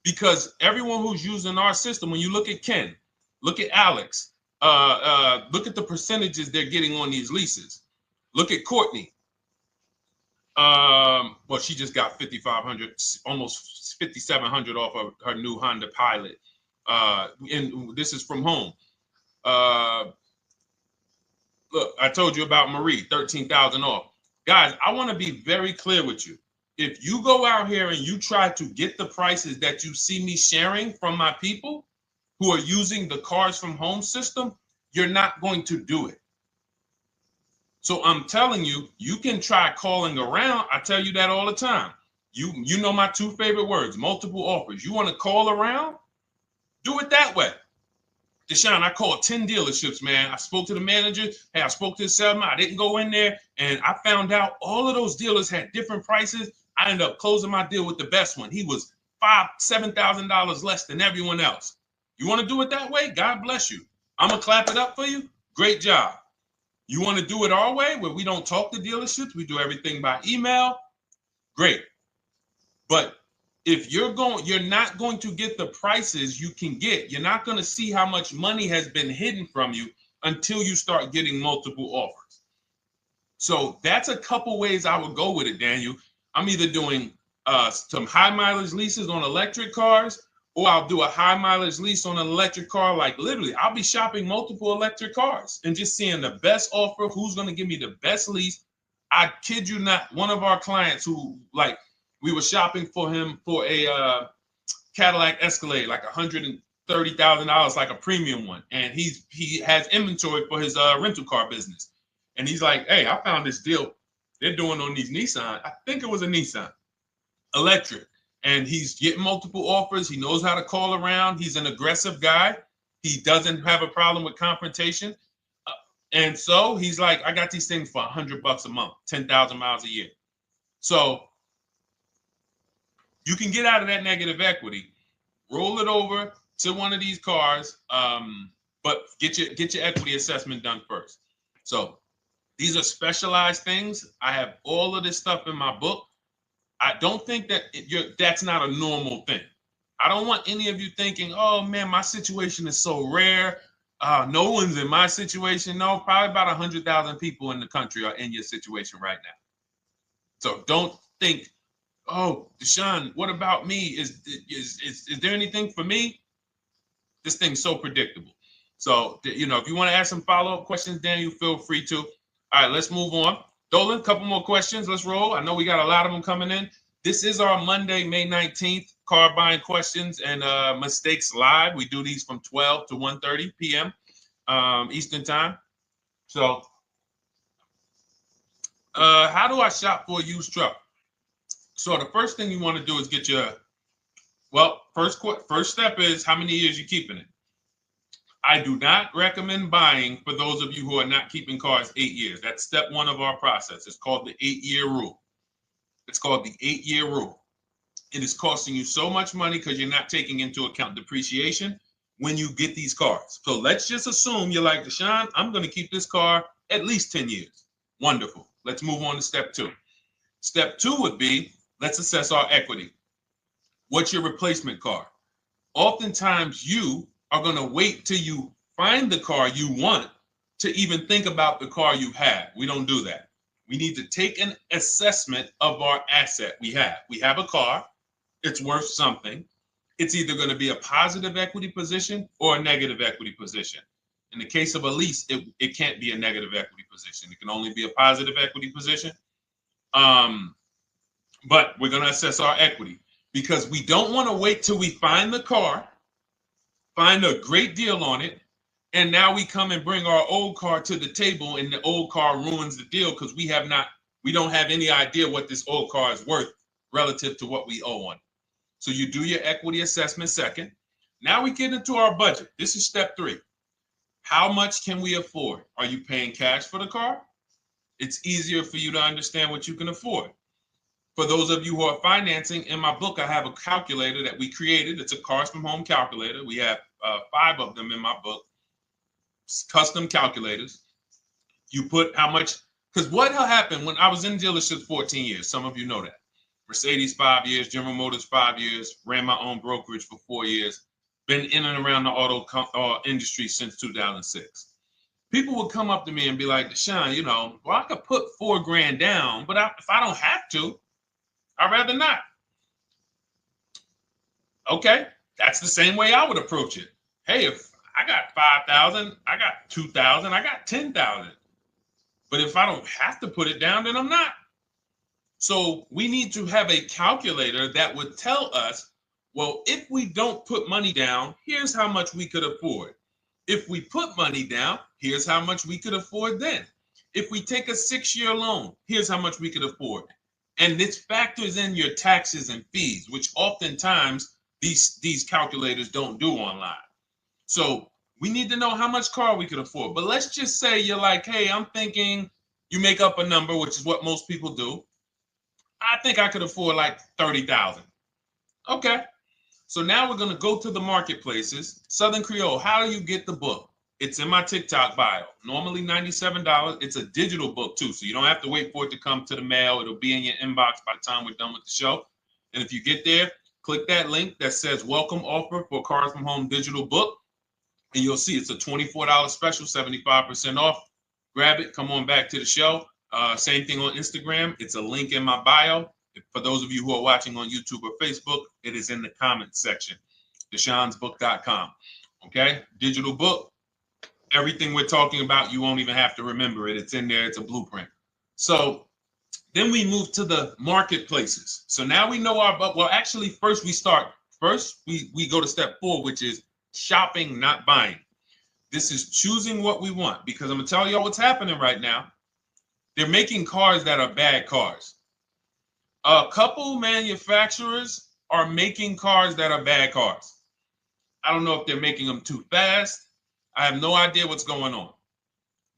S1: Because everyone who's using our system, when you look at Ken, look at Alex, look at the percentages they're getting on these leases. Look at Courtney. Well, she just got 5,500, almost 5,700 off of her new Honda Pilot. And this is from home. Look, I told you about Marie, 13,000 off. Guys, I want to be very clear with you. If you go out here and you try to get the prices that you see me sharing from my people who are using the Cars from Home system, you're not going to do it. So I'm telling you, you can try calling around. I tell you that all the time. You know my 2 favorite words, multiple offers. You want to call around? Do it that way. Deshone, I called 10 dealerships, man. I spoke to the manager. Hey, I spoke to the salesman. I didn't go in there, and I found out all of those dealers had different prices. I ended up closing my deal with the best one. He was $5,000, $7,000 less than everyone else. You want to do it that way? God bless you. I'm going to clap it up for you. Great job. You want to do it our way, where we don't talk to dealerships? We do everything by email? Great. But if you're not going to get the prices you can get. You're not going to see how much money has been hidden from you until you start getting multiple offers. So that's a couple ways I would go with it, Daniel. I'm either doing some high mileage leases on electric cars, or I'll do a high mileage lease on an electric car. Like literally, I'll be shopping multiple electric cars and just seeing the best offer, who's going to give me the best lease. I kid you not, one of our clients who, like, we were shopping for him for a Cadillac Escalade, like $30,000, like a premium one, and he has inventory for his rental car business, and he's like, hey, I found this deal they're doing on these Nissan. I think it was a Nissan electric, and he's getting multiple offers. He knows how to call around. He's an aggressive guy. He doesn't have a problem with confrontation, and so he's like, I got these things for $100 a month, 10,000 miles a year. So you can get out of that negative equity, roll it over to one of these cars, but get your equity assessment done first. So these are specialized things. I have all of this stuff in my book. I don't think that that's not a normal thing. I don't want any of you thinking, oh man, my situation is so rare. No one's in my situation. No, probably about 100,000 people in the country are in your situation right now. So don't think, oh, Deshone, what about me? Is there anything for me? This thing's so predictable. So, if you want to ask some follow-up questions, Daniel, feel free to. All right, let's move on. Dolan, a couple more questions. Let's roll. I know we got a lot of them coming in. This is our Monday, May 19th, car buying questions and mistakes live. We do these from 12 to 1:30 p.m. Eastern time. So, how do I shop for a used truck? So the first thing you want to do is get your, first step is how many years you keeping it. I do not recommend buying for those of you who are not keeping cars 8 years. That's step one of our process. It's called the 8-year rule. It's called the 8-year rule. It is costing you so much money because you're not taking into account depreciation when you get these cars. So let's just assume you're like, Deshone, I'm going to keep this car at least 10 years. Wonderful. Let's move on to step two. Step two would be, let's assess our equity. What's your replacement car? Oftentimes you are going to wait till you find the car you want to even think about the car you have. We don't do that. We need to take an assessment of our asset we have. We have a car. It's worth something. It's either going to be a positive equity position or a negative equity position. In the case of a lease, it can't be a negative equity position. It can only be a positive equity position. But we're going to assess our equity because we don't want to wait till we find the car, find a great deal on it, and now we come and bring our old car to the table and the old car ruins the deal because we don't have any idea what this old car is worth relative to what we owe on it. So you do your equity assessment second. Now we get into our budget. This is step three. How much can we afford? Are you paying cash for the car? It's easier for you to understand what you can afford. For those of you who are financing, in my book, I have a calculator that we created. It's a Cars from Home calculator. We have 5 of them in my book, custom calculators. You put how much, because what happened when I was in dealerships 14 years, some of you know that. Mercedes 5 years, General Motors 5 years, ran my own brokerage for 4 years, been in and around the auto industry since 2006. People would come up to me and be like, Deshone, I could put $4,000 down, but if I don't have to, I'd rather not. Okay, that's the same way I would approach it. Hey, if I got 5,000, I got 2,000, I got 10,000. But if I don't have to put it down, then I'm not. So we need to have a calculator that would tell us, well, if we don't put money down, here's how much we could afford. If we put money down, here's how much we could afford then. If we take a 6-year loan, here's how much we could afford. And this factors in your taxes and fees, which oftentimes these calculators don't do online. So we need to know how much car we could afford. But let's just say you're like, hey, I'm thinking, you make up a number, which is what most people do. I think I could afford like 30,000. Okay. So now we're going to go to the marketplaces. Southern Creole, how do you get the book? It's in my TikTok bio. Normally $97. It's a digital book too, so you don't have to wait for it to come to the mail. It'll be in your inbox by the time we're done with the show. And if you get there, click that link that says welcome offer for Cars from Home digital book. And you'll see it's a $24 special, 75% off. Grab it. Come on back to the show. Same thing on Instagram. It's a link in my bio. For those of you who are watching on YouTube or Facebook, it is in the comments section. DeshonesBook.com. Okay? Digital book. Everything we're talking about, you won't even have to remember it. It's in there. It's a blueprint. So then we move to the marketplaces. So now we know actually first we go to step 4, which is shopping, not buying. This is choosing what we want, because I'm gonna tell y'all what's happening right now. They're making cars that are bad cars. A couple manufacturers are making cars that are bad cars. I don't know if they're making them too fast. I have no idea what's going on,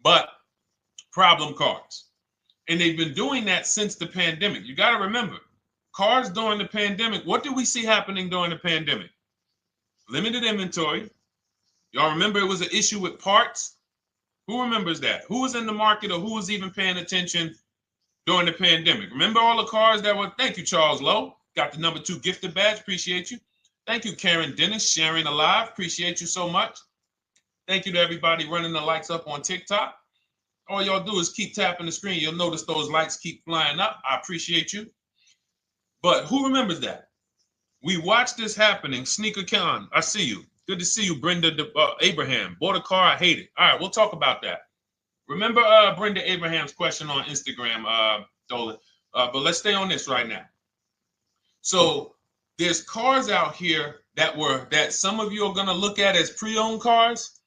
S1: but problem cars. And they've been doing that since the pandemic. You got to remember, cars during the pandemic, what did we see happening during the pandemic? Limited inventory. Y'all remember it was an issue with parts? Who remembers that? Who was in the market or who was even paying attention during the pandemic? Remember all the cars that were, thank you, Charles Lowe. Got the #2 gifted badge, appreciate you. Thank you, Karen Dennis, sharing alive, appreciate you so much. Thank you to everybody running the likes up on TikTok. All y'all do is keep tapping the screen. You'll notice those likes keep flying up. I appreciate you. But who remembers that? We watched this happening. Sneaker Con, I see you. Good to see you, Brenda Abraham. Bought a car, I hate it. All right, we'll talk about that. Remember Brenda Abraham's question on Instagram, Dolan. But let's stay on this right now. So there's cars out here that some of you are going to look at as pre-owned cars.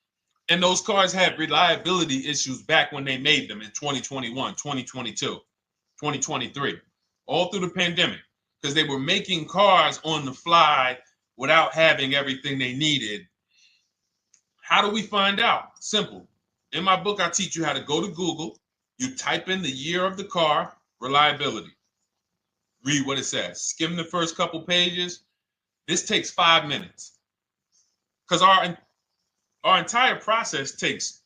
S1: And those cars had reliability issues back when they made them in 2021, 2022, 2023, all through the pandemic, because they were making cars on the fly without having everything they needed. How do we find out? Simple. In my book, I teach you how to go to Google. You type in the year of the car, reliability. Read what it says. Skim the first couple pages. This takes 5 minutes. Because our entire process takes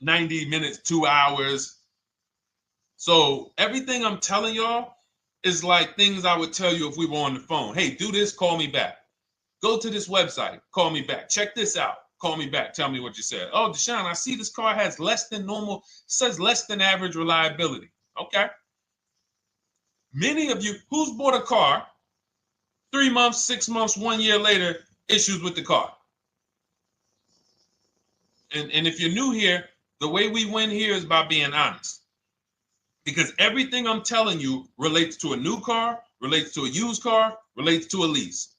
S1: 90 minutes, 2 hours. So everything I'm telling y'all is like things I would tell you if we were on the phone. Hey, do this, call me back. Go to this website, call me back. Check this out, call me back. Tell me what you said. Oh, Deshone, I see this car has less than normal, says less than average reliability. Okay. Many of you, who's bought a car 3 months, 6 months, 1 year later, issues with the car? And if you're new here, the way we win here is by being honest. Because everything I'm telling you relates to a new car, relates to a used car, relates to a lease.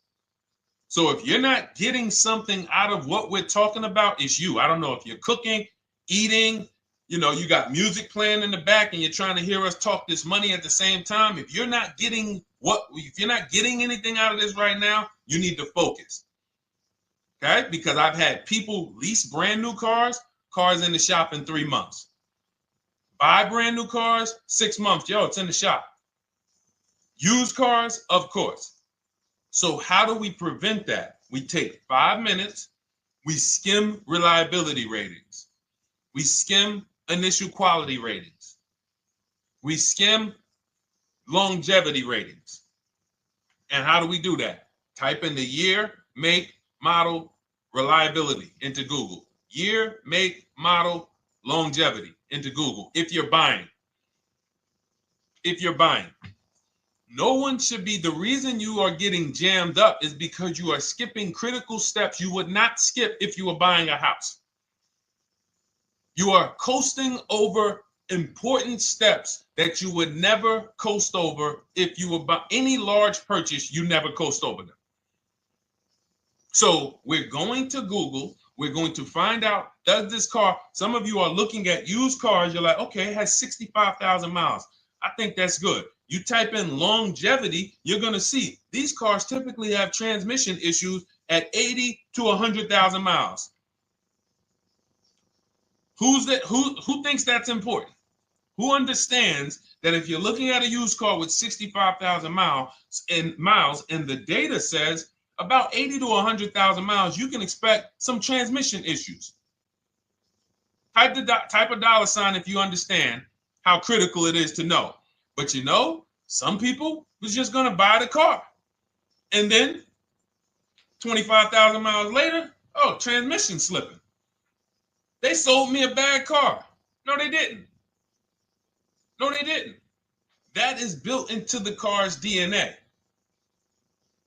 S1: So if you're not getting something out of what we're talking about, it's you. I don't know if you're cooking, eating, you got music playing in the back and you're trying to hear us talk this money at the same time. If you're not getting anything out of this right now, you need to focus. Okay? Because I've had people lease brand new cars in the shop in 3 months. Buy brand new cars, 6 months. Yo, it's in the shop. Used cars, of course. So how do we prevent that? We take 5 minutes. We skim reliability ratings. We skim initial quality ratings. We skim longevity ratings. And how do we do that? Type in the year, make, model, reliability into Google. Year, make, model, longevity into Google. If you're buying. No one should be, the reason you are getting jammed up is because you are skipping critical steps you would not skip if you were buying a house. You are coasting over important steps that you would never coast over if you were buying any large purchase, you never coast over them. So we're going to Google, we're going to find out, does this car, some of you are looking at used cars, you're like, okay, it has 65,000 miles. I think that's good. You type in longevity, you're going to see these cars typically have transmission issues at 80 to 100,000 miles. Who thinks that's important? Who understands that if you're looking at a used car with 65,000 miles and the data says about 80 to 100,000 miles, you can expect some transmission issues. Type a dollar sign if you understand how critical it is to know. But some people was just going to buy the car. And then 25,000 miles later, transmission slipping. They sold me a bad car. No, they didn't. That is built into the car's DNA.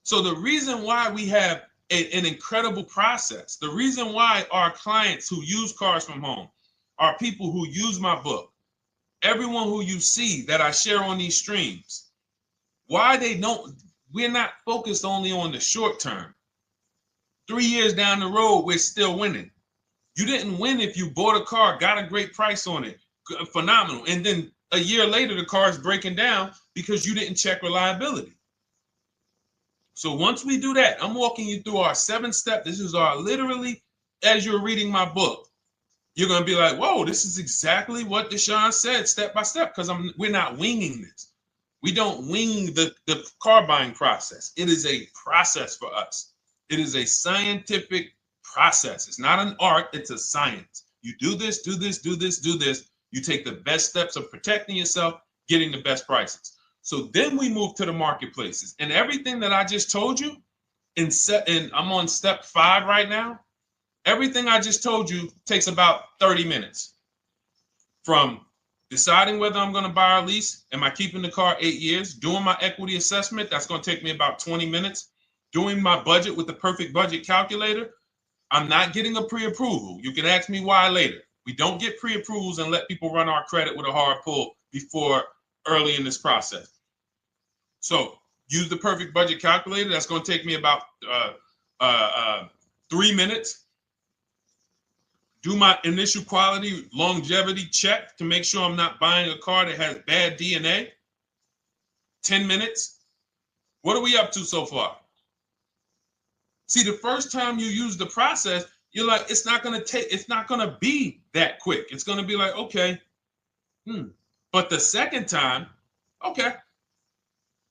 S1: So the reason why we have an incredible process, the reason why our clients who use cars from home are people who use my book, everyone who you see that I share on these streams, we're not focused only on the short term. 3 years down the road, we're still winning. You didn't win if you bought a car, got a great price on it, phenomenal, and then a year later the car is breaking down because you didn't check reliability. So once we do that, I'm walking you through our 7-step. This is our literally, as you're reading my book, you're going to be like, whoa, this is exactly what Deshone said, step by step, because we're not winging this. We don't wing the car buying process. It is a process for us. It is a scientific process. It's not an art, it's a science. You do this, do this, do this, do this. You take the best steps of protecting yourself, getting the best prices. So then we move to the marketplaces. And everything that I just told you, and I'm on step 5 right now, everything I just told you takes about 30 minutes. From deciding whether I'm going to buy or lease, am I keeping the car 8 years, doing my equity assessment, that's going to take me about 20 minutes, doing my budget with the perfect budget calculator. I'm not getting a pre-approval. You can ask me why later. We don't get pre-approvals and let people run our credit with a hard pull before early in this process. So use the perfect budget calculator. That's going to take me about 3 minutes. Do my initial quality longevity check to make sure I'm not buying a car that has bad DNA. 10 minutes. What are we up to so far? See, the first time you use the process, you're like, it's not going to be that quick. It's going to be like, okay. But the second time, okay.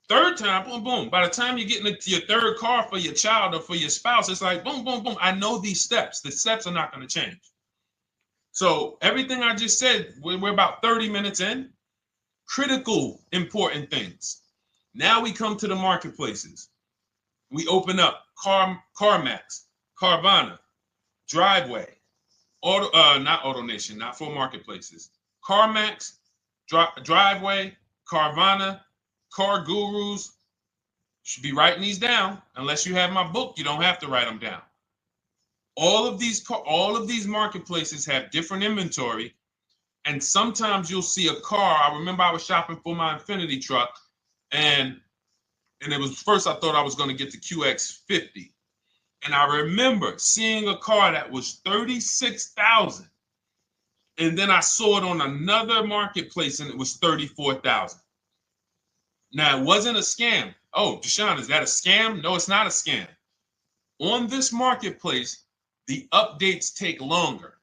S1: Third time, boom, boom. By the time you're getting into your third car for your child or for your spouse, it's like, boom, boom, boom. I know these steps. The steps are not going to change. So everything I just said, we're about 30 minutes in. Critical, important things. Now we come to the marketplaces. We open up CarMax, Carvana, Driveway, not AutoNation, not for marketplaces. CarMax, Driveway, Carvana, Car Gurus. Should be writing these down. Unless you have my book, you don't have to write them down. All of these marketplaces have different inventory, and sometimes you'll see a car. I remember I was shopping for my Infinity truck, and it was first I thought I was going to get the QX50, and I remember seeing a car that was $36,000, and then I saw it on another marketplace, and it was $34,000. Now it wasn't a scam. Oh, Deshone, is that a scam? No, it's not a scam. On this marketplace, the updates take longer.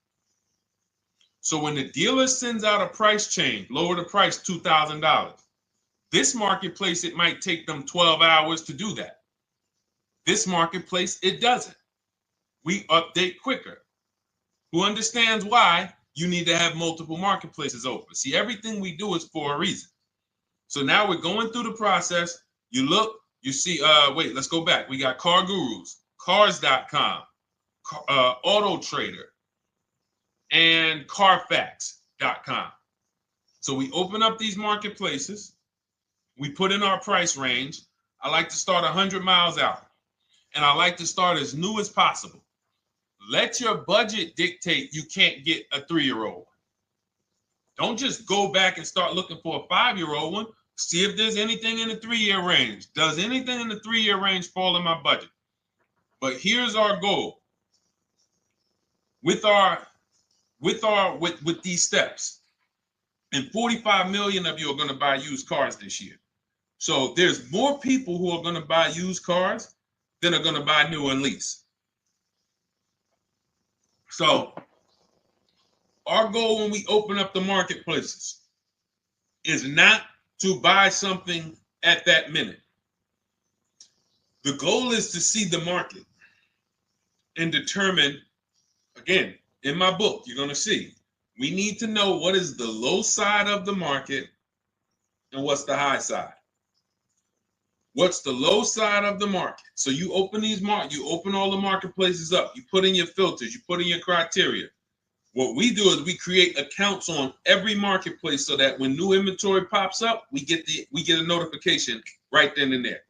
S1: So when the dealer sends out a price change, lower the price $2,000. This marketplace, it might take them 12 hours to do that. This marketplace, it doesn't. We update quicker. Who understands why you need to have multiple marketplaces open? See, everything we do is for a reason. So now we're going through the process. You look, you see, wait, let's go back. We got Car Gurus, Cars.com, Auto Trader, and Carfax.com. So we open up these marketplaces. We put in our price range. I like to start 100 miles out, and I like to start as new as possible. Let your budget dictate you can't get a 3-year-old. Don't just go back and start looking for a 5-year-old one. See if there's anything in the 3-year range. Does anything in the 3-year range fall in my budget? But here's our goal. With these steps, and 45 million of you are going to buy used cars this year. So there's more people who are going to buy used cars than are going to buy new and lease. So our goal when we open up the marketplaces is not to buy something at that minute. The goal is to see the market and determine, again, in my book, you're going to see, we need to know what is the low side of the market and what's the high side. What's the low side of the market? So you open you open all the marketplaces up. You put in your filters. You put in your criteria. What we do is we create accounts on every marketplace so that when new inventory pops up, we get a notification right then and there.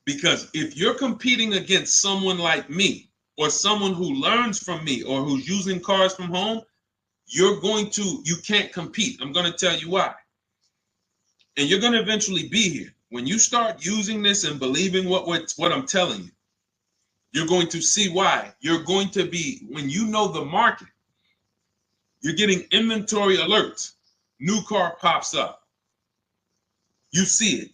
S1: Because if you're competing against someone like me or someone who learns from me or who's using cars from home, you can't compete. I'm going to tell you why. And you're going to eventually be here. When you start using this and believing what I'm telling you, You're going to see why. You're going to be, when you know the market, you're getting inventory alerts. New car pops up. You see it.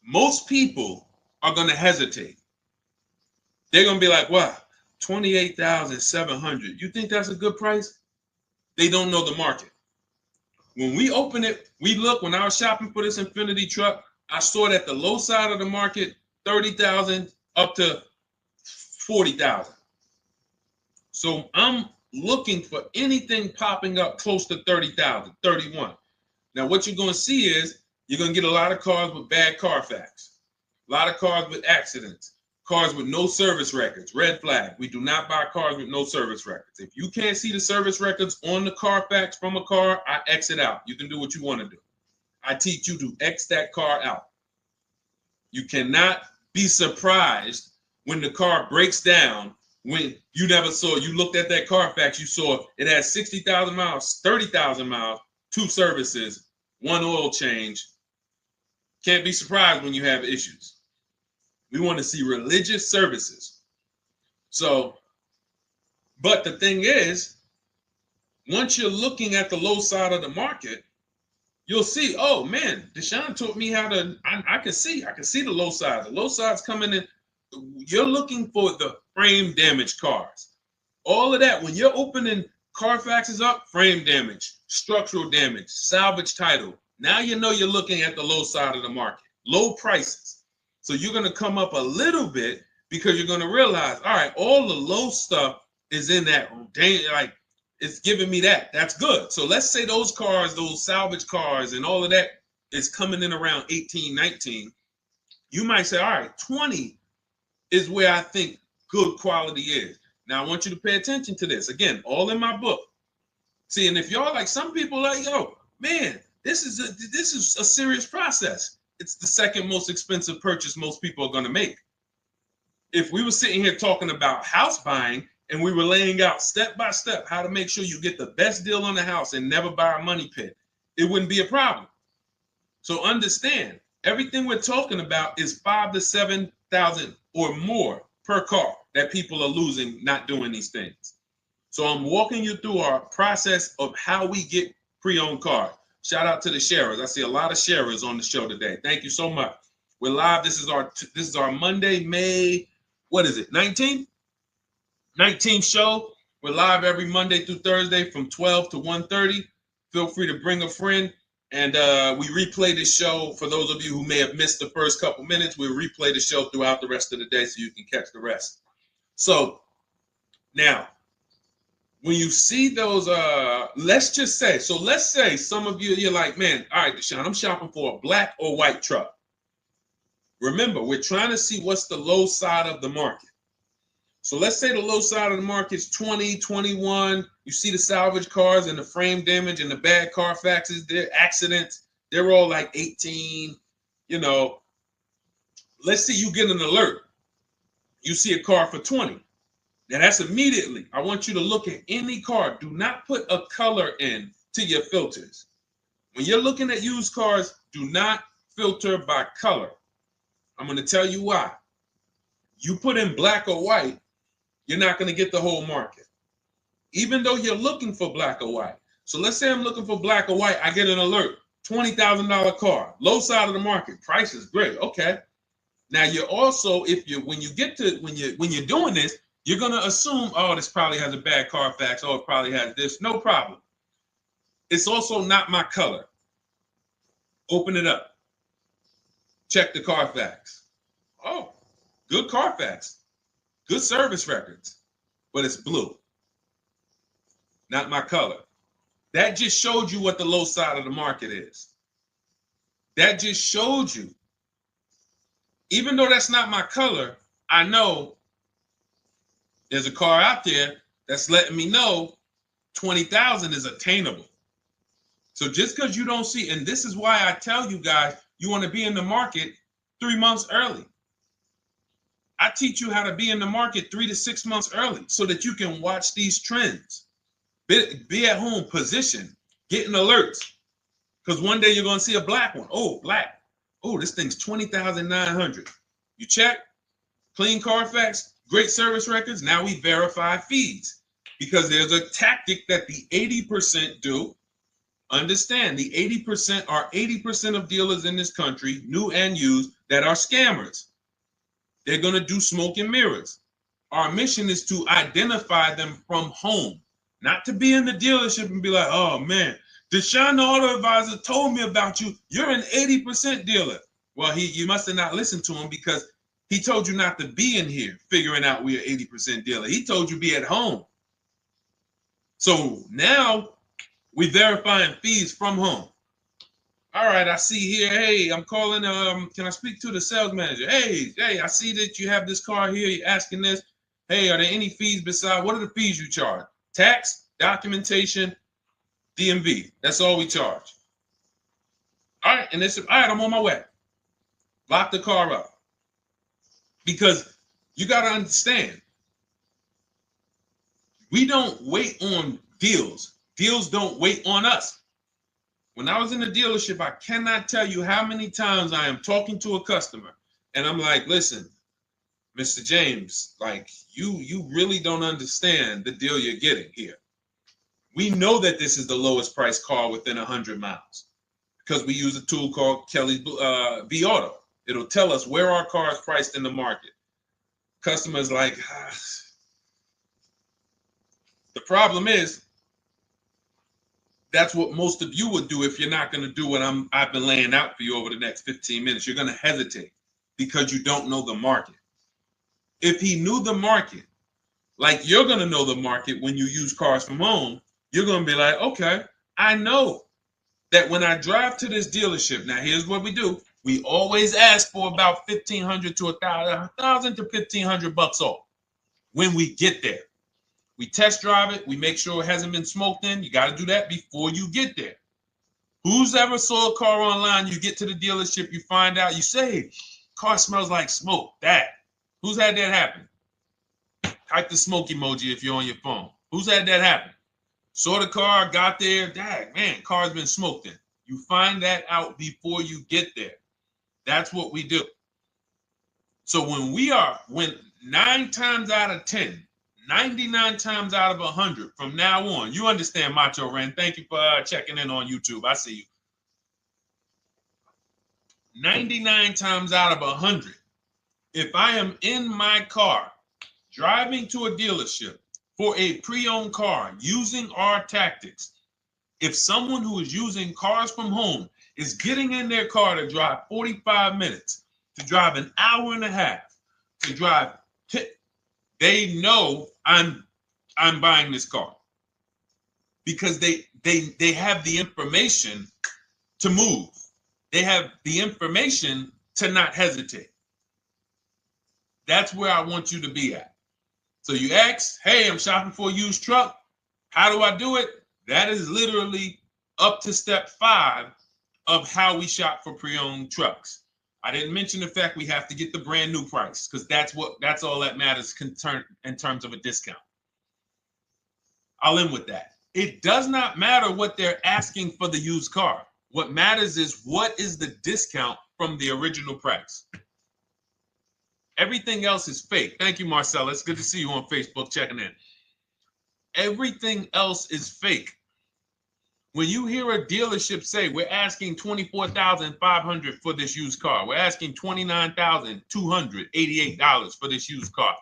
S1: Most people are going to hesitate. They're going to be like, wow, 28,700. You think that's a good price? They don't know the market. When we open it, we look, when I was shopping for this Infinity truck, I saw it at the low side of the market, 30,000 up to 40,000. So I'm looking for anything popping up close to 30,000, 31. Now, what you're going to see is you're going to get a lot of cars with bad Carfax, a lot of cars with accidents, cars with no service records, red flag. We do not buy cars with no service records. If you can't see the service records on the Carfax from a car, I exit out. You can do what you want to do. I teach you to X that car out. You cannot be surprised when the car breaks down, when you never saw, you looked at that Carfax, you saw it had 60,000 miles, 30,000 miles, 2 services, 1 oil change. Can't be surprised when you have issues. We want to see religious services. So, but the thing is, once you're looking at the low side of the market, you'll see, oh man, Deshone taught me how to, I can see the low side. The low side's coming in. You're looking for the frame damage cars. All of that, when you're opening Carfaxes up, frame damage, structural damage, salvage title. Now you know you're looking at the low side of the market, low prices. So you're going to come up a little bit because you're going to realize, all right, all the low stuff is in that, like, it's giving me that. That's good. So let's say those cars, those salvage cars and all of that is coming in around 18, 19. You might say, all right, 20 is where I think good quality is. Now, I want you to pay attention to this. Again, all in my book. See, and if y'all like, some people like, yo, man, this is a serious process. It's the second most expensive purchase most people are going to make. If we were sitting here talking about house buying and we were laying out step by step how to make sure you get the best deal on the house and never buy a money pit, it wouldn't be a problem. So understand, everything we're talking about is 5,000 to 7,000 or more per car that people are losing not doing these things. So I'm walking you through our process of how we get pre-owned cars. Shout out to the sharers. I see a lot of sharers on the show today. Thank you so much. We're live. This is our Monday, May, what is it, 19th? 19th show. We're live every Monday through Thursday from 12 to 1:30. Feel free to bring a friend. And we replay this show. For those of you who may have missed the first couple minutes, we'll replay the show throughout the rest of the day so you can catch the rest. So now, when you see those, let's say some of you, you're like, man, all right, Deshone, I'm shopping for a black or white truck. Remember, we're trying to see what's the low side of the market. So let's say the low side of the market is 20, 21. You see the salvage cars and the frame damage and the bad Carfaxes, their accidents, they're all like 18, you know. Let's say you get an alert. You see a car for 20. Now that's immediately, I want you to look at any car. Do not put a color in to your filters. When you're looking at used cars, do not filter by color. I'm going to tell you why. You put in black or white, you're not going to get the whole market, even though you're looking for black or white. So let's say I'm looking for black or white. I get an alert, $20,000 car, low side of the market. Price is great. Okay. Now you're also, when you're doing this, you're going to assume, oh, this probably has a bad Carfax. Oh, it probably has this. No problem. It's also not my color. Open it up. Check the Carfax. Oh, good Carfax. Good service records, but it's blue. Not my color. That just showed you what the low side of the market is. That just showed you. Even though that's not my color, I know there's a car out there that's letting me know 20,000 is attainable. So just because you don't see, and this is why I tell you guys, you want to be in the market 3 months early. I teach you how to be in the market 3 to 6 months early so that you can watch these trends. Be at home, position, getting alerts. Because one day you're going to see a black one. Oh, black. Oh, this thing's 20,900. You check. clean Carfax, great service records. Now we verify fees because there's a tactic that the 80% do. Understand, the 80% are 80% of dealers in this country, new and used, that are scammers. They're going to do smoke and mirrors. Our mission is to identify them from home, not to be in the dealership and be like, oh man, Deshone the Auto Advisor told me about you. You're an 80% dealer. Well, you must have not listened to him because he told you not to be in here figuring out we're 80% dealer. He told you be at home. So now we verifying fees from home. All right, I see here, hey, I'm calling, can I speak to the sales manager? Hey, I see that you have this car here, you're asking this. Hey, are there any fees besides, what are the fees you charge? Tax, documentation, DMV. That's all we charge. All right, and they said, all right, I'm on my way. Lock the car up. Because you got to understand, we don't wait on deals. Deals don't wait on us. When I was in the dealership, I cannot tell you how many times I am talking to a customer and I'm like, listen, Mr. James, like you really don't understand the deal you're getting here. We know that this is the lowest price car within 100 miles because we use a tool called Kelly's V Auto. It'll tell us where our car is priced in the market. Customers like, the problem is, that's what most of you would do if you're not going to do what I've been laying out for you over the next 15 minutes. You're going to hesitate because you don't know the market. If he knew the market, like you're going to know the market when you use cars from home, you're going to be like, okay, I know that when I drive to this dealership, now here's what we do. We always ask for about $1,500 to $1,000 to $1,500 off when we get there. We test drive it. We make sure it hasn't been smoked in. You got to do that before you get there. Who's ever saw a car online? You get to the dealership, you find out, you say, car smells like smoke. That. Who's had that happen? Type the smoke emoji if you're on your phone. Who's had that happen? Saw the car, got there, dang, man, car's been smoked in. You find that out before you get there. That's what we do. So when 9 times out of 10, 99 times out of 100 from now on, you understand, Macho Ren. Thank you for checking in on YouTube. I see you. 99 times out of 100, if I am in my car driving to a dealership for a pre-owned car using our tactics, if someone who is using cars from home is getting in their car to drive 45 minutes, to drive an hour and a half, to drive, they know I'm buying this car because they have the information to move. They have the information to not hesitate. That's where I want you to be at. So you ask, hey, I'm shopping for a used truck. How do I do it? That is literally up to step 5 of how we shop for pre-owned trucks. I didn't mention the fact we have to get the brand new price because that's all that matters in terms of a discount. I'll end with that. It does not matter what they're asking for the used car. What matters is what is the discount from the original price. Everything else is fake. Thank you, Marcella. It's good to see you on Facebook checking in. Everything else is fake. When you hear a dealership say, we're asking $24,500 for this used car, we're asking $29,288 for this used car,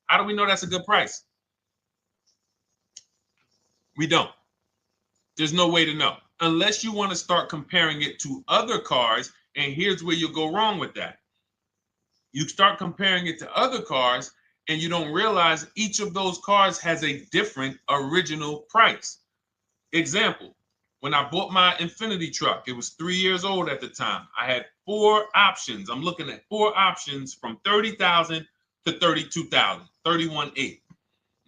S1: how do we know that's a good price? We don't. There's no way to know. Unless you want to start comparing it to other cars, and here's where you'll go wrong with that. You start comparing it to other cars, and you don't realize each of those cars has a different original price. Example. When I bought my Infinity truck, it was 3 years old at the time. I had 4 options. I'm looking at 4 options from $30,000 to $32,000, $31,800.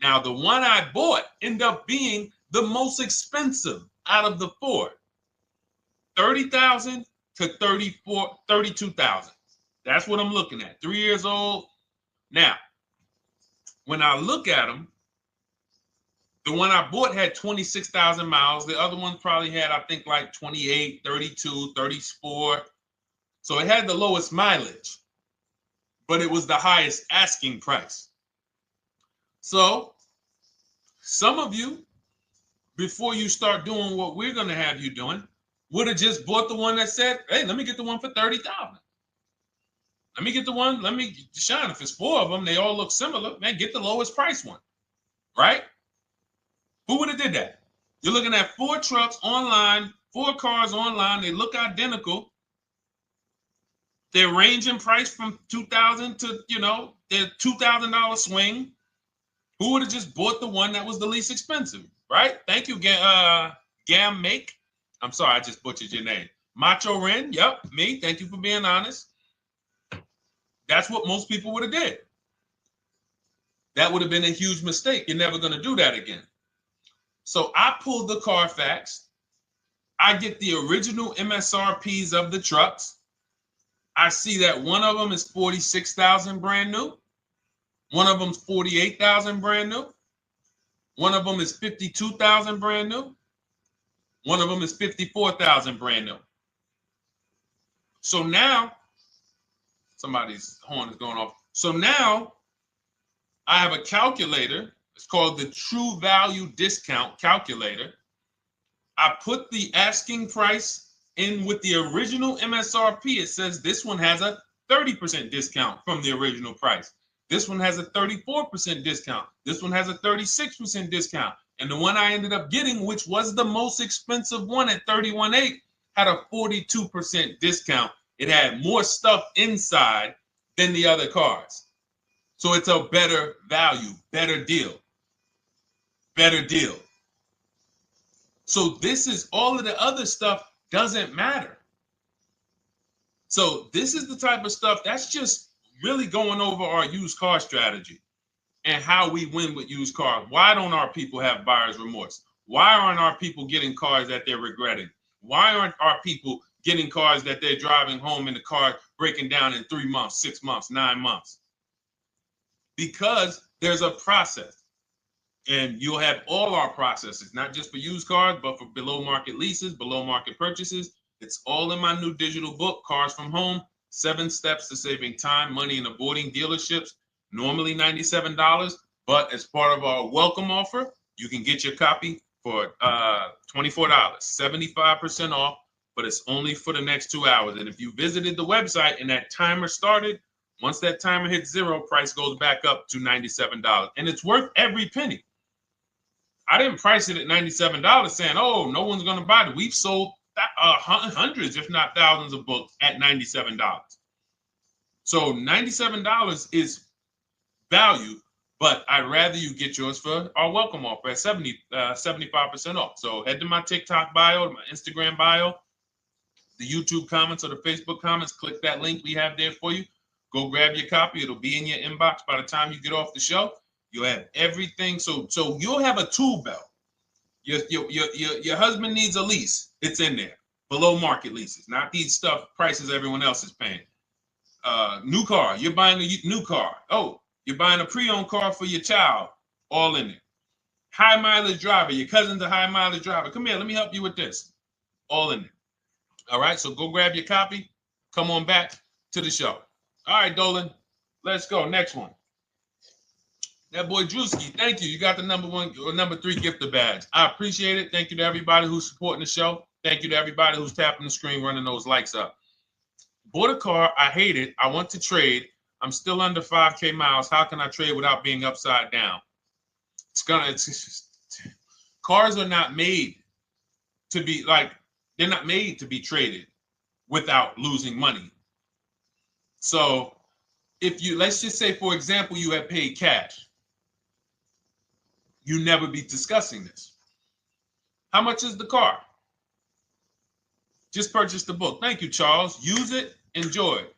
S1: Now, the one I bought ended up being the most expensive out of the 4. $30,000 to $32,000. That's what I'm looking at. 3 years old. Now, when I look at them, the one I bought had 26,000 miles. The other one probably had, I think, like 28, 32, 34. So it had the lowest mileage. but it was the highest asking price. So some of you, before you start doing what we're going to have you doing, would have just bought the one that said, hey, let me get the one for $30,000. Let me get the one, Deshone, if it's 4 of them, they all look similar, man, get the lowest price one, right? Who would have did that? You're looking at 4 trucks online, 4 cars online, they look identical. They're ranging price from $2,000 to, their $2,000 swing. Who would have just bought the one that was the least expensive, right? Thank you, Gam Make. I'm sorry, I just butchered your name. Macho Ren, yep, me. Thank you for being honest. That's what most people would have did. That would have been a huge mistake. You're never going to do that again. So I pulled the Carfax. I get the original MSRPs of the trucks. I see that one of them is 46,000 brand new. One of them's 48,000 brand new. One of them is 52,000 brand new. One of them is 54,000 brand new. So now, somebody's horn is going off. So now I have a calculator. It's called the True Value Discount Calculator. I put the asking price in with the original MSRP. It says this one has a 30% discount from the original price. This one has a 34% discount. This one has a 36% discount. And the one I ended up getting, which was the most expensive one at $31,800, had a 42% discount. It had more stuff inside than the other cars. So it's a better value, better deal. Better deal. So this is all of the other stuff doesn't matter. So this is the type of stuff that's just really going over our used car strategy and how we win with used cars. Why don't our people have buyer's remorse? Why aren't our people getting cars that they're regretting? Why aren't our people getting cars that they're driving home and the car breaking down in 3 months, 6 months, 9 months? Because there's a process. And you'll have all our processes, not just for used cars, but for below market leases, below market purchases. It's all in my new digital book, Cars from Home, 7 Steps to Saving Time, Money, and Avoiding Dealerships. Normally $97, but as part of our welcome offer, you can get your copy for $24, 75% off, but it's only for the next 2 hours. And if you visited the website and that timer started, once that timer hits 0, price goes back up to $97. And it's worth every penny. I didn't price it at $97 saying, oh, no one's going to buy it. We've sold hundreds, if not thousands of books at $97. So $97 is value, but I'd rather you get yours for our welcome offer at 75% off. So head to my TikTok bio, my Instagram bio, the YouTube comments or the Facebook comments, click that link we have there for you. Go grab your copy. It'll be in your inbox by the time you get off the show. You'll have everything. So you'll have a tool belt. Your husband needs a lease. It's in there. Below market leases, not these stuff prices everyone else is paying. New car. You're buying a new car. Oh, you're buying a pre-owned car for your child. All in there. High mileage driver. Your cousin's a high mileage driver. Come here. Let me help you with this. All in there. All right. So go grab your copy. Come on back to the show. All right, Dolan. Let's go. Next one. That boy Drewski, thank you. You got the number 1 or number 3 gifter badge. I appreciate it. Thank you to everybody who's supporting the show. Thank you to everybody who's tapping the screen, running those likes up. Bought a car. I hate it. I want to trade. I'm still under 5K miles. How can I trade without being upside down? Cars are not made to be they're not made to be traded without losing money. So if you, let's just say, for example, you have paid cash, you never be discussing this. How much is the car? Just purchase the book. Thank you, Charles. Use it, enjoy it.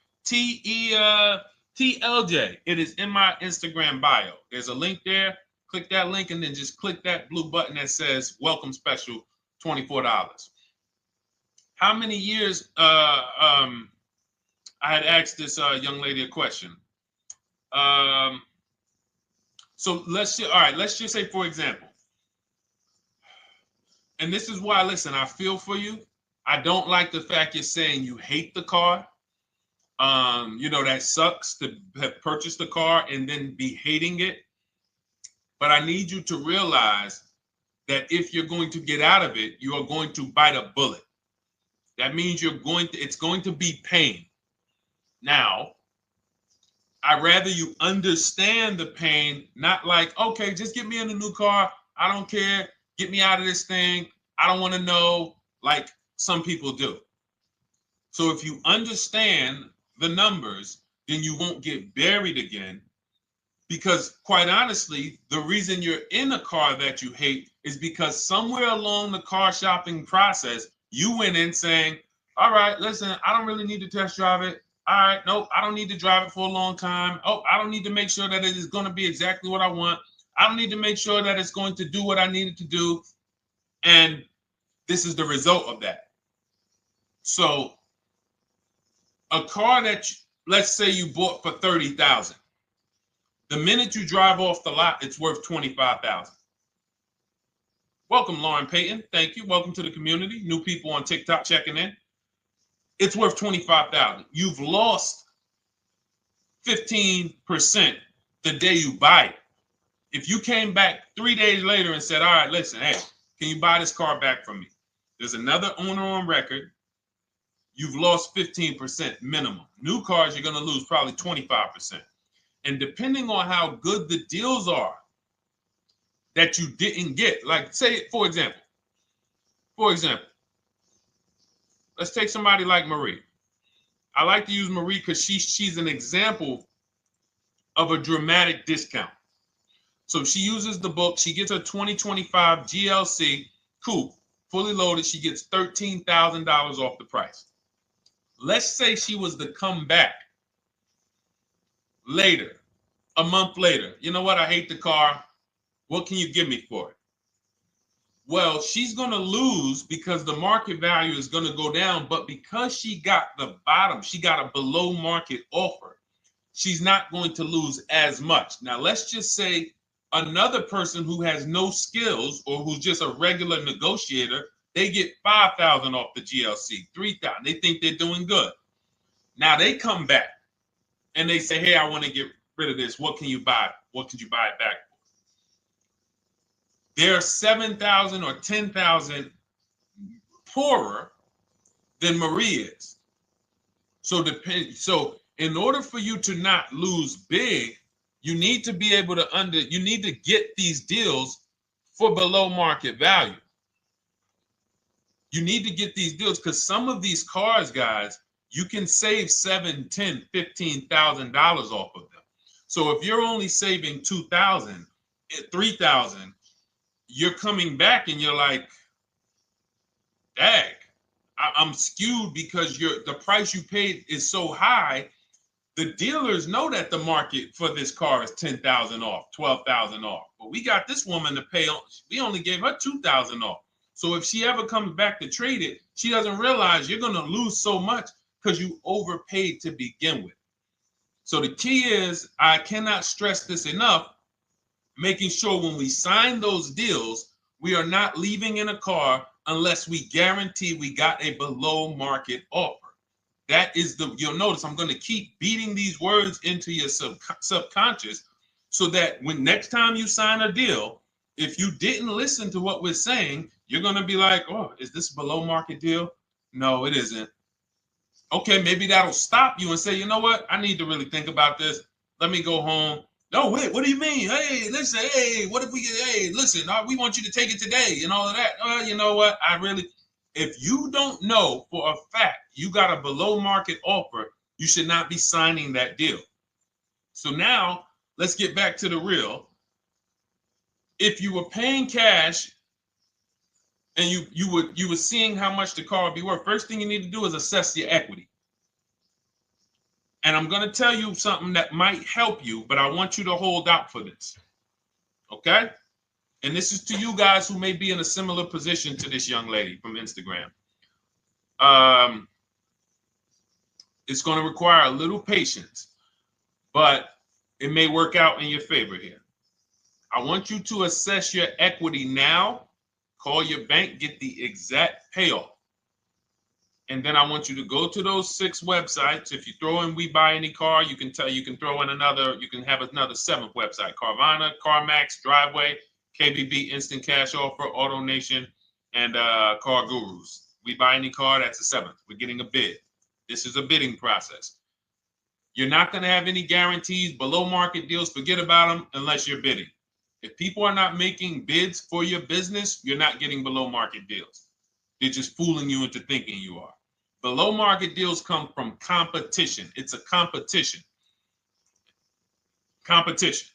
S1: TLJ. It is in my Instagram bio. There's a link there. Click that link and then just click that blue button that says welcome special, $24. How many years I had asked this young lady a question. So let's just say, for example, and this is why, listen, I feel for you. I don't like the fact you're saying you hate the car. That sucks to have purchased a car and then be hating it. But I need you to realize that if you're going to get out of it, you are going to bite a bullet. That means it's going to be pain. Now, I'd rather you understand the pain, not like, okay, just get me in a new car. I don't care. Get me out of this thing. I don't want to know, like some people do. So if you understand the numbers, then you won't get buried again. Because quite honestly, the reason you're in a car that you hate is because somewhere along the car shopping process, you went in saying, all right, listen, I don't really need to test drive it. All right, nope, I don't need to drive it for a long time. Oh, I don't need to make sure that it is going to be exactly what I want. I don't need to make sure that it's going to do what I need it to do. And this is the result of that. So a car that, let's say you bought for $30,000. The minute you drive off the lot, it's worth $25,000. Welcome, Lauren Payton. Thank you. Welcome to the community. New people on TikTok checking in. It's worth $25,000. You've lost 15% the day you buy it. If you came back 3 days later and said, all right, listen, hey, can you buy this car back from me? There's another owner on record. You've lost 15% minimum. New cars, you're going to lose probably 25%. And depending on how good the deals are that you didn't get, like say, for example, let's take somebody like Marie. I like to use Marie because she's an example of a dramatic discount. So she uses the book. She gets her 2025 GLC coupe, fully loaded. She gets $13,000 off the price. Let's say she was to come back later, a month later. You know what? I hate the car. What can you give me for it? Well, she's going to lose because the market value is going to go down. But because she got the bottom, she got a below market offer, she's not going to lose as much. Now, let's just say another person who has no skills or who's just a regular negotiator, they get $5,000 off the GLC, $3,000. They think they're doing good. Now they come back and they say, hey, I want to get rid of this. What can you buy? What could you buy it back for? They're 7,000 or 10,000 poorer than Marie is. So in order for you to not lose big, you need to be able to you need to get these deals for below market value. You need to get these deals because some of these cars, guys, you can save $7,000, $10,000, $15,000 off of them. So if you're only saving $2,000, $3,000, you're coming back and you're like, dang, I'm skewed because the price you paid is so high. The dealers know that the market for this car is $10,000 off, $12,000 off. But we got this woman to pay, we only gave her $2,000 off. So if she ever comes back to trade it, she doesn't realize you're going to lose so much because you overpaid to begin with. So the key is, I cannot stress this enough, making sure when we sign those deals, we are not leaving in a car unless we guarantee we got a below market offer. That is you'll notice I'm going to keep beating these words into your subconscious so that when next time you sign a deal, if you didn't listen to what we're saying, you're going to be like, oh, is this a below market deal? No, it isn't. Okay, maybe that'll stop you and say, you know what? I need to really think about this. Let me go home. No, wait, what do you mean? Hey, listen, hey, what if we get, hey, listen, we want you to take it today and all of that. You know what? If you don't know for a fact you got a below market offer, you should not be signing that deal. So now let's get back to the real. If you were paying cash and you were seeing how much the car would be worth, first thing you need to do is assess your equity. And I'm going to tell you something that might help you, but I want you to hold out for this. Okay? And this is to you guys who may be in a similar position to this young lady from Instagram. It's going to require a little patience, but it may work out in your favor here. I want you to assess your equity now. Call your bank, get the exact payoff. And then I want you to go to those 6 websites. If you throw in We Buy Any Car, you can throw in you can have another 7th website: Carvana, CarMax, Driveway, KBB, Instant Cash Offer, AutoNation, and Car Gurus. We Buy Any Car, that's the 7th. We're getting a bid. This is a bidding process. You're not going to have any guarantees, below market deals. Forget about them unless you're bidding. If people are not making bids for your business, you're not getting below market deals. They're just fooling you into thinking you are. Below market deals come from competition. It's a competition. Competition.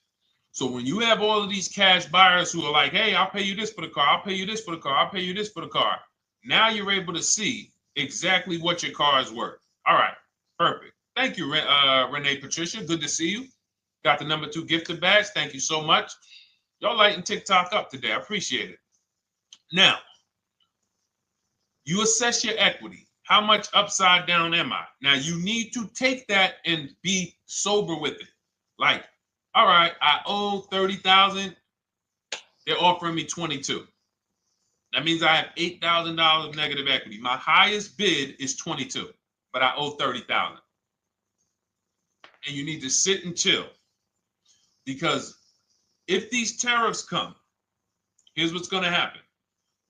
S1: So when you have all of these cash buyers who are like, hey, I'll pay you this for the car, I'll pay you this for the car, I'll pay you this for the car. Now you're able to see exactly what your car is worth. All right, perfect. Thank you, Renee Patricia. Good to see you. Got the number 2 gifted badge. Thank you so much. Y'all lighting TikTok up today. I appreciate it. Now, you assess your equity. How much upside down am I? Now, you need to take that and be sober with it. Like, all right, I owe $30,000. They're offering me 22. That means I have $8,000 negative equity. My highest bid is 22, but I owe 30,000. And you need to sit and chill, because if these tariffs come, here's what's going to happen.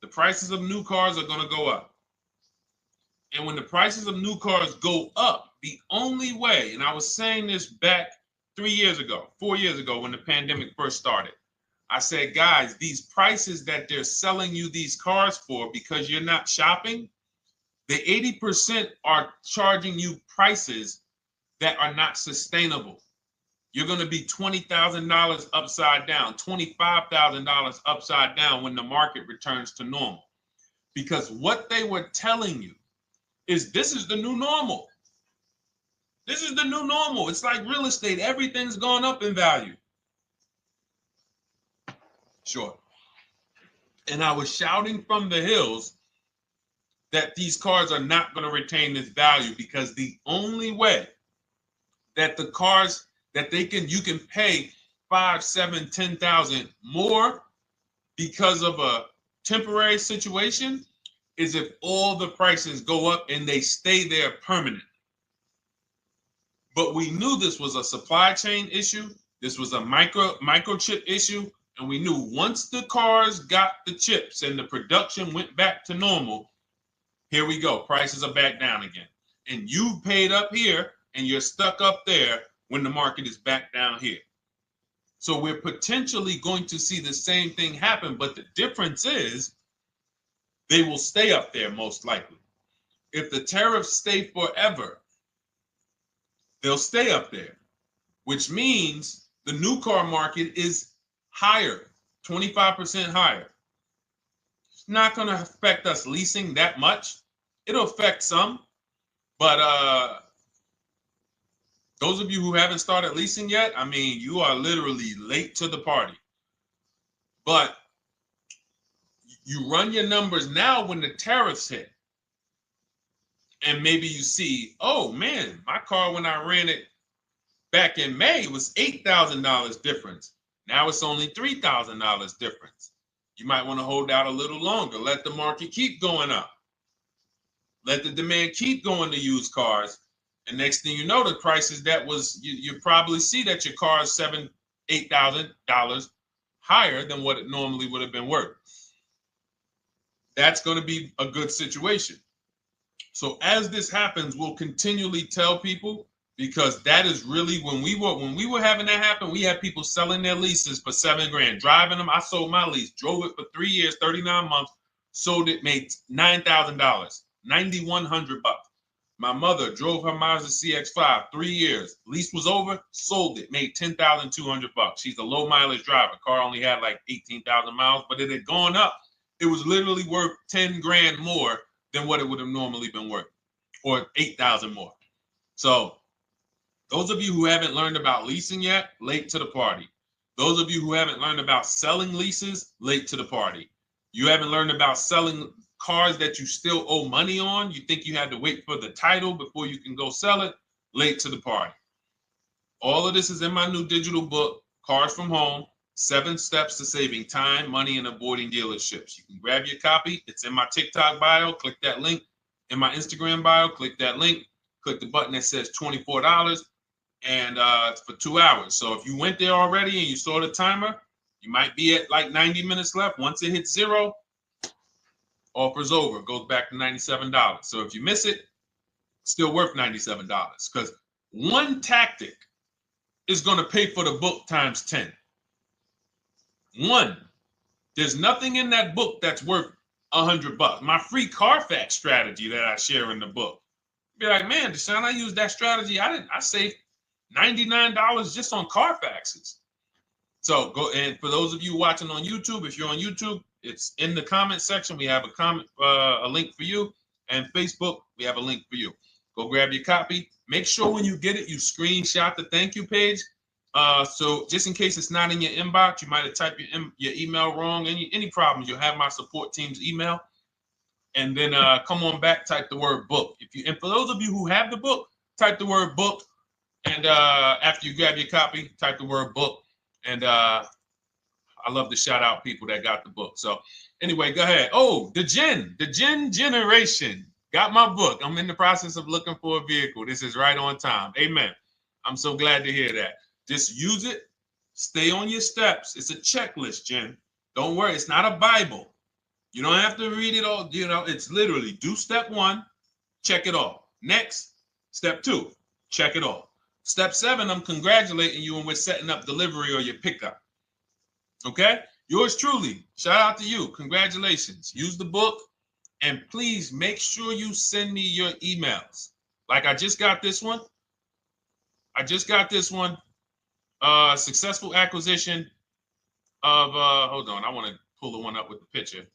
S1: The prices of new cars are going to go up. And when the prices of new cars go up, the only way, and I was saying this back 4 years ago, when the pandemic first started, I said, guys, these prices that they're selling you these cars for, because you're not shopping, the 80% are charging you prices that are not sustainable. You're going to be $20,000 upside down, $25,000 upside down when the market returns to normal. Because what they were telling you is this is the new normal. This is the new normal. It's like real estate. Everything's gone up in value. Sure. And I was shouting from the hills that these cars are not going to retain this value, because the only way that the cars that you can pay 5, 7, 10,000 more because of a temporary situation is if all the prices go up and they stay there permanently. But we knew this was a supply chain issue. This was a microchip issue. And we knew once the cars got the chips and the production went back to normal, here we go. Prices are back down again. And you paid up here and you're stuck up there when the market is back down here. So we're potentially going to see the same thing happen. But the difference is they will stay up there most likely. If the tariffs stay forever, they'll stay up there, which means the new car market is higher, 25% higher. It's not going to affect us leasing that much. It'll affect some, but those of you who haven't started leasing yet, I mean, you are literally late to the party. But you run your numbers now when the tariffs hit. And maybe you see, oh man, my car when I ran it back in May was $8,000 difference. Now it's only $3,000 difference. You might want to hold out a little longer. Let the market keep going up. Let the demand keep going to used cars. And next thing you know, the prices that was, you probably see that your car is $7,000, $8,000 higher than what it normally would have been worth. That's going to be a good situation. So as this happens, we'll continually tell people, because that is really when we were having that happen, we had people selling their leases for $7,000, driving them. I sold my lease, drove it for 3 years, 39 months, sold it, made $9,000, $9,100. My mother drove her Mazda CX-5, 3 years, lease was over, sold it, made $10,200. She's a low mileage driver. Car only had like 18,000 miles, but it had gone up. It was literally worth $10,000 more than what it would have normally been worth, or 8,000 more. So those of you who haven't learned about leasing yet, late to the party. Those of you who haven't learned about selling leases, late to the party. You haven't learned about selling cars that you still owe money on. You think you had to wait for the title before you can go sell it, late to the party. All of this is in my new digital book, Cars from Home, 7 Steps to Saving Time, Money, and Avoiding Dealerships. You can grab your copy. It's in my TikTok bio. Click that link. in my Instagram bio. Click that link. Click the button that says $24, and it's for 2 hours. So if you went there already and you saw the timer, you might be at like 90 minutes left. Once it hits 0, offer's over. It goes back to $97. So if you miss it, still worth $97, because one tactic is going to pay for the book times 10. One. There's nothing in that book that's worth $100. My free Carfax strategy that I share in the book. Be like, man, Deshone, I used that strategy. I saved $99 just on Carfaxes. So go, and for those of you watching on YouTube, if you're on YouTube, it's in the comment section. We have a link for you, and Facebook, we have a link for you. Go grab your copy. Make sure when you get it, you screenshot the thank you page. So just in case it's not in your inbox, you might have typed your email wrong. Any problems, you'll have my support team's email. And then come on back, type the word book. And for those of you who have the book, type the word book. And after you grab your copy, type the word book. And I love to shout out people that got the book. So anyway, go ahead. Oh, the Gen Generation got my book. I'm in the process of looking for a vehicle. This is right on time. Amen. I'm so glad to hear that. Just use it. Stay on your steps. It's a checklist, Jen. Don't worry. It's not a Bible. You don't have to read it all. You know, it's literally do step 1, check it off. Next, step 2, check it off. Step 7, I'm congratulating you and we're setting up delivery or your pickup. Okay? Yours truly. Shout out to you. Congratulations. Use the book, and please make sure you send me your emails. Like I just got this one. Successful acquisition of, hold on, I want to pull the one up with the picture.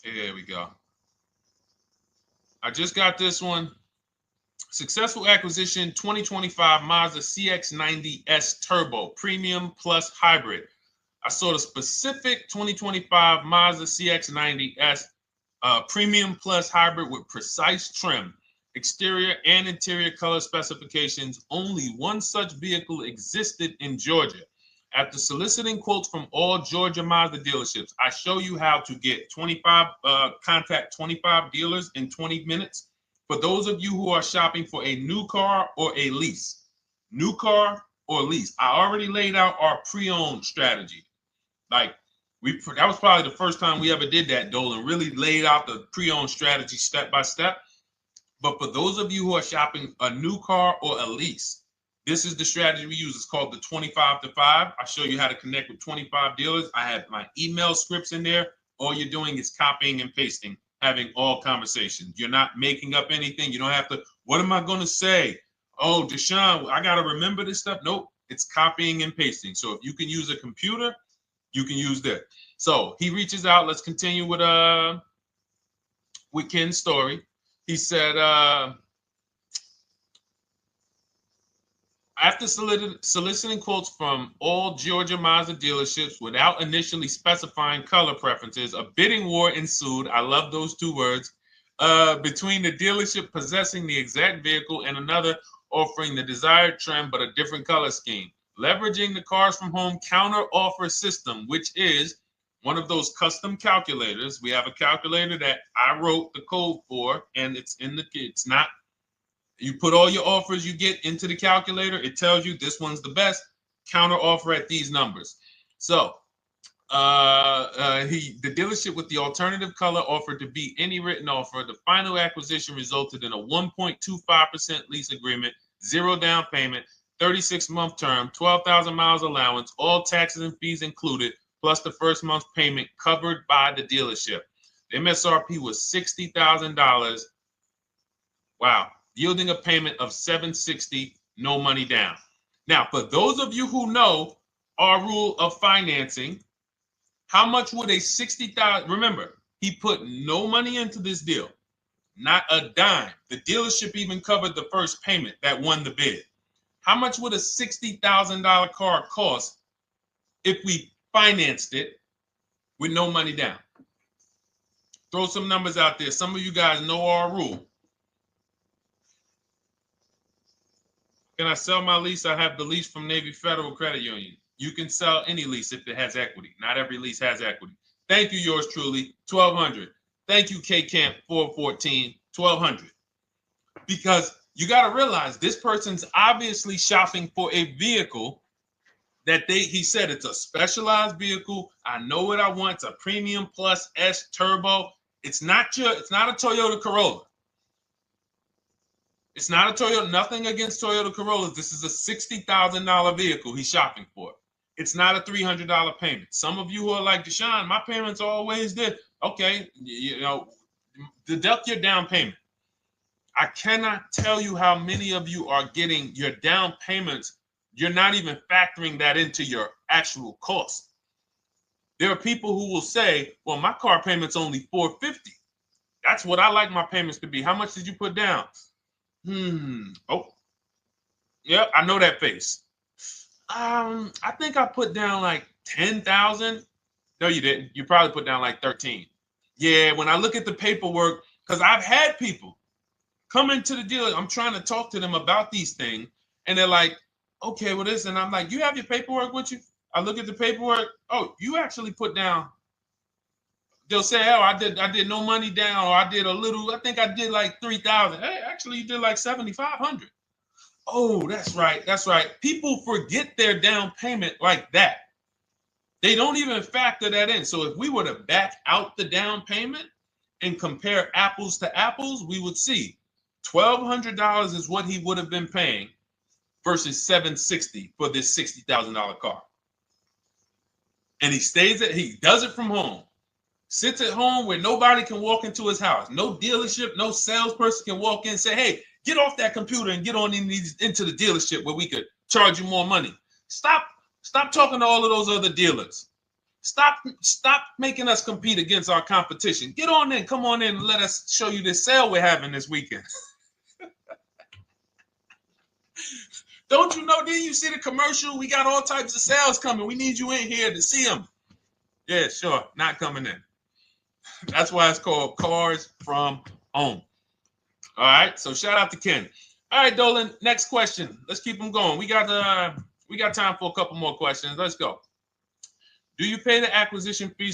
S1: Here we go. I just got this one. Successful acquisition 2025 Mazda CX-90S Turbo Premium Plus Hybrid. I saw the specific 2025 Mazda CX-90S Premium Plus Hybrid with precise trim, exterior and interior color specifications. Only one such vehicle existed in Georgia. After soliciting quotes from all Georgia Mazda dealerships, I show you how to get contact 25 dealers in 20 minutes. For those of you who are shopping for a new car or a lease, new car or lease, I already laid out our pre-owned strategy. Like that was probably the first time we ever did that, Dolan, really laid out the pre-owned strategy step by step. But for those of you who are shopping a new car or a lease, this is the strategy we use. It's called the 25 to 5. I show you how to connect with 25 dealers. I have my email scripts in there. All you're doing is copying and pasting, having all conversations. You're not making up anything. You don't have to, what am I going to say? Oh, Deshone, I got to remember this stuff. Nope, it's copying and pasting. So if you can use a computer, you can use that. So he reaches out. Let's continue with Ken's story. He said, after soliciting quotes from all Georgia Mazda dealerships without initially specifying color preferences, a bidding war ensued. I love those 2 words. Between the dealership possessing the exact vehicle and another offering the desired trim but a different color scheme. Leveraging the Cars from Home counter offer system, which is one of those custom calculators. We have a calculator that I wrote the code for, and it's not. You put all your offers you get into the calculator. It tells you this one's the best. Counter offer at these numbers. So the dealership with the alternative color offered to beat any written offer. The final acquisition resulted in a 1.25% lease agreement, 0 down payment, 36-month term, 12,000 miles allowance, all taxes and fees included, plus the first month's payment covered by the dealership. The MSRP was $60,000. Wow. Yielding a payment of $760, no money down. Now, for those of you who know our rule of financing, how much would a $60,000? Remember, he put no money into this deal, not a dime. The dealership even covered the first payment that won the bid. How much would a $60,000 car cost if we financed it with no money down? Throw some numbers out there. Some of you guys know our rule. Can I sell my lease? I have the lease from Navy Federal Credit Union. You can sell any lease if it has equity. Not every lease has equity. Thank you, yours truly, 1200. Thank you, K Camp 414, $1,200. Because you got to realize this person's obviously shopping for a vehicle that he said it's a specialized vehicle. I know what I want. It's a premium plus S turbo. It's not a Toyota Corolla. It's not a Toyota, nothing against Toyota Corollas. This is a $60,000 vehicle he's shopping for. It's not a $300 payment. Some of you who are like, Deshone, my payments are always there. Okay, deduct your down payment. I cannot tell you how many of you are getting your down payments. You're not even factoring that into your actual cost. There are people who will say, well, my car payment's only $450. That's what I like my payments to be. How much did you put down? Oh, yeah, I know that face. I think I put down like 10,000. No, you didn't. You probably put down like 13. Yeah, when I look at the paperwork, because I've had people come into the dealer, I'm trying to talk to them about these things, and they're like, okay, well, this, and I'm like, you have your paperwork with you? I look at the paperwork. Oh, you actually put down. They'll say, oh, I did no money down, or I did a little. I think I did like 3,000. Hey, actually, you did like 7,500. Oh, that's right. That's right. People forget their down payment like that. They don't even factor that in. So if we were to back out the down payment and compare apples to apples, we would see $1,200 is what he would have been paying versus $760 for this $60,000 car. And he does it from home. Sits at home where nobody can walk into his house. No dealership, no salesperson can walk in and say, hey, get off that computer and get on into the dealership where we could charge you more money. Stop talking to all of those other dealers. Stop making us compete against our competition. Get on in, come on in and let us show you this sale we're having this weekend. Don't you know, didn't you see the commercial? We got all types of sales coming. We need you in here to see them. Yeah, sure, not coming in. That's why it's called Cars from Home. All right, so shout out to Ken. All right, Dolan, next question. Let's keep them going. We got time for a couple more questions. Let's go. Do you pay the acquisition fee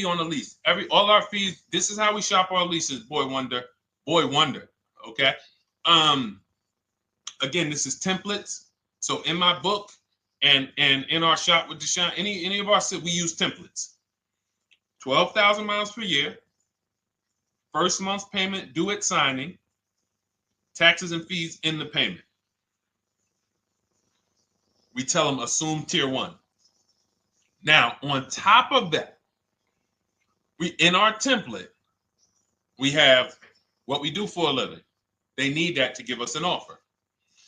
S1: on the lease? All our fees, this is how we shop our leases, Boy Wonder. Okay. Again, this is templates. So in my book and in our shop with Deshone, any of our we use templates. 12,000 miles per year, first month's payment due at signing, taxes and fees in the payment. We tell them assume tier 1. Now, on top of that, in our template, we have what we do for a living. They need that to give us an offer.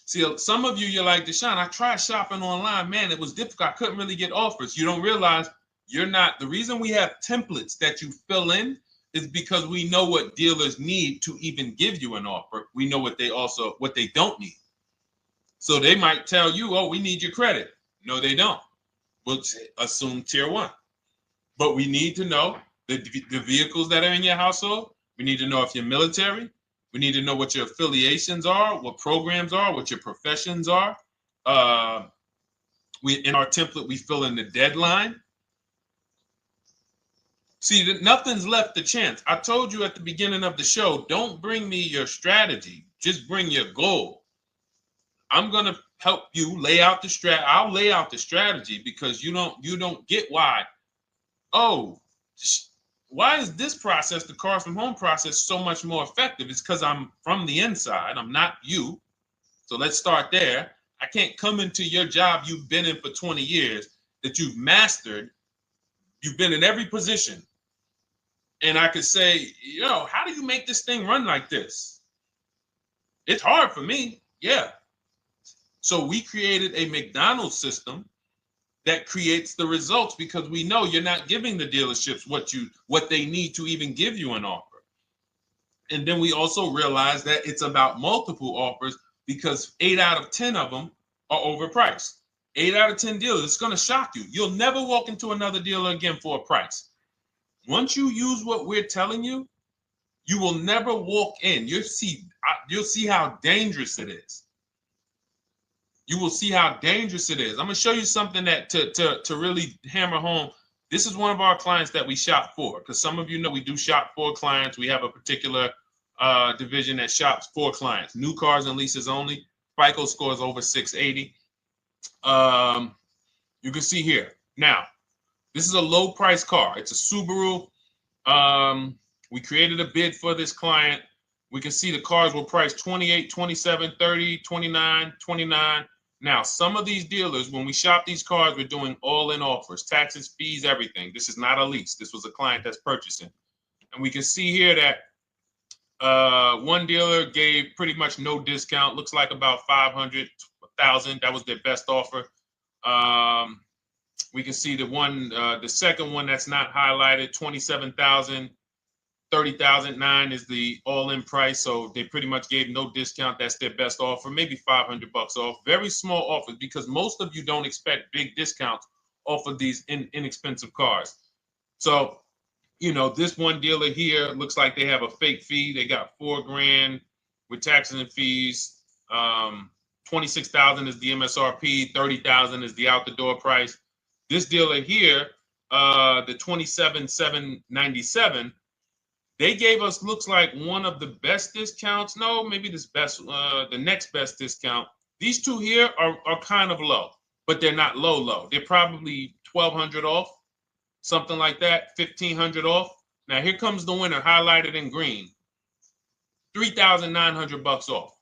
S1: See, some of you, you're like, Deshone, I tried shopping online. Man, it was difficult. I couldn't really get offers. You don't realize you're not. The reason we have templates that you fill in is because we know what dealers need to even give you an offer. We know what they don't need. So they might tell you, oh, we need your credit. No, they don't. We'll assume tier 1. But we need to know the vehicles that are in your household. We need to know if you're military. We need to know what your affiliations are, what programs are, what your professions are. In our template, we fill in the deadline. See, nothing's left to chance. I told you at the beginning of the show, don't bring me your strategy. Just bring your goal. I'm going to help you lay out the strat. I'll lay out the strategy because you don't get why. Oh, why is this process, the Cars from Home process, so much more effective? It's because I'm from the inside. I'm not you. So let's start there. I can't come into your job you've been in for 20 years that you've mastered. You've been in every position. And I could say, how do you make this thing run like this? It's hard for me. Yeah. So we created a McDonald's system that creates the results because we know you're not giving the dealerships what they need to even give you an offer. And then we also realize that it's about multiple offers because 8 out of 10 of them are overpriced. 8 out of 10 dealers, it's going to shock you. You'll never walk into another dealer again for a price. Once you use what we're telling you, you will never walk in. You'll see how dangerous it is. You will see how dangerous it is. I'm going to show you something that to really hammer home. This is one of our clients that we shop for because some of you know we do shop for clients. We have a particular division that shops for clients. New cars and leases only. FICO scores over 680. You can see here. Now, this is a low price car. It's a Subaru. We created a bid for this client. We can see the cars were priced 28, 27, 30, 29, 29. Now, some of these dealers, when we shop these cars, we're doing all-in offers, taxes, fees, everything. This is not a lease. This was a client that's purchasing. And we can see here that one dealer gave pretty much no discount. Looks like about 500, 1,000. That was their best offer. We can see the second one that's not highlighted, 27,000. 30,009 is the all-in price, so they pretty much gave no discount. That's their best offer, maybe $500 off. Very small offers because most of you don't expect big discounts off of these inexpensive cars. So, you know, this one dealer here looks like they have a fake fee. They got $4,000 with taxes and fees. 26,000 is the MSRP. 30,000 is the out-the-door price. This dealer here, the 27,797. They gave us, looks like, one of the best discounts. No, maybe the next best discount. These two here are kind of low, but they're not low. They're probably 1,200 off, something like that, 1,500 off. Now here comes the winner, highlighted in green, 3,900 bucks off.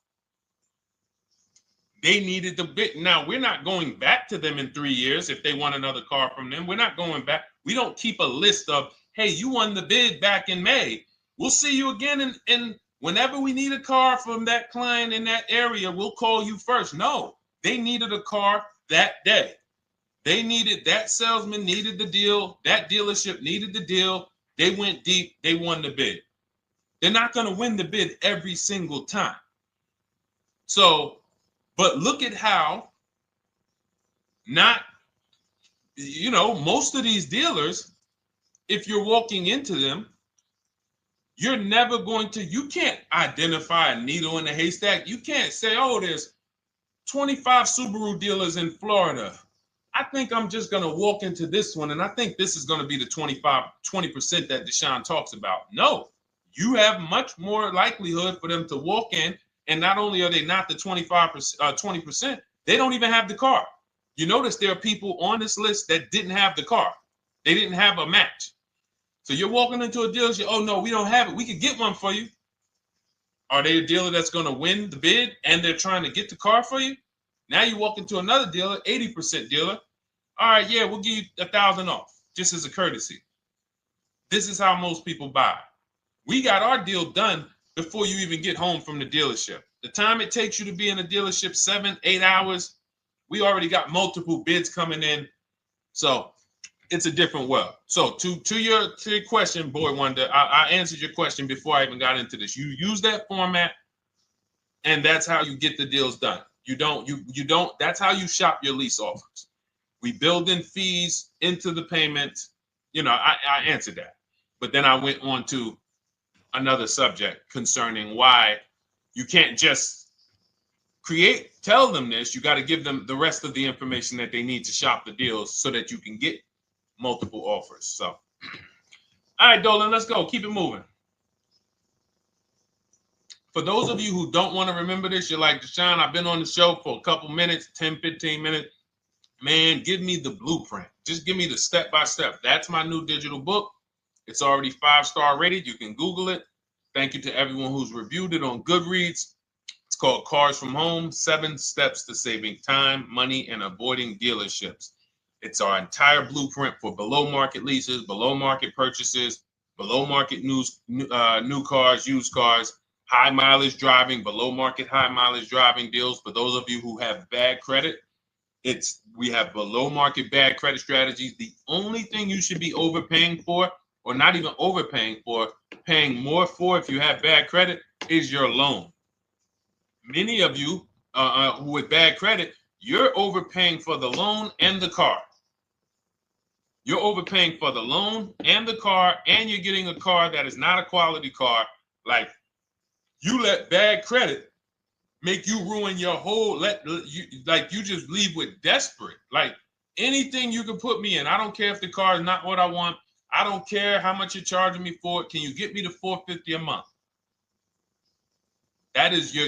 S1: They needed the bid. Now we're not going back to them in 3 years if they want another car from them. We're not going back. We don't keep a list of, hey, you won the bid back in May. We'll see you again. And whenever we need a car from that client in that area, we'll call you first. No, they needed a car that day. They needed, that salesman needed the deal. That dealership needed the deal. They went deep. They won the bid. They're not going to win the bid every single time. So, but look at how most of these dealers, if you're walking into them, you're never going to, you can't identify a needle in a haystack. You can't say, oh, there's 25 Subaru dealers in Florida. I think I'm just going to walk into this one, and I think this is going to be the 20% that Deshone talks about. No, you have much more likelihood for them to walk in, and not only are they not the 20%, they don't even have the car. You notice there are people on this list that didn't have the car. They didn't have a match. So you're walking into a dealership, oh no, we don't have it. We could get one for you. Are they a dealer that's going to win the bid and they're trying to get the car for you? Now you walk into another dealer, 80% dealer. All right, yeah, we'll give you 1,000 off, just as a courtesy. This is how most people buy. We got our deal done before you even get home from the dealership. The time it takes you to be in a dealership, 7-8 hours, we already got multiple bids coming in. So it's a different world. So to your question, Boy Wonder, I answered your question before I even got into this. You use that format, and that's how you get the deals done. You don't, that's how you shop your lease offers. We build in fees into the payments. I answered that. But then I went on to another subject concerning why you can't just tell them this. You got to give them the rest of the information that they need to shop the deals so that you can get multiple offers. So, all right, Dolan, let's go. Keep it moving. For those of you who don't want to remember this, you're like, Deshone, I've been on the show for a couple minutes, 10, 15 minutes. Man, give me the blueprint. Just give me the step-by-step. That's my new digital book. It's already 5-star rated. You can Google it. Thank you to everyone who's reviewed it on Goodreads. It's called Cars from Home, 7 Steps to Saving Time, Money, and Avoiding Dealerships. It's our entire blueprint for below market leases, below market purchases, below market new cars, used cars, high mileage driving, below market high mileage driving deals. For those of you who have bad credit, we have below market bad credit strategies. The only thing you should be overpaying for, or not even overpaying for, paying more for if you have bad credit, is your loan. Many of you who with bad credit, you're overpaying for the loan and the car. You're overpaying for the loan and the car, and you're getting a car that is not a quality car. Like, you let bad credit make you ruin your whole, you just leave with desperate. Like, anything you can put me in. I don't care if the car is not what I want. I don't care how much you're charging me for it. Can you get me to $450 a month? That is you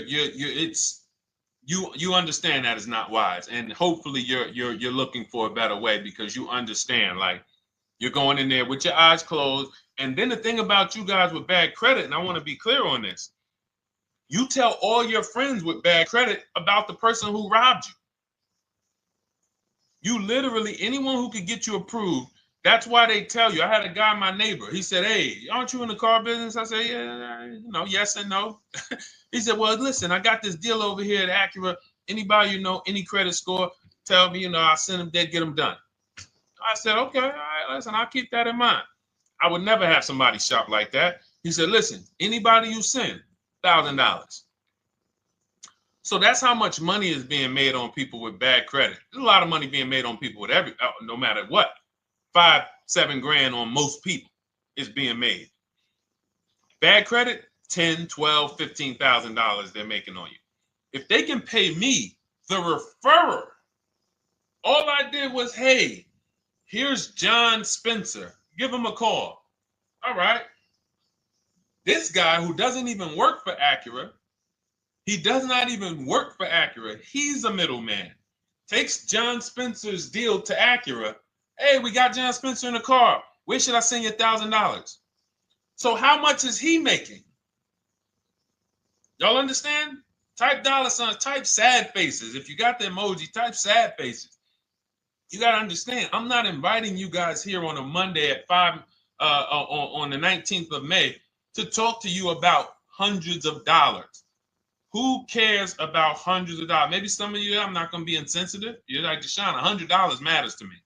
S1: understand that is not wise, and hopefully you're looking for a better way, because you understand, like, you're going in there with your eyes closed. And then the thing about you guys with bad credit, and I want to be clear on this, you tell all your friends with bad credit about the person who robbed you. You literally, anyone who could get you approved, that's why they tell you. I had a guy, my neighbor, he said, "Hey, aren't you in the car business?" I said, "Yeah, yes and no." He said, "Well, listen, I got this deal over here at Acura. Anybody any credit score, tell me, I'll send them there, get them done." I said, "Okay, all right, listen, I'll keep that in mind." I would never have somebody shop like that. He said, "Listen, anybody you send, $1,000. So that's how much money is being made on people with bad credit. There's a lot of money being made on people with no matter what. 5-7 grand on most people is being made. Bad credit, $10, $12, $15,000 they're making on you. If they can pay me, the referrer, all I did was, hey, here's John Spencer. Give him a call. All right. This guy who doesn't even work for Acura, he does not even work for Acura. He's a middleman. Takes John Spencer's deal to Acura. Hey, we got John Spencer in the car. Where should I send you $1,000? So how much is he making? Y'all understand? Type dollar signs, type sad faces. If you got the emoji, type sad faces. You got to understand, I'm not inviting you guys here on a Monday at 5 on the 19th of May to talk to you about hundreds of dollars. Who cares about hundreds of dollars? Maybe some of you, I'm not going to be insensitive. You're like, Deshone, $100 matters to me.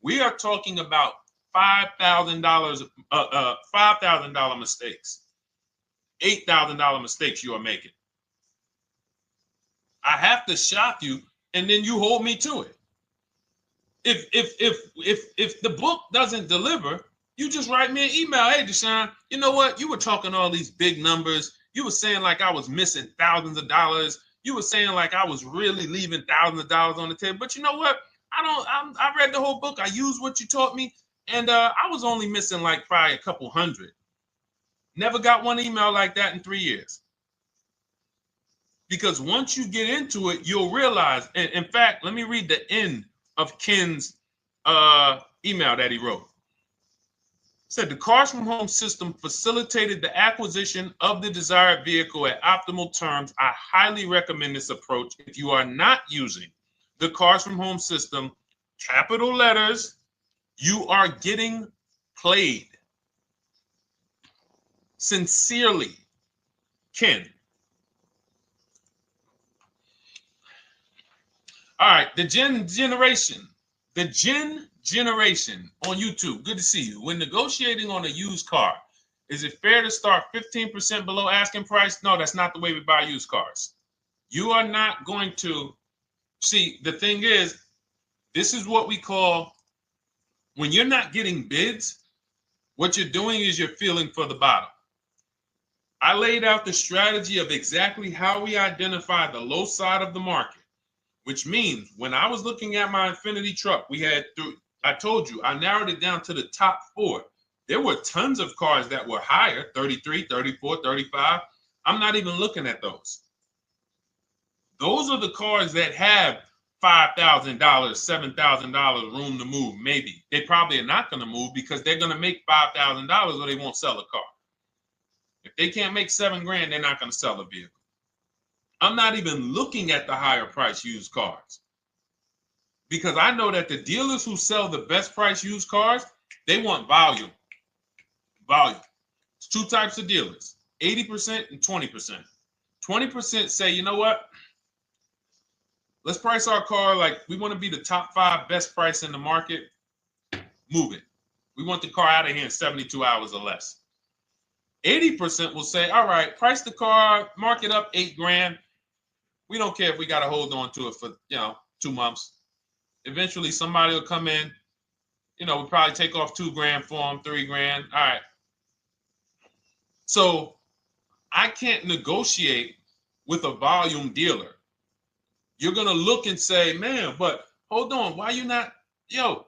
S1: We are talking about $5,000, $5,000 mistakes, $8,000 mistakes you are making. I have to shock you, and then you hold me to it. If the book doesn't deliver, you just write me an email. Hey, Deshone, you know what? You were talking all these big numbers. You were saying like I was missing thousands of dollars. You were saying like I was really leaving thousands of dollars on the table. But you know what? I read the whole book. I used what you taught me, and I was only missing like probably a couple hundred. Never got one email like that in 3 years. Because once you get into it, you'll realize. And in fact, let me read the end of Ken's email that he wrote. Said the Cars from Home system facilitated the acquisition of the desired vehicle at optimal terms. I highly recommend this approach. If you are not using the Cars from Home system, capital letters, you are getting played. Sincerely, Ken. All right, the Gen Generation on YouTube. Good to see you. When negotiating on a used car, is it fair to start 15% below asking price? No, that's not the way we buy used cars. You are not going to see. The thing is, this is what we call, when you're not getting bids, what you're doing is you're feeling for the bottom. I laid out the strategy of exactly how we identify the low side of the market, which means when I was looking at my Infiniti truck, I told you, I narrowed it down to the top 4. There were tons of cars that were higher, 33, 34, 35. I'm not even looking at those. Those are the cars that have $5,000, $7,000 room to move, maybe. They probably are not going to move because they're going to make $5,000 or they won't sell a car. If they can't make $7 grand, they're not going to sell a vehicle. I'm not even looking at the higher price used cars, because I know that the dealers who sell the best price used cars, they want volume. Volume. It's 2 types of dealers, 80% and 20%. 20% say, you know what? Let's price our car like we want to be the top 5 best price in the market. Move it. We want the car out of here in 72 hours or less. 80% will say, all right, price the car, mark it up 8 grand. We don't care if we got to hold on to it for, 2 months. Eventually, somebody will come in. We'll probably take off 2 grand for them, 3 grand. All right. So I can't negotiate with a volume dealer. You're going to look and say, man, but hold on. Why you not? You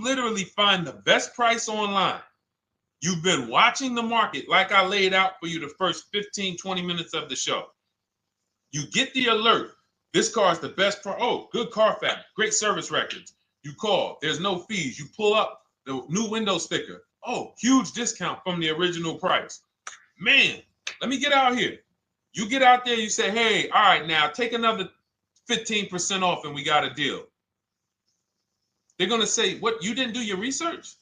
S1: literally find the best price online. You've been watching the market like I laid out for you the first 15, 20 minutes of the show. You get the alert. This car is the best price. Oh, good Carfax, great service records. You call. There's no fees. You pull up the new window sticker. Oh, huge discount from the original price. Man, let me get out here. You get out there, you say, hey, all right, now take another 15% off and we got a deal. They're going to say, what, you didn't do your research?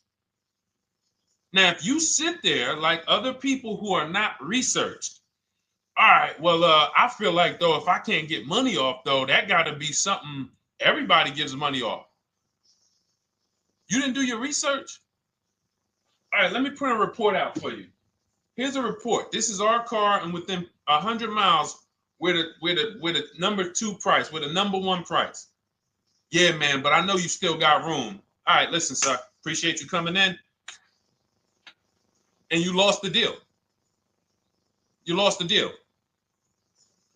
S1: Now, if you sit there like other people who are not researched, all right, well, I feel like, though, if I can't get money off, though, that got to be something everybody gives money off. You didn't do your research? All right, let me print a report out for you. Here's a report. This is our car, and within 100 miles, we're the number 2 price, we're the number 1 price. Yeah, man, but I know you still got room. All right, listen, sir, appreciate you coming in. And you lost the deal. You lost the deal.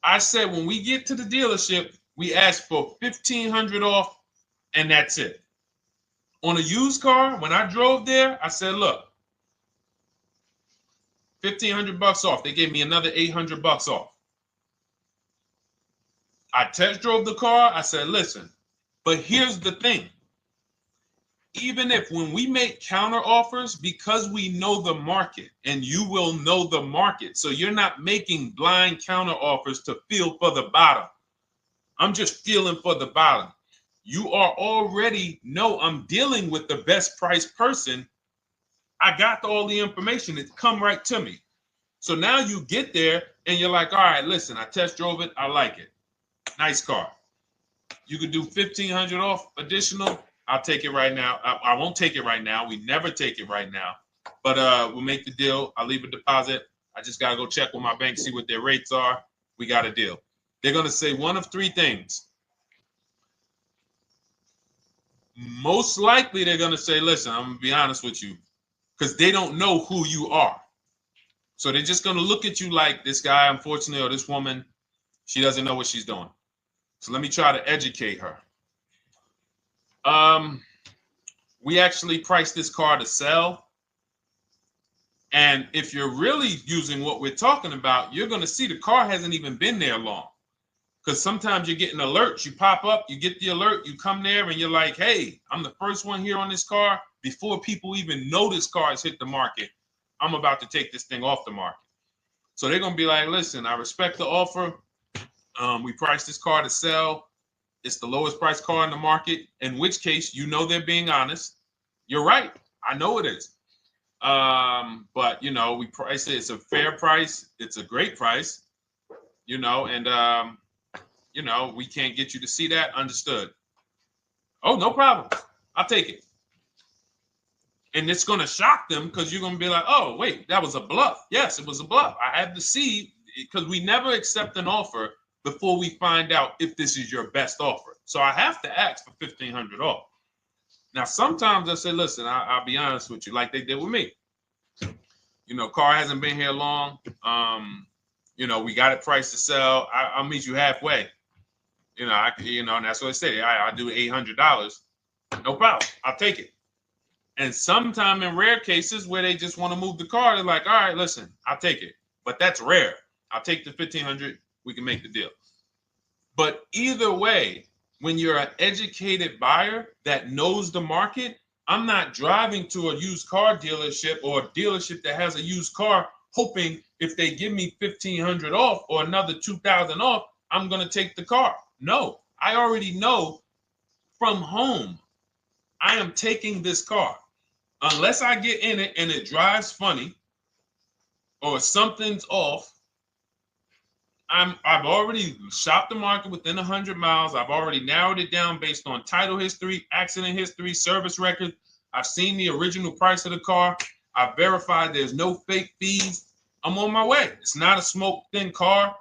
S1: I said when we get to the dealership, we ask for $1,500 off, and that's it. On a used car, when I drove there, I said, look, $1,500 off. They gave me another $800 off. I test drove the car. I said, listen, but here's the thing. Even if when we make counter offers, because we know the market, and you will know the market, so you're not making blind counter offers to feel for the bottom. I'm just feeling for the bottom. You are already know I'm dealing with the best price person. I got all the information. It come right to me. So now you get there and you're like, all right, listen, I test drove it. I like it. Nice car. You could do $1,500 off additional. I'll take it right now. I won't take it right now. We never take it right now. But we'll make the deal. I'll leave a deposit. I just got to go check with my bank, see what their rates are. We got a deal. They're going to say one of 3 things. Most likely they're going to say, listen, I'm going to be honest with you, because they don't know who you are. So they're just going to look at you like this guy, unfortunately, or this woman, she doesn't know what she's doing. So let me try to educate her. We actually priced this car to sell. And if you're really using what we're talking about, you're going to see the car hasn't even been there long. Because sometimes you're getting alerts. You pop up, you get the alert, you come there, and you're like, hey, I'm the first one here on this car. Before people even know this car has hit the market, I'm about to take this thing off the market. So they're going to be like, listen, I respect the offer. We priced this car to sell. It's the lowest price car in the market, in which case, you know, they're being honest. You're right. I know it is. But, you know, we price it. It's a fair price. It's a great price, you know, and, you know, we can't get you to see that. Understood. Oh, no problem. I'll take it. And it's going to shock them because you're going to be like, oh, wait, that was a bluff. Yes, it was a bluff. I had to see, because we never accept an offer before we find out if this is your best offer. So I have to ask for $1,500 off. Now, sometimes I say, listen, I'll be honest with you, like they did with me. You know, car hasn't been here long. You know, we got it priced to sell. I'll meet you halfway. You know, and that's what I say. I do $800. No problem. I'll take it. And sometimes in rare cases where they just want to move the car, they're like, all right, listen, I'll take it. But that's rare. I'll take the $1,500. We can make the deal. But either way, when you're an educated buyer that knows the market, I'm not driving to a used car dealership or a dealership that has a used car hoping if they give me $1,500 off or another $2,000 off, I'm going to take the car. No, I already know from home, I am taking this car. Unless I get in it and it drives funny or something's off, I've already shopped the market within 100 miles. I've already narrowed it down based on title history, accident history, service record. I've seen the original price of the car. I've verified there's no fake fees. I'm on my way. It's not a smoke thin car.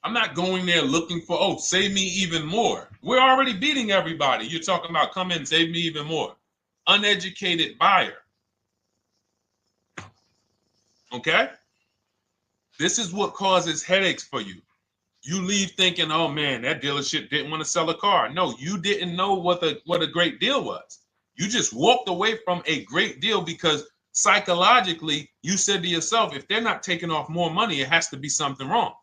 S1: I'm not going there looking for, oh, save me even more. We're already beating everybody. You're talking about come in, save me even more. Uneducated buyer. Okay? This is what causes headaches for you. You leave thinking, oh man, that dealership didn't want to sell a car. No, you didn't know what a great deal was. You just walked away from a great deal because psychologically you said to yourself, if they're not taking off more money, it has to be something wrong.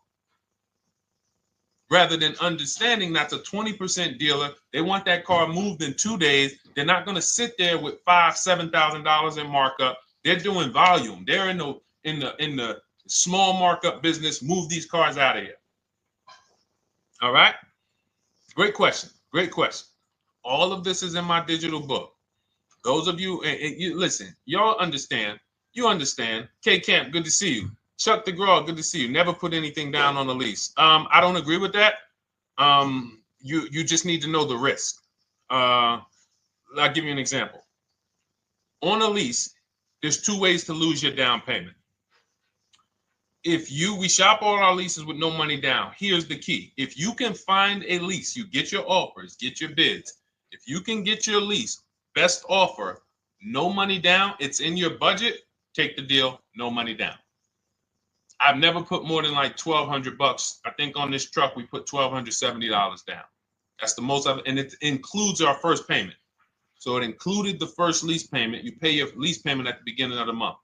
S1: Rather than understanding that's a 20% dealer, they want that car moved in 2 days. They're not going to sit there with $5,000-$7,000 in markup. They're doing volume. They're in the small markup business. Move these cars out of here. All right. Great question. Great question. All of this is in my digital book. Those of you, and you listen, y'all understand. You understand. K Camp, good to see you. Chuck DeGraw, good to see you. Never put anything down on a lease. I don't agree with that. You just need to know the risk. I'll give you an example. On a lease, there's 2 ways to lose your down payment. We shop all our leases with no money down. Here's the key. If you can find a lease, you get your offers, get your bids. If you can get your lease, best offer, no money down, it's in your budget, take the deal, no money down. I've never put more than like $1,200. I think on this truck, we put $1,270 down. That's the most of it. And it includes our first payment. So it included the first lease payment. You pay your lease payment at the beginning of the month.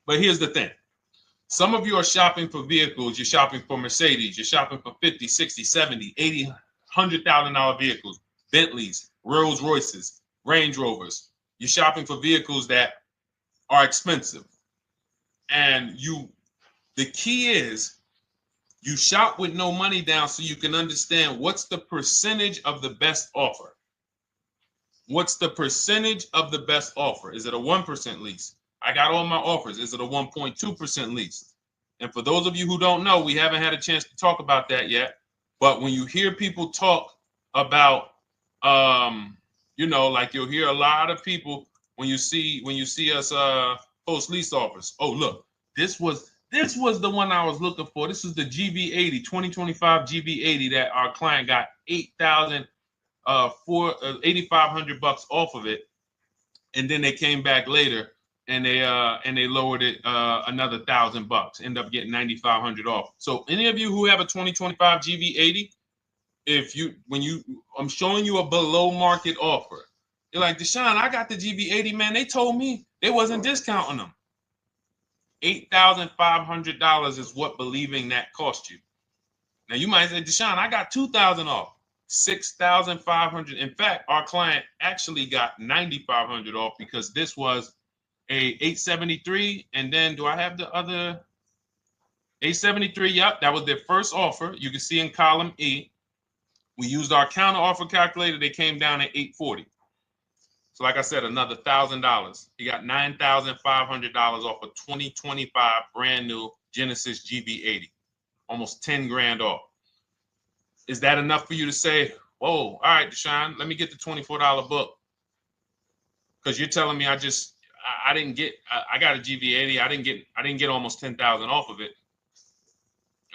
S1: But here's the thing. Some of you are shopping for vehicles. You're shopping for Mercedes. You're shopping for 50, 60, 70, 80, $100,000 vehicles, Bentleys, Rolls Royces, Range Rovers. You're shopping for vehicles that are expensive. And the key is you shop with no money down so you can understand what's the percentage of the best offer. What's the percentage of the best offer? Is it a 1% lease? I got all my offers. Is it a 1.2% lease? And for those of you who don't know, we haven't had a chance to talk about that yet. But when you hear people talk about, like you'll hear a lot of people when you see us post lease offers. Oh, look, this was the one I was looking for. This is the GV80, 2025 GV80 that our client got $8,500 off of it, and then they came back later and they lowered it another $1,000. End up getting $9,500 off. So any of you who have a 2025 GV80, I'm showing you a below market offer. You're like, Deshone, I got the GV80, man. They told me they wasn't discounting them. $8,500 is what believing that cost you. Now you might say, Deshone, I got $2,000 off. $6,500. In fact, our client actually got $9,500 off because this was a 873. And then do I have the other 873? Yep, that was their first offer. You can see in column E. We used our counter offer calculator. They came down at 840. So like I said, another $1,000. He got $9,500 off a 2025 brand new Genesis GV80, almost 10 grand off. Is that enough for you to say, whoa, all right, Deshone, let me get the $24 book? Because you're telling me I got a GV80. I didn't get almost 10,000 off of it.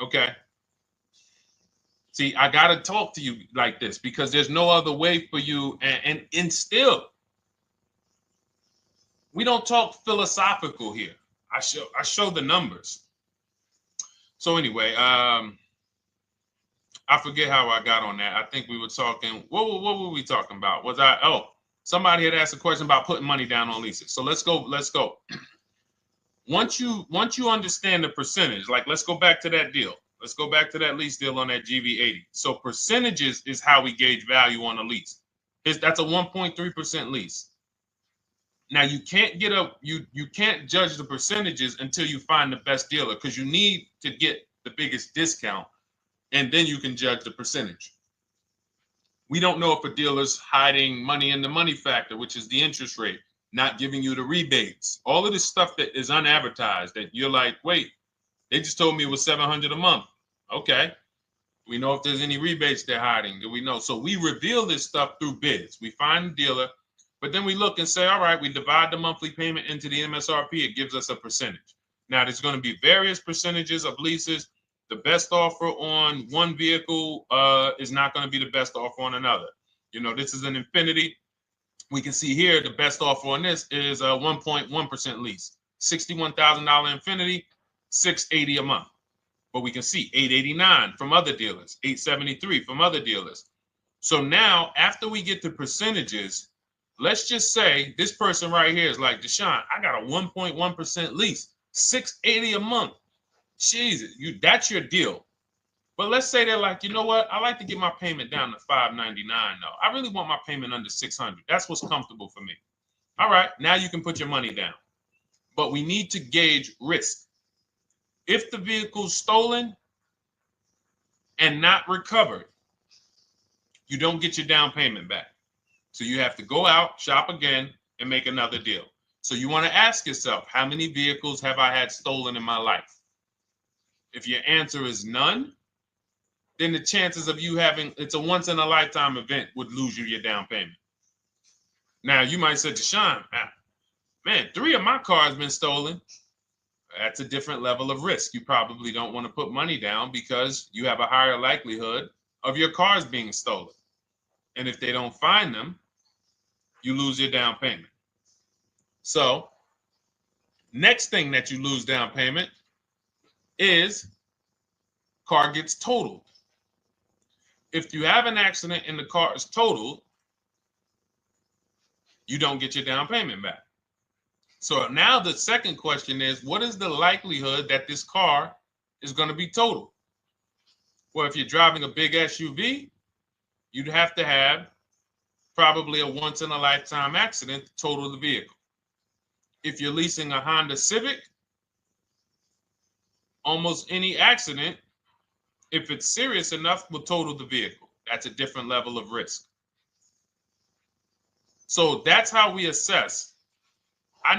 S1: Okay. See, I got to talk to you like this because there's no other way for you. And still, we don't talk philosophical here. I show the numbers. So anyway, I forget how I got on that. I think we were talking. What were we talking about? Somebody had asked a question about putting money down on leases. So let's go. Once you understand the percentage, like let's go back to that deal. Let's go back to that lease deal on that GV80. So percentages is how we gauge value on a lease. That's a 1.3% lease. Now you can't you can't judge the percentages until you find the best dealer because you need to get the biggest discount, and then you can judge the percentage. We don't know if a dealer's hiding money in the money factor, which is the interest rate, not giving you the rebates, all of this stuff that is unadvertised that you're like, wait, they just told me it was $700 a month. Okay. We know if there's any rebates they're hiding. Do we know? So we reveal this stuff through bids. We find the dealer, but then we look and say, all right, we divide the monthly payment into the MSRP. It gives us a percentage. Now, there's going to be various percentages of leases. The best offer on one vehicle is not going to be the best offer on another. This is an Infiniti. We can see here the best offer on this is a 1.1% lease. $61,000 Infiniti, $680 a month. But we can see $889 from other dealers, $873 from other dealers. So now, after we get the percentages, let's just say this person right here is like, Deshone, I got a 1.1% lease, $680 a month. Jesus, that's your deal. But let's say they're like, you know what? I like to get my payment down to $599 though. I really want my payment under $600. That's what's comfortable for me. All right, now you can put your money down. But we need to gauge risk. If the vehicle's stolen and not recovered, you don't get your down payment back. So you have to go out, shop again, and make another deal. So you want to ask yourself, how many vehicles have I had stolen in my life? If your answer is none, then the chances of you having, it's a once in a lifetime event, would lose you your down payment. Now you might say, Deshone, man, 3 of my cars been stolen. That's a different level of risk. You probably don't want to put money down because you have a higher likelihood of your cars being stolen. And if they don't find them, you lose your down payment. So next thing that you lose down payment is car gets totaled. If you have an accident and the car is totaled, you don't get your down payment back. So now the second question is, what is the likelihood that this car is going to be totaled? Well, if you're driving a big SUV, you'd have to have probably a once in a lifetime accident to total the vehicle. If you're leasing a Honda Civic, almost any accident, if it's serious enough, will total the vehicle. That's a different level of risk. So that's how we assess. I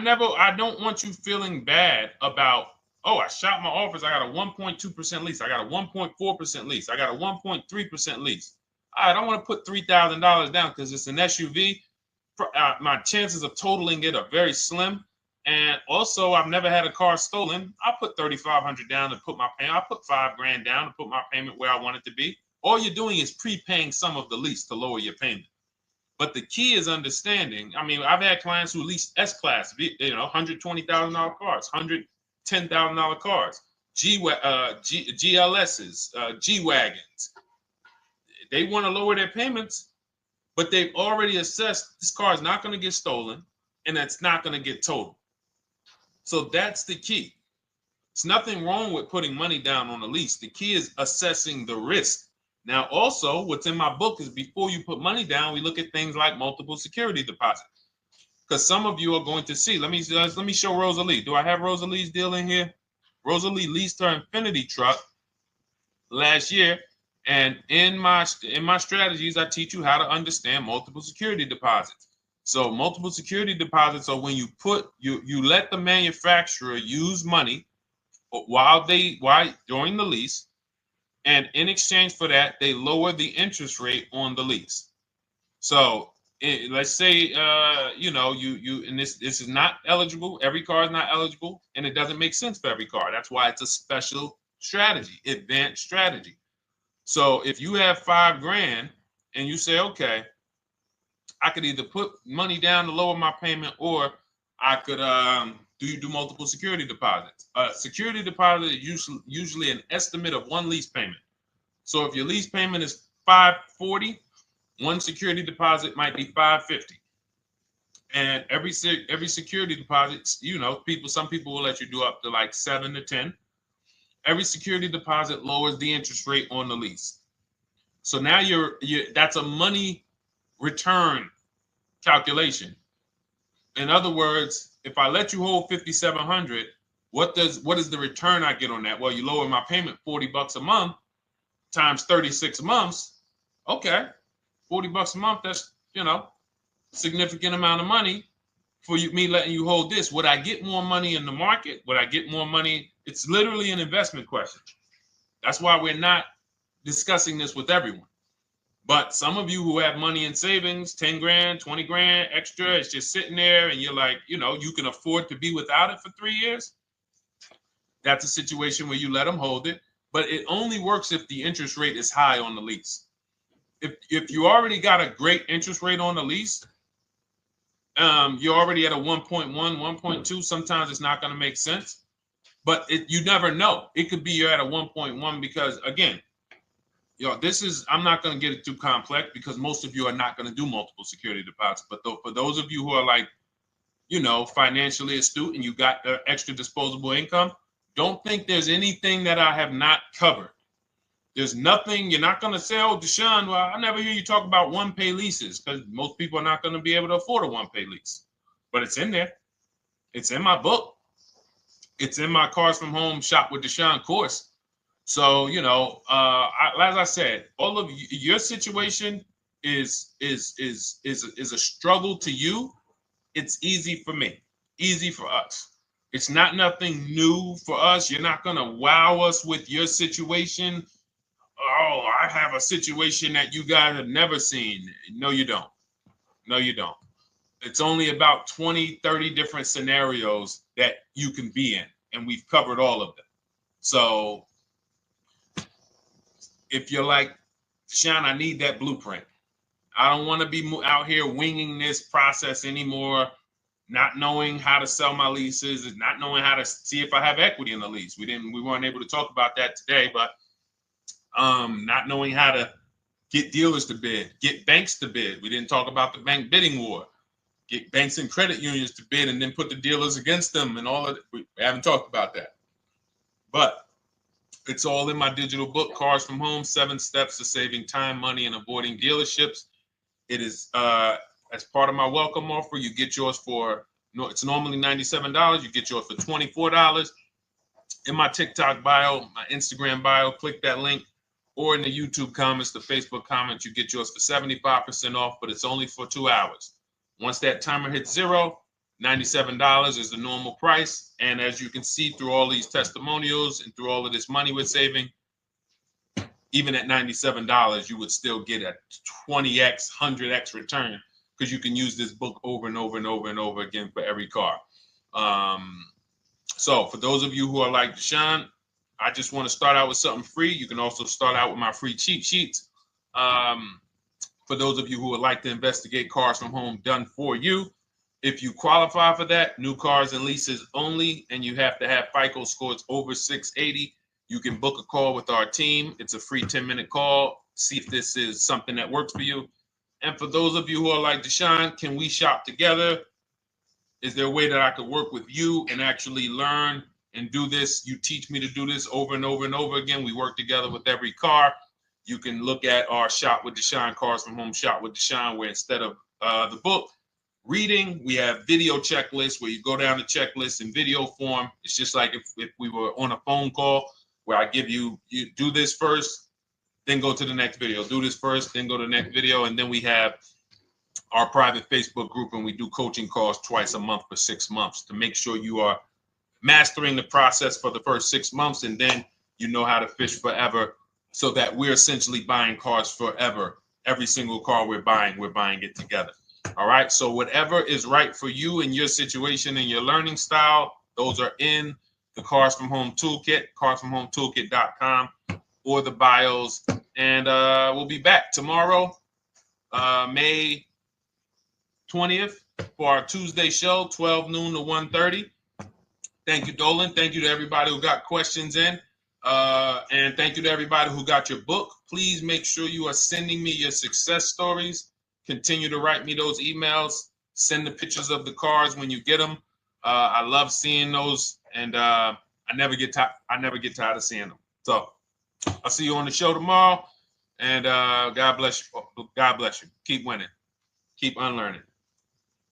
S1: don't want you feeling bad about, oh, I shot my office, I got a 1.2% lease, I got a 1.4% lease, I got a 1.3% lease. I don't want to put $3,000 down because it's an SUV. My chances of totaling it are very slim. And also, I've never had a car stolen. I put $3,500 down to put my payment. I put $5,000 down to put my payment where I want it to be. All you're doing is prepaying some of the lease to lower your payment. But the key is understanding. I mean, I've had clients who lease S-Class, $120,000 cars, $110,000 cars, GLSs, G-Wagons. They want to lower their payments, but they've already assessed this car is not going to get stolen and it's not going to get totaled. So that's the key. It's nothing wrong with putting money down on a lease. The key is assessing the risk. Now, also, what's in my book is before you put money down, we look at things like multiple security deposit. Because some of you are going to see, let me show Rosalie. Do I have Rosalie's deal in here? Rosalie leased her Infinity truck last year. And in my strategies, I teach you how to understand multiple security deposits. So multiple security deposits are when you let the manufacturer use money during the lease, and in exchange for that, they lower the interest rate on the lease. So let's say and this is not eligible. Every car is not eligible, and it doesn't make sense for every car. That's why it's a special strategy, advanced strategy. So if you have $5,000 and you say, okay, I could either put money down to lower my payment, or I could do multiple security deposits. Security deposit is usually an estimate of one lease payment. So if your lease payment is $540, one security deposit might be $550. And every security deposit, some people will let you do up to like 7 to 10. Every security deposit lowers the interest rate on the lease. So now that's a money return calculation. In other words, if I let you hold $5,700, what is the return I get on that? Well, you lower my payment $40 a month times 36 months. Okay, $40 a month. That's significant amount of money for me letting you hold this. Would I get more money in the market? Would I get more money? It's literally an investment question. That's why we're not discussing this with everyone. But some of you who have money in savings, 10 grand, 20 grand extra, it's just sitting there and you're like, you can afford to be without it for 3 years. That's a situation where you let them hold it, but it only works if the interest rate is high on the lease. If you already got a great interest rate on the lease, you're already at a 1.1, 1.2. Sometimes it's not going to make sense, but you never know. It could be you're at a 1.1 because, again, this is, I'm not going to get it too complex because most of you are not going to do multiple security deposits. But for those of you who are like, financially astute and you got extra disposable income, don't think there's anything that I have not covered. There's nothing. You're not going to say, oh, Deshone, well, I never hear you talk about one-pay leases, because most people are not going to be able to afford a one-pay lease. But it's in there. It's in my book. It's in my Cars from Home Shop with Deshone course. So, as I said, all of your situation is a struggle to you. It's easy for me, easy for us. It's not nothing new for us. You're not going to wow us with your situation. Oh, I have a situation that you guys have never seen. No, you don't. No, you don't. It's only about 20, 30 different scenarios that you can be in, and we've covered all of them. So if you're like, Deshone, I need that blueprint. I don't want to be out here winging this process anymore, not knowing how to sell my leases and not knowing how to see if I have equity in the lease. We weren't able to talk about that today, but not knowing how to get dealers to bid, get banks to bid. We didn't talk about the bank bidding war. Get banks and credit unions to bid and then put the dealers against them and all of it. We haven't talked about that. But it's all in my digital book, Cars from Home, 7 Steps to Saving Time, Money, and Avoiding Dealerships. It is as part of my welcome offer. You get yours it's normally $97. You get yours for $24. In my TikTok bio, my Instagram bio, click that link, or in the YouTube comments, the Facebook comments, you get yours for 75% off, but it's only for 2 hours. Once that timer hits 0, $97 is the normal price. And as you can see through all these testimonials and through all of this money we're saving, even at $97, you would still get a 20x, 100x return, because you can use this book over and over and over and over again for every car. So for those of you who are like, Deshone, I just want to start out with something free. You can also start out with my free cheat sheets. For those of you who would like to investigate Cars from Home done for you, if you qualify for that, new cars and leases only, and you have to have FICO scores over 680, you can book a call with our team. It's a free 10-minute call. See if this is something that works for you. And for those of you who are like, Deshone, can we shop together? Is there a way that I could work with you and actually learn and do this? You teach me to do this over and over and over again. We work together with every car. You can look at our Shop with Deshone, Cars from Home Shop with Deshone, where instead of the book reading, we have video checklists where you go down the checklist in video form. It's just like if we were on a phone call, where I give you do this first, then go to the next video. Do this first, then go to the next video. And then we have our private Facebook group, and we do coaching calls twice a month for 6 months to make sure you are mastering the process for the first 6 months, and then you know how to fish forever, so that we're essentially buying cars forever. Every single car we're buying it together. All right. So whatever is right for you and your situation and your learning style, those are in the Cars from Home Toolkit, carsfromhometoolkit.com, or the bios. And we'll be back tomorrow, May 20th, for our Tuesday show, 12 noon to 1:30. Thank you, Dolan. Thank you to everybody who got questions in. And thank you to everybody who got your book. Please make sure you are sending me your success stories. Continue to write me those emails. Send the pictures of the cars when you get them. I love seeing those, and I never get tired of seeing them. So I'll see you on the show tomorrow, and God bless you. God bless you. Keep winning. Keep unlearning.